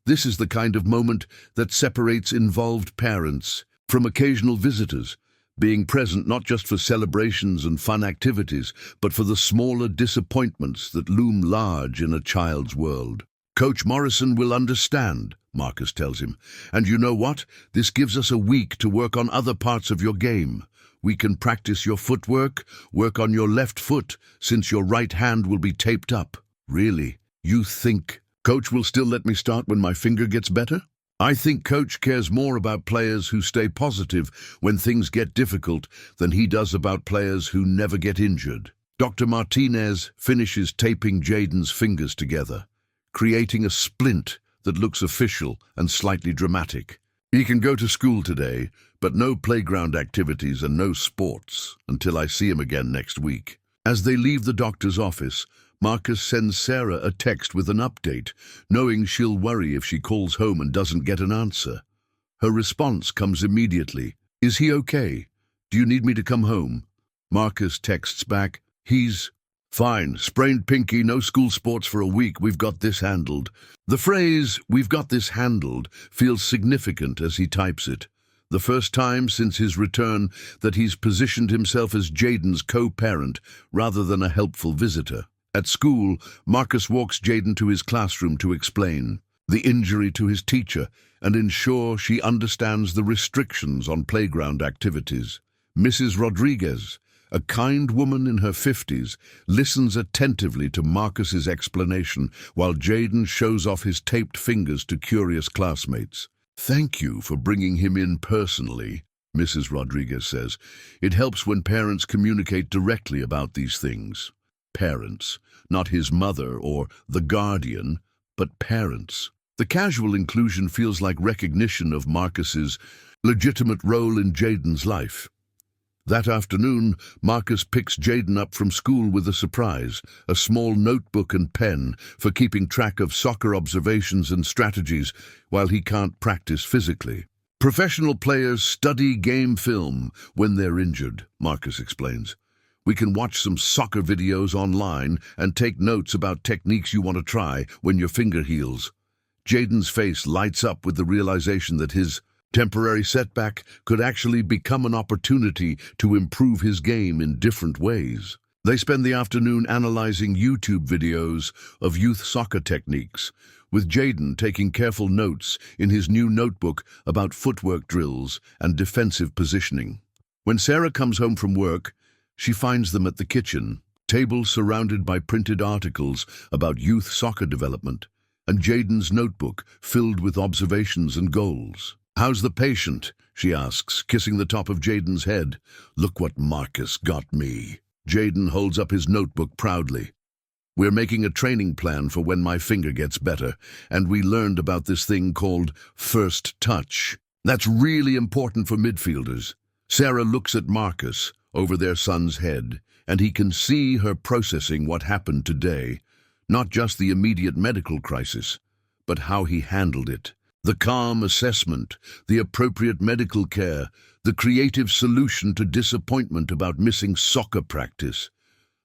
This is the kind of moment that separates involved parents from occasional visitors, being present not just for celebrations and fun activities, but for the smaller disappointments that loom large in a child's world. "Coach Morrison will understand," Marcus tells him. "And you know what? This gives us a week to work on other parts of your game. We can practice your footwork, work on your left foot, since your right hand will be taped up. Really? You think coach will still let me start when my finger gets better? I think coach cares more about players who stay positive when things get difficult than he does about players who never get injured. Dr. Martinez finishes taping Jayden's fingers together, creating a splint that looks official and slightly dramatic. He can go to school today, but no playground activities and no sports until I see him again next week. As they leave the doctor's office, Marcus sends Sarah a text with an update, knowing she'll worry if she calls home and doesn't get an answer. Her response comes immediately. Is he okay? Do you need me to come home? Marcus texts back, he's fine. Sprained pinky, no school sports for a week. We've got this handled. The phrase, we've got this handled, feels significant as he types it. The first time since his return that he's positioned himself as Jayden's co-parent rather than a helpful visitor. At school, Marcus walks Jayden to his classroom to explain the injury to his teacher and ensure she understands the restrictions on playground activities. Mrs. Rodriguez, a kind woman in her 50s, listens attentively to Marcus's explanation while Jayden shows off his taped fingers to curious classmates. Thank you for bringing him in personally, Mrs. Rodriguez says. It helps when parents communicate directly about these things. Parents, not his mother or the guardian, but parents. The casual inclusion feels like recognition of Marcus's legitimate role in Jayden's life. That afternoon, Marcus picks Jayden up from school with a surprise, a small notebook and pen for keeping track of soccer observations and strategies while he can't practice physically. Professional players study game film when they're injured, Marcus explains. We can watch some soccer videos online and take notes about techniques you want to try when your finger heals. Jayden's face lights up with the realization that his temporary setback could actually become an opportunity to improve his game in different ways. They spend the afternoon analyzing YouTube videos of youth soccer techniques, with Jayden taking careful notes in his new notebook about footwork drills and defensive positioning. When Sarah comes home from work, she finds them at the kitchen, tables surrounded by printed articles about youth soccer development, and Jayden's notebook filled with observations and goals. How's the patient? She asks, kissing the top of Jayden's head. Look what Marcus got me. Jayden holds up his notebook proudly. We're making a training plan for when my finger gets better, and we learned about this thing called first touch. That's really important for midfielders. Sarah looks at Marcus over their son's head, and he can see her processing what happened today, not just the immediate medical crisis, but how he handled it. The calm assessment, the appropriate medical care, the creative solution to disappointment about missing soccer practice.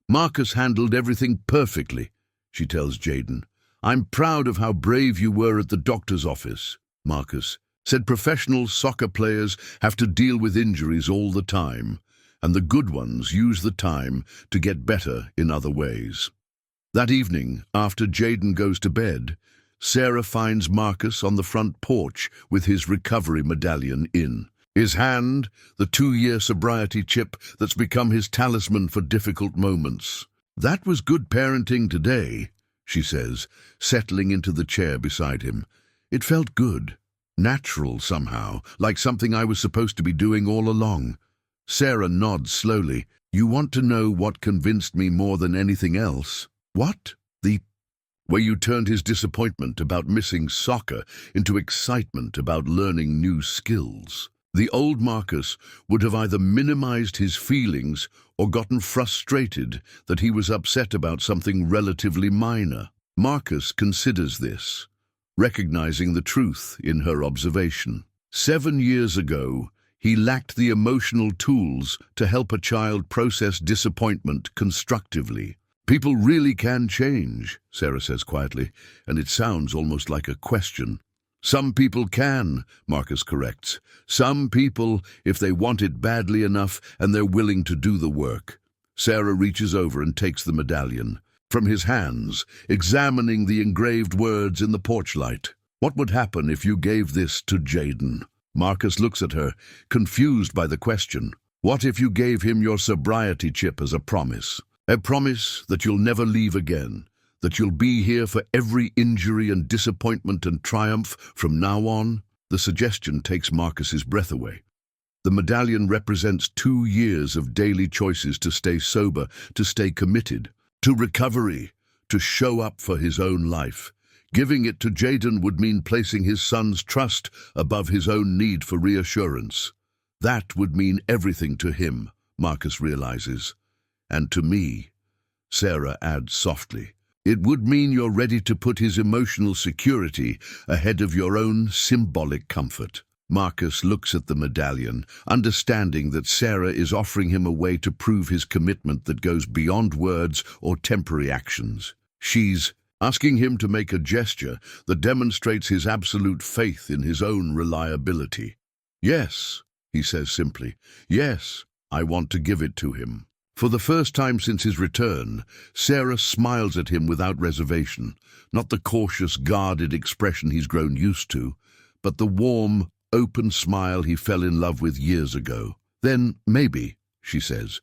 Marcus handled everything perfectly, she tells Jayden. I'm proud of how brave you were at the doctor's office. Marcus said professional soccer players have to deal with injuries all the time, and the good ones use the time to get better in other ways. That evening, after Jayden goes to bed, Sarah finds Marcus on the front porch with his recovery medallion in his hand, the 2-year sobriety chip that's become his talisman for difficult moments. That was good parenting today, she says, settling into the chair beside him. It felt good, natural somehow, like something I was supposed to be doing all along. Sarah nods slowly. You want to know what convinced me more than anything else? What? Where you turned his disappointment about missing soccer into excitement about learning new skills. The old Marcus would have either minimized his feelings or gotten frustrated that he was upset about something relatively minor. Marcus considers this, recognizing the truth in her observation. 7 years ago, he lacked the emotional tools to help a child process disappointment constructively. People really can change, Sarah says quietly, and it sounds almost like a question. Some people can, Marcus corrects. Some people, if they want it badly enough and they're willing to do the work. Sarah reaches over and takes the medallion from his hands, examining the engraved words in the porch light. What would happen if you gave this to Jayden? Marcus looks at her, confused by the question. What if you gave him your sobriety chip as a promise? A promise that you'll never leave again, that you'll be here for every injury and disappointment and triumph from now on? The suggestion takes Marcus's breath away. The medallion represents 2 years of daily choices to stay sober, to stay committed, to recovery, to show up for his own life. Giving it to Jayden would mean placing his son's trust above his own need for reassurance. That would mean everything to him, Marcus realizes. And to me, Sarah adds softly. It would mean you're ready to put his emotional security ahead of your own symbolic comfort. Marcus looks at the medallion, understanding that Sarah is offering him a way to prove his commitment that goes beyond words or temporary actions. She's asking him to make a gesture that demonstrates his absolute faith in his own reliability. Yes, he says simply. Yes, I want to give it to him. For the first time since his return, Sarah smiles at him without reservation, not the cautious, guarded expression he's grown used to, but the warm, open smile he fell in love with years ago. Then, maybe, she says,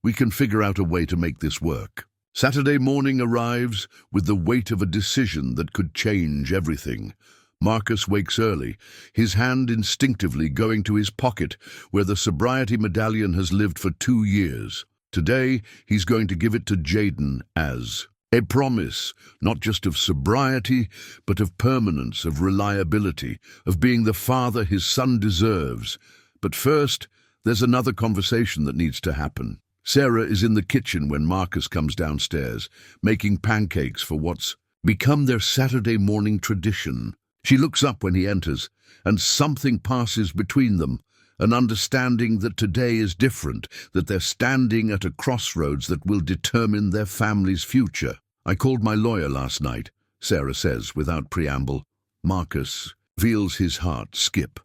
we can figure out a way to make this work. Saturday morning arrives with the weight of a decision that could change everything. Marcus wakes early, his hand instinctively going to his pocket where the sobriety medallion has lived for 2 years. Today, he's going to give it to Jayden as a promise, not just of sobriety, but of permanence, of reliability, of being the father his son deserves. But first, there's another conversation that needs to happen. Sarah is in the kitchen when Marcus comes downstairs, making pancakes for what's become their Saturday morning tradition. She looks up when he enters, and something passes between them, an understanding that today is different, that they're standing at a crossroads that will determine their family's future. I called my lawyer last night, Sarah says without preamble. Marcus feels his heart skip.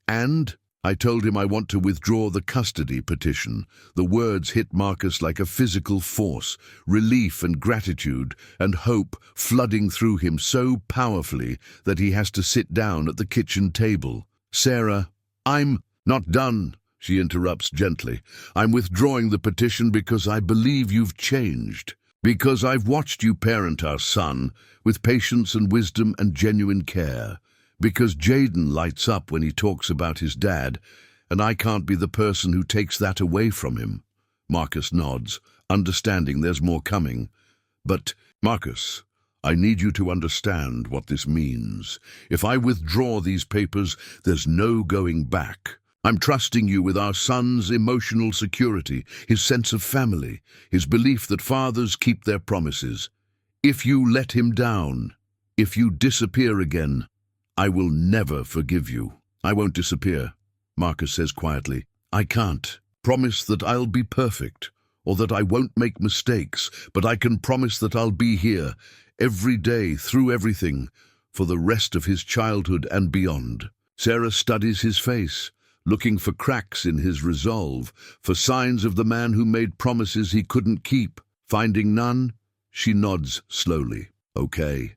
And I told him I want to withdraw the custody petition. The words hit Marcus like a physical force, relief and gratitude and hope flooding through him so powerfully that he has to sit down at the kitchen table. Sarah, I'm not done, she interrupts gently. I'm withdrawing the petition because I believe you've changed. Because I've watched you parent our son with patience and wisdom and genuine care. Because Jayden lights up when he talks about his dad, and I can't be the person who takes that away from him. Marcus nods, understanding there's more coming. But, Marcus, I need you to understand what this means. If I withdraw these papers, there's no going back. I'm trusting you with our son's emotional security, his sense of family, his belief that fathers keep their promises. If you let him down, if you disappear again, I will never forgive you. I won't disappear, Marcus says quietly. I can't promise that I'll be perfect or that I won't make mistakes, but I can promise that I'll be here every day through everything for the rest of his childhood and beyond. Sarah studies his face, looking for cracks in his resolve, for signs of the man who made promises he couldn't keep. Finding none, she nods slowly. Okay,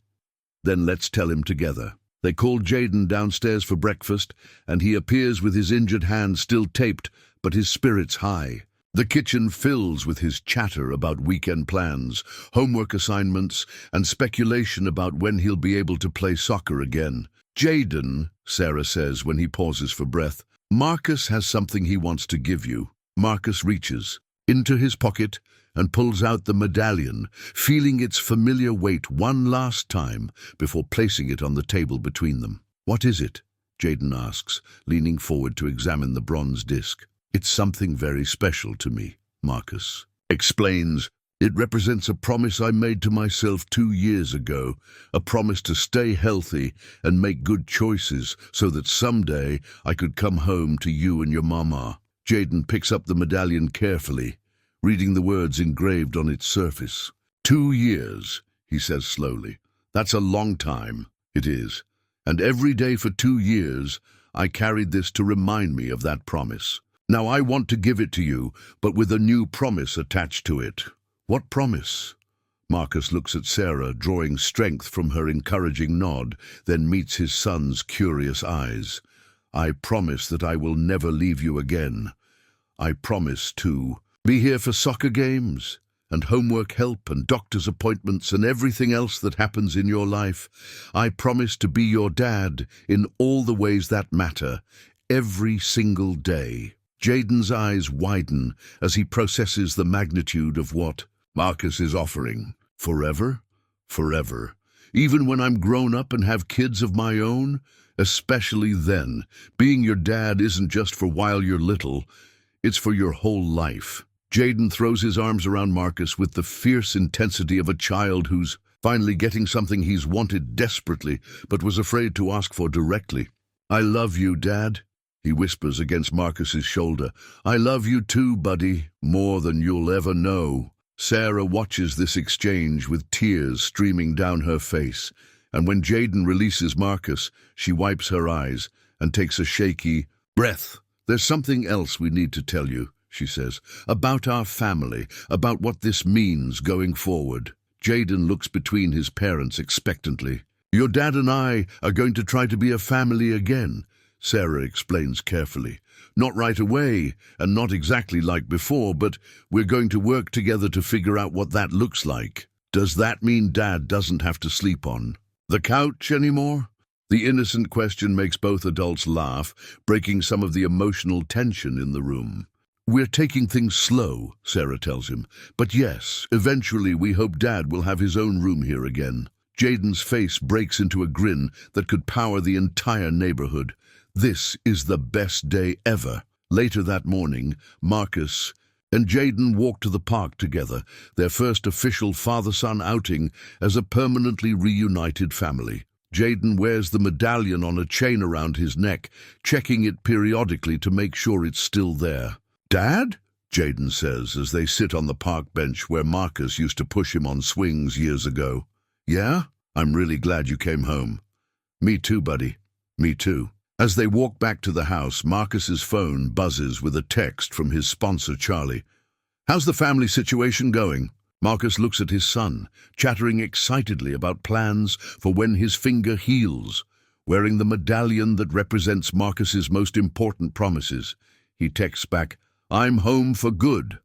then let's tell him together. They call Jayden downstairs for breakfast, and he appears with his injured hand still taped, but his spirits high. The kitchen fills with his chatter about weekend plans, homework assignments, and speculation about when he'll be able to play soccer again. Jayden, Sarah says when he pauses for breath, Marcus has something he wants to give you. Marcus reaches into his pocket and pulls out the medallion, feeling its familiar weight one last time before placing it on the table between them. What is it? Jayden asks, leaning forward to examine the bronze disc. It's something very special to me, Marcus explains. It represents a promise I made to myself 2 years ago, a promise to stay healthy and make good choices so that someday I could come home to you and your mama. Jayden picks up the medallion carefully, reading the words engraved on its surface. 2 years, he says slowly. That's a long time. It is. And every day for 2 years, I carried this to remind me of that promise. Now I want to give it to you, but with a new promise attached to it. What promise? Marcus looks at Sarah, drawing strength from her encouraging nod, then meets his son's curious eyes. I promise that I will never leave you again. I promise to be here for soccer games and homework help and doctor's appointments and everything else that happens in your life. I promise to be your dad in all the ways that matter, every single day. Jayden's eyes widen as he processes the magnitude of what Marcus is offering. Forever? Forever. Even when I'm grown up and have kids of my own? Especially then. Being your dad isn't just for while you're little, it's for your whole life. Jayden throws his arms around Marcus with the fierce intensity of a child who's finally getting something he's wanted desperately but was afraid to ask for directly. I love you, Dad, he whispers against Marcus's shoulder. I love you too, buddy, more than you'll ever know. Sarah watches this exchange with tears streaming down her face, and when Jayden releases Marcus, she wipes her eyes and takes a shaky breath. There's something else we need to tell you, she says, about our family, about what this means going forward. Jayden looks between his parents expectantly. Your dad and I are going to try to be a family again, Sarah explains carefully. Not right away, and not exactly like before, but we're going to work together to figure out what that looks like. Does that mean Dad doesn't have to sleep on the couch anymore? The innocent question makes both adults laugh, breaking some of the emotional tension in the room. We're taking things slow, Sarah tells him. But yes, eventually we hope Dad will have his own room here again. Jayden's face breaks into a grin that could power the entire neighborhood. This is the best day ever. Later that morning, Marcus and Jayden walk to the park together, their first official father-son outing as a permanently reunited family. Jayden wears the medallion on a chain around his neck, checking it periodically to make sure it's still there. Dad? Jayden says as they sit on the park bench where Marcus used to push him on swings years ago. Yeah? I'm really glad you came home. Me too, buddy. Me too. As they walk back to the house, Marcus's phone buzzes with a text from his sponsor, Charlie. How's the family situation going? Marcus looks at his son, chattering excitedly about plans for when his finger heals. Wearing the medallion that represents Marcus's most important promises, he texts back, I'm home for good.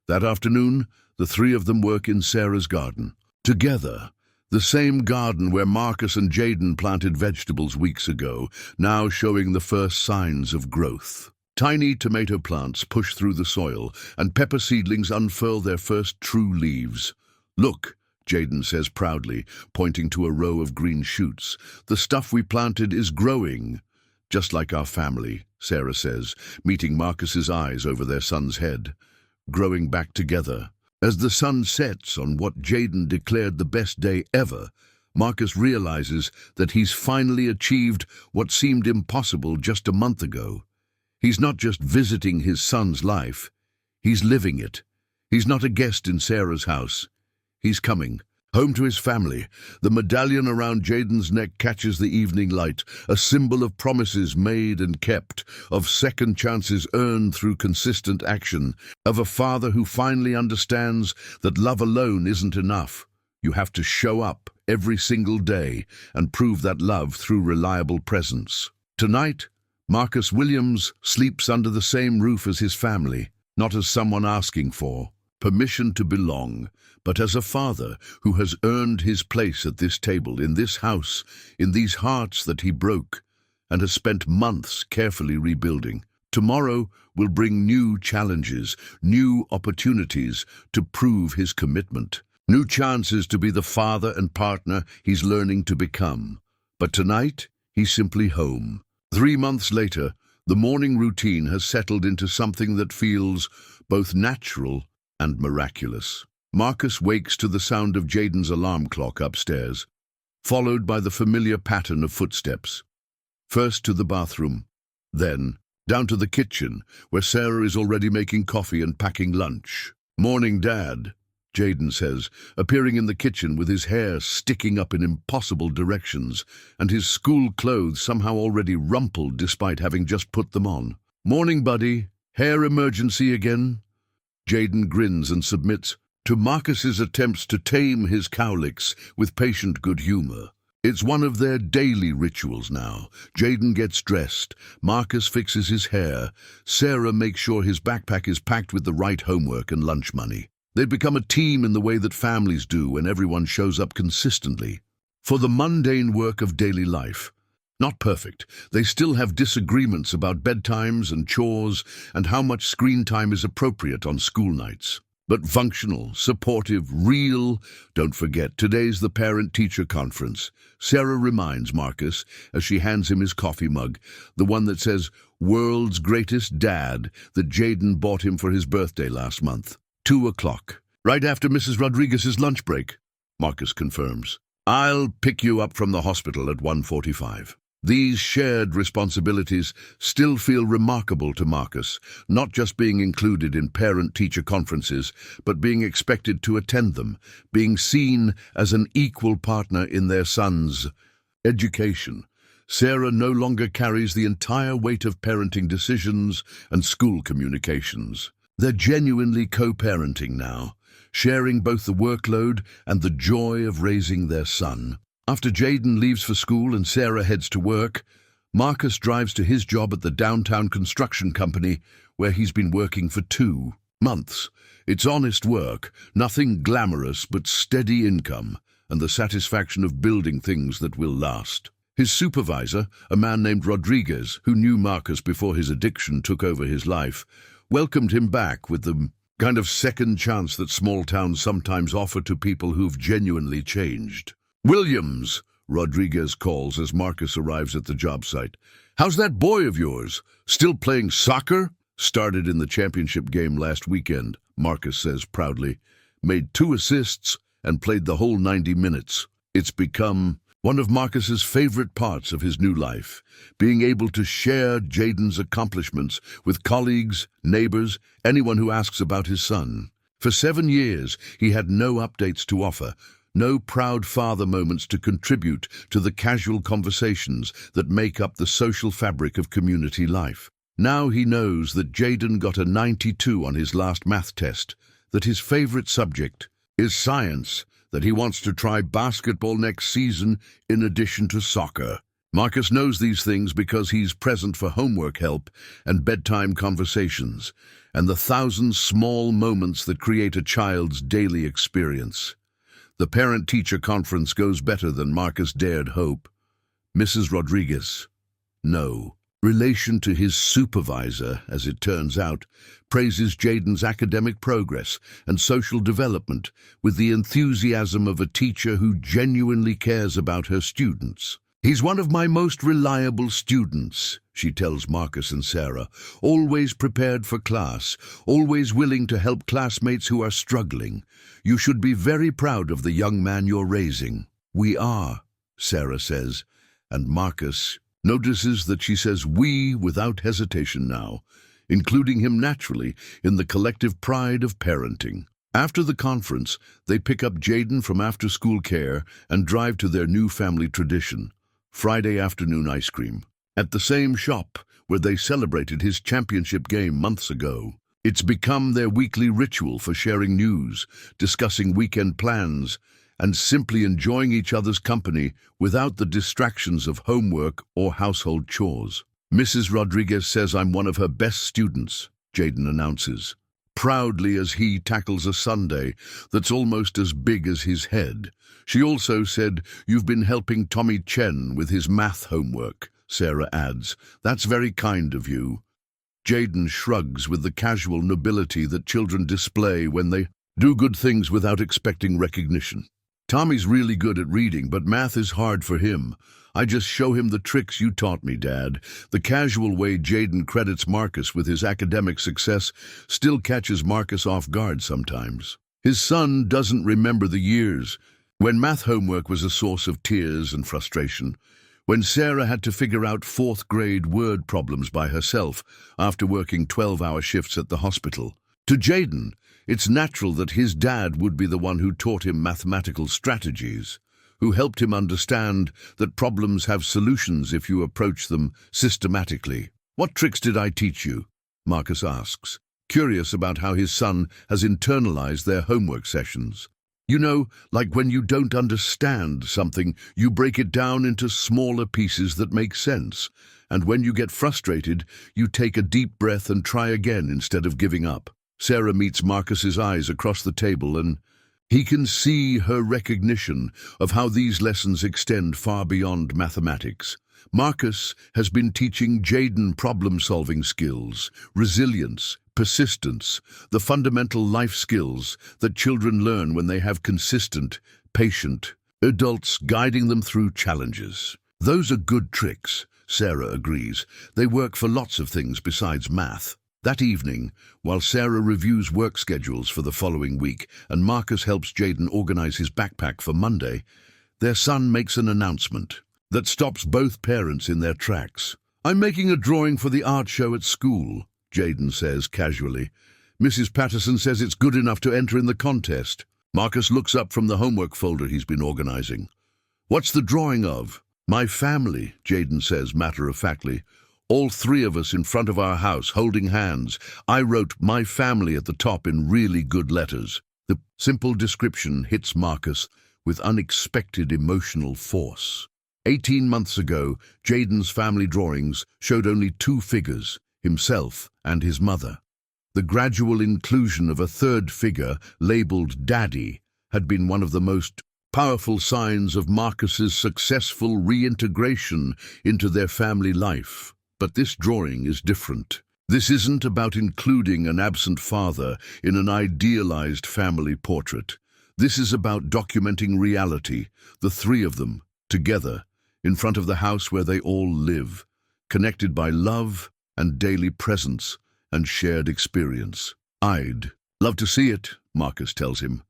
That afternoon, the three of them work in Sarah's garden. Together, the same garden where Marcus and Jayden planted vegetables weeks ago, now showing the first signs of growth. Tiny tomato plants push through the soil, and pepper seedlings unfurl their first true leaves. Look, Jayden says proudly, pointing to a row of green shoots. The stuff we planted is growing. Just like our family, Sarah says, meeting Marcus's eyes over their son's head. Growing back together. As the sun sets on what Jayden declared the best day ever, Marcus realizes that he's finally achieved what seemed impossible just a month ago. He's not just visiting his son's life, he's living it. He's not a guest in Sarah's house. He's coming, home to his family. The medallion around Jayden's neck catches the evening light, a symbol of promises made and kept, of second chances earned through consistent action, of a father who finally understands that love alone isn't enough. You have to show up every single day and prove that love through reliable presence. Tonight, Marcus Williams sleeps under the same roof as his family, not as someone asking for permission to belong, but as a father who has earned his place at this table, in this house, in these hearts that he broke, and has spent months carefully rebuilding. Tomorrow will bring new challenges, new opportunities to prove his commitment, new chances to be the father and partner he's learning to become. But tonight, he's simply home. 3 months later, the morning routine has settled into something that feels both natural and miraculous. Marcus wakes to the sound of Jayden's alarm clock upstairs, followed by the familiar pattern of footsteps. First to the bathroom, then down to the kitchen, where Sarah is already making coffee and packing lunch. Morning, Dad, Jayden says, appearing in the kitchen with his hair sticking up in impossible directions and his school clothes somehow already rumpled despite having just put them on. Morning, buddy. Hair emergency again? Jayden grins and submits to Marcus's attempts to tame his cowlicks with patient good humor. It's one of their daily rituals now. Jayden gets dressed, Marcus fixes his hair, Sarah makes sure his backpack is packed with the right homework and lunch money. They've become a team in the way that families do when everyone shows up consistently. For the mundane work of daily life. Not perfect. They still have disagreements about bedtimes and chores and how much screen time is appropriate on school nights. But functional, supportive, real. Don't forget, today's the parent-teacher conference. Sarah reminds Marcus as she hands him his coffee mug, the one that says, "World's Greatest Dad," that Jayden bought him for his birthday last month. 2 o'clock. Right after Mrs. Rodriguez's lunch break, Marcus confirms. I'll pick you up from the hospital at 1:45. These shared responsibilities still feel remarkable to Marcus, not just being included in parent-teacher conferences, but being expected to attend them, being seen as an equal partner in their son's education. Sarah no longer carries the entire weight of parenting decisions and school communications. They're genuinely co-parenting now, sharing both the workload and the joy of raising their son. After Jayden leaves for school and Sarah heads to work, Marcus drives to his job at the downtown construction company where he's been working for 2 months. It's honest work, nothing glamorous but steady income and the satisfaction of building things that will last. His supervisor, a man named Rodriguez, who knew Marcus before his addiction took over his life, welcomed him back with the kind of second chance that small towns sometimes offer to people who've genuinely changed. "Williams," Rodriguez calls as Marcus arrives at the job site. "How's that boy of yours? Still playing soccer?" "Started in the championship game last weekend," Marcus says proudly. "Made 2 assists and played the whole 90 minutes. It's become one of Marcus's favorite parts of his new life, being able to share Jayden's accomplishments with colleagues, neighbors, anyone who asks about his son. For 7 years, he had no updates to offer, no proud father moments to contribute to the casual conversations that make up the social fabric of community life. Now he knows that Jayden got a 92 on his last math test, that his favorite subject is science, that he wants to try basketball next season in addition to soccer. Marcus knows these things because he's present for homework help and bedtime conversations, and the 1,000 small moments that create a child's daily experience. The parent-teacher conference goes better than Marcus dared hope. Mrs. Rodriguez, no relation to his supervisor, as it turns out, praises Jayden's academic progress and social development with the enthusiasm of a teacher who genuinely cares about her students. "He's one of my most reliable students," she tells Marcus and Sarah, "always prepared for class, always willing to help classmates who are struggling. You should be very proud of the young man you're raising." "We are," Sarah says, and Marcus notices that she says "we" without hesitation now, including him naturally in the collective pride of parenting. After the conference, they pick up Jayden from after-school care and drive to their new family tradition, Friday afternoon ice cream, at the same shop where they celebrated his championship game months ago. It's become their weekly ritual for sharing news, discussing weekend plans, and simply enjoying each other's company without the distractions of homework or household chores. "Mrs. Rodriguez says I'm one of her best students," Jayden announces, proudly as he tackles a sundae that's almost as big as his head. She also said, "You've been helping Tommy Chen with his math homework," Sarah adds. "That's very kind of you." Jayden shrugs with the casual nobility that children display when they do good things without expecting recognition. "Tommy's really good at reading, but math is hard for him. I just show him the tricks you taught me, Dad." The casual way Jayden credits Marcus with his academic success still catches Marcus off guard sometimes. His son doesn't remember the years when math homework was a source of tears and frustration, when Sarah had to figure out 4th-grade word problems by herself after working 12-hour shifts at the hospital. To Jayden, it's natural that his dad would be the one who taught him mathematical strategies, who helped him understand that problems have solutions if you approach them systematically. "What tricks did I teach you?" Marcus asks, curious about how his son has internalized their homework sessions. You know, like when you don't understand something, you break it down into smaller pieces that make sense. And when you get frustrated, you take a deep breath and try again instead of giving up. Sarah meets Marcus's eyes across the table, and he can see her recognition of how these lessons extend far beyond mathematics. Marcus has been teaching Jayden problem-solving skills, resilience, persistence, the fundamental life skills that children learn when they have consistent, patient adults guiding them through challenges. Those are good tricks, Sarah agrees. They work for lots of things besides math. That evening, while Sarah reviews work schedules for the following week and Marcus helps Jayden organize his backpack for Monday, their son makes an announcement that stops both parents in their tracks. "I'm making a drawing for the art show at school," Jayden says casually. "Mrs. Patterson says it's good enough to enter in the contest." Marcus looks up from the homework folder he's been organizing. "What's the drawing of?" "My family," Jayden says matter-of-factly. "All three of us in front of our house, holding hands. I wrote 'my family' at the top in really good letters." The simple description hits Marcus with unexpected emotional force. 18 months ago, Jayden's family drawings showed only two figures, himself and his mother. The gradual inclusion of a third figure, labeled Daddy, had been one of the most powerful signs of Marcus's successful reintegration into their family life. But this drawing is different. This isn't about including an absent father in an idealized family portrait. This is about documenting reality, the three of them, together, in front of the house where they all live, connected by love and daily presence and shared experience. "I'd love to see it," Marcus tells him.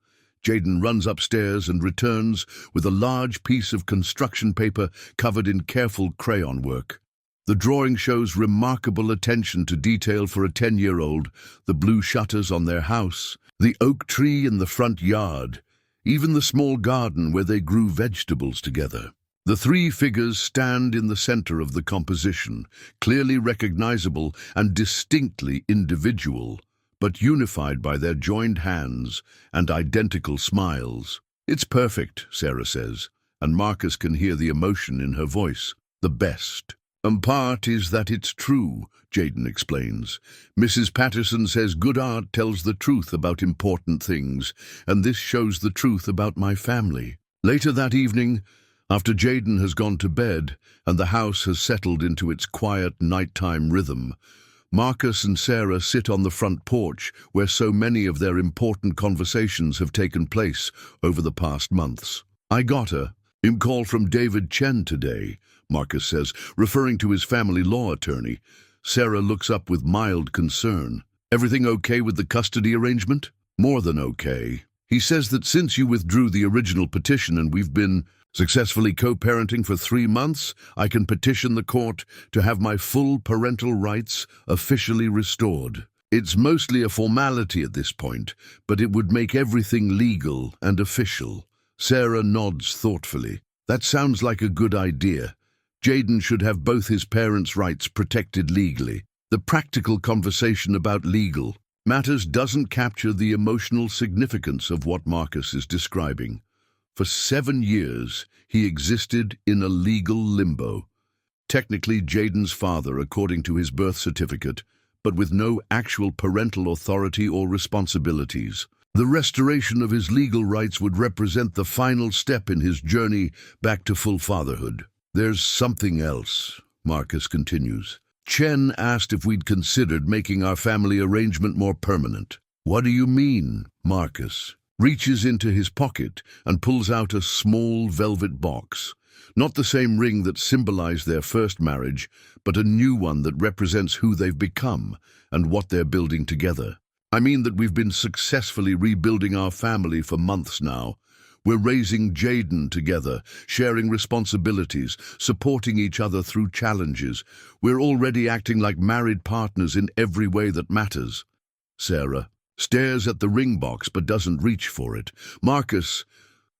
Jayden runs upstairs and returns with a large piece of construction paper covered in careful crayon work. The drawing shows remarkable attention to detail for a 10-year-old, the blue shutters on their house, the oak tree in the front yard, even the small garden where they grew vegetables together. The three figures stand in the center of the composition, clearly recognizable and distinctly individual, but unified by their joined hands and identical smiles. "It's perfect," Sarah says, and Marcus can hear the emotion in her voice. "The best. And part is that it's true," Jayden explains. "Mrs. Patterson says good art tells the truth about important things, and this shows the truth about my family." Later that evening, after Jayden has gone to bed and the house has settled into its quiet nighttime rhythm, Marcus and Sarah sit on the front porch where so many of their important conversations have taken place over the past months. "I got a call from David Chen today," Marcus says, referring to his family law attorney. Sarah looks up with mild concern. "Everything okay with the custody arrangement?" "More than okay. He says that since you withdrew the original petition and we've been successfully co-parenting for 3 months, I can petition the court to have my full parental rights officially restored. It's mostly a formality at this point, but it would make everything legal and official." Sarah nods thoughtfully. "That sounds like a good idea. Jayden should have both his parents' rights protected legally." The practical conversation about legal matters doesn't capture the emotional significance of what Marcus is describing. For 7 years, he existed in a legal limbo. Technically Jayden's father, according to his birth certificate, but with no actual parental authority or responsibilities. The restoration of his legal rights would represent the final step in his journey back to full fatherhood. "There's something else," Marcus continues. "Chen asked if we'd considered making our family arrangement more permanent." "What do you mean?" Marcus reaches into his pocket and pulls out a small velvet box. Not the same ring that symbolized their first marriage, but a new one that represents who they've become and what they're building together. "I mean that we've been successfully rebuilding our family for months now. We're raising Jayden together, sharing responsibilities, supporting each other through challenges. We're already acting like married partners in every way that matters." Sarah stares at the ring box but doesn't reach for it. "Marcus,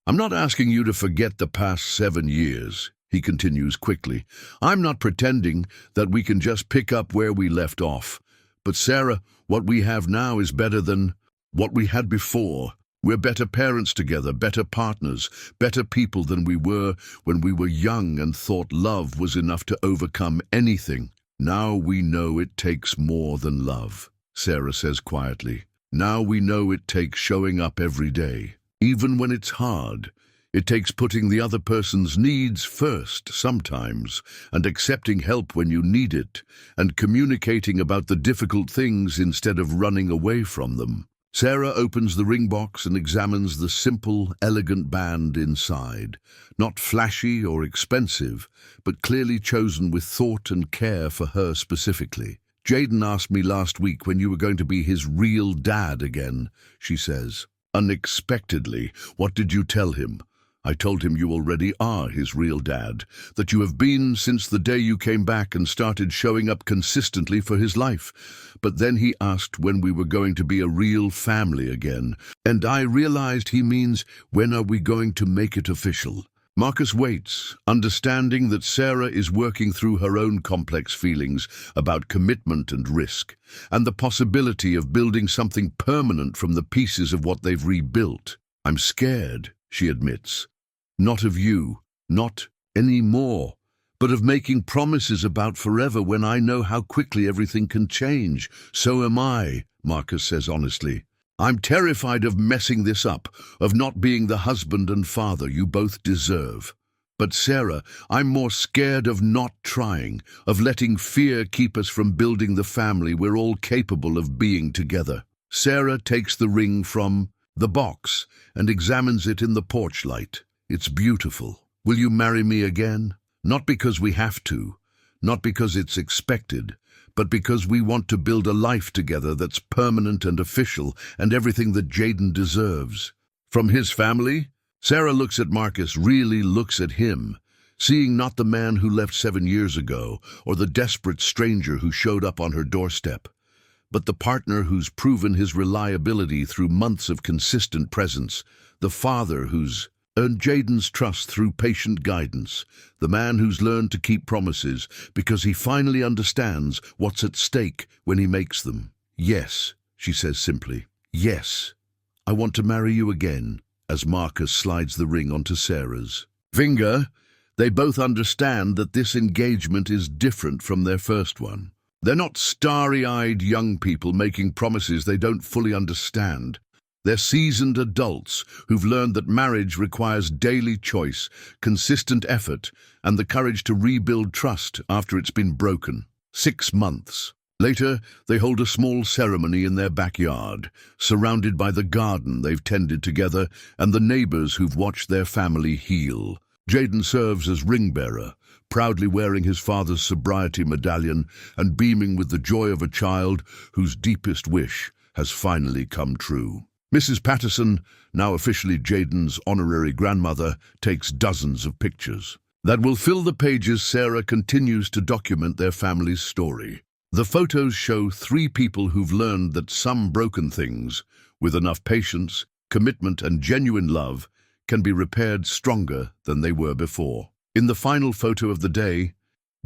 I'm not asking you to forget the past 7 years," he continues quickly. "I'm not pretending that we can just pick up where we left off. But Sarah, what we have now is better than what we had before. We're better parents together, better partners, better people than we were when we were young and thought love was enough to overcome anything. Now we know it takes more than love, Sarah says quietly. Now we know it takes showing up every day, even when it's hard. It takes putting the other person's needs first sometimes, and accepting help when you need it, and communicating about the difficult things instead of running away from them. Sarah opens the ring box and examines the simple, elegant band inside. Not flashy or expensive, but clearly chosen with thought and care for her specifically. Jayden asked me last week when you were going to be his real dad again, she says. Unexpectedly, what did you tell him? I told him you already are his real dad, that you have been since the day you came back and started showing up consistently for his life. But then he asked when we were going to be a real family again, and I realized he means, when are we going to make it official? Marcus waits, understanding that Sarah is working through her own complex feelings about commitment and risk, and the possibility of building something permanent from the pieces of what they've rebuilt. I'm scared, she admits. Not of you, not anymore, but of making promises about forever when I know how quickly everything can change. So am I, Marcus says honestly. I'm terrified of messing this up, of not being the husband and father you both deserve. But Sarah, I'm more scared of not trying, of letting fear keep us from building the family we're all capable of being together. Sarah takes the ring from the box and examines it in the porch light. It's beautiful. Will you marry me again? Not because we have to, not because it's expected, but because we want to build a life together that's permanent and official and everything that Jayden deserves. From his family, Sarah looks at Marcus, really looks at him, seeing not the man who left 7 years ago or the desperate stranger who showed up on her doorstep, but the partner who's proven his reliability through months of consistent presence, the father who's earned Jayden's trust through patient guidance, the man who's learned to keep promises because he finally understands what's at stake when he makes them. Yes, she says simply. Yes, I want to marry you again, as Marcus slides the ring onto Sarah's finger. They both understand that this engagement is different from their first one. They're not starry-eyed young people making promises they don't fully understand. They're seasoned adults who've learned that marriage requires daily choice, consistent effort, and the courage to rebuild trust after it's been broken. 6 months. Later, they hold a small ceremony in their backyard, surrounded by the garden they've tended together and the neighbors who've watched their family heal. Jayden serves as ring-bearer, proudly wearing his father's sobriety medallion and beaming with the joy of a child whose deepest wish has finally come true. Mrs. Patterson, now officially Jayden's honorary grandmother, takes dozens of pictures that will fill the pages. Sarah continues to document their family's story. The photos show 3 people who've learned that some broken things, with enough patience, commitment, and genuine love, can be repaired stronger than they were before. In the final photo of the day,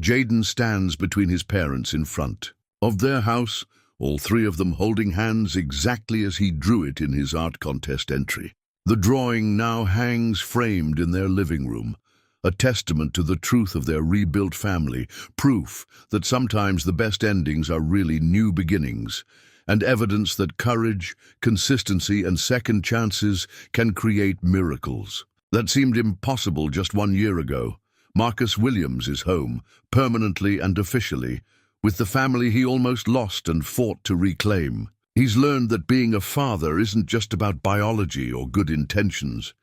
Jayden stands between his parents in front of their house, all 3 of them holding hands exactly as he drew it in his art contest entry. The drawing now hangs framed in their living room, a testament to the truth of their rebuilt family, proof that sometimes the best endings are really new beginnings, and evidence that courage, consistency, and second chances can create miracles. That seemed impossible just 1 year ago. Marcus Williams is home, permanently and officially, with the family he almost lost and fought to reclaim. He's learned that being a father isn't just about biology or good intentions.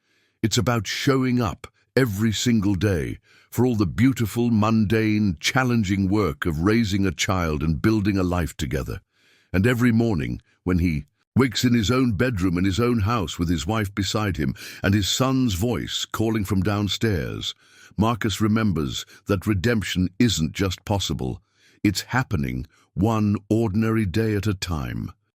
It's about showing up every single day for all the beautiful, mundane, challenging work of raising a child and building a life together. And every morning, when he wakes in his own bedroom in his own house with his wife beside him and his son's voice calling from downstairs, Marcus remembers that redemption isn't just possible. It's happening one ordinary day at a time.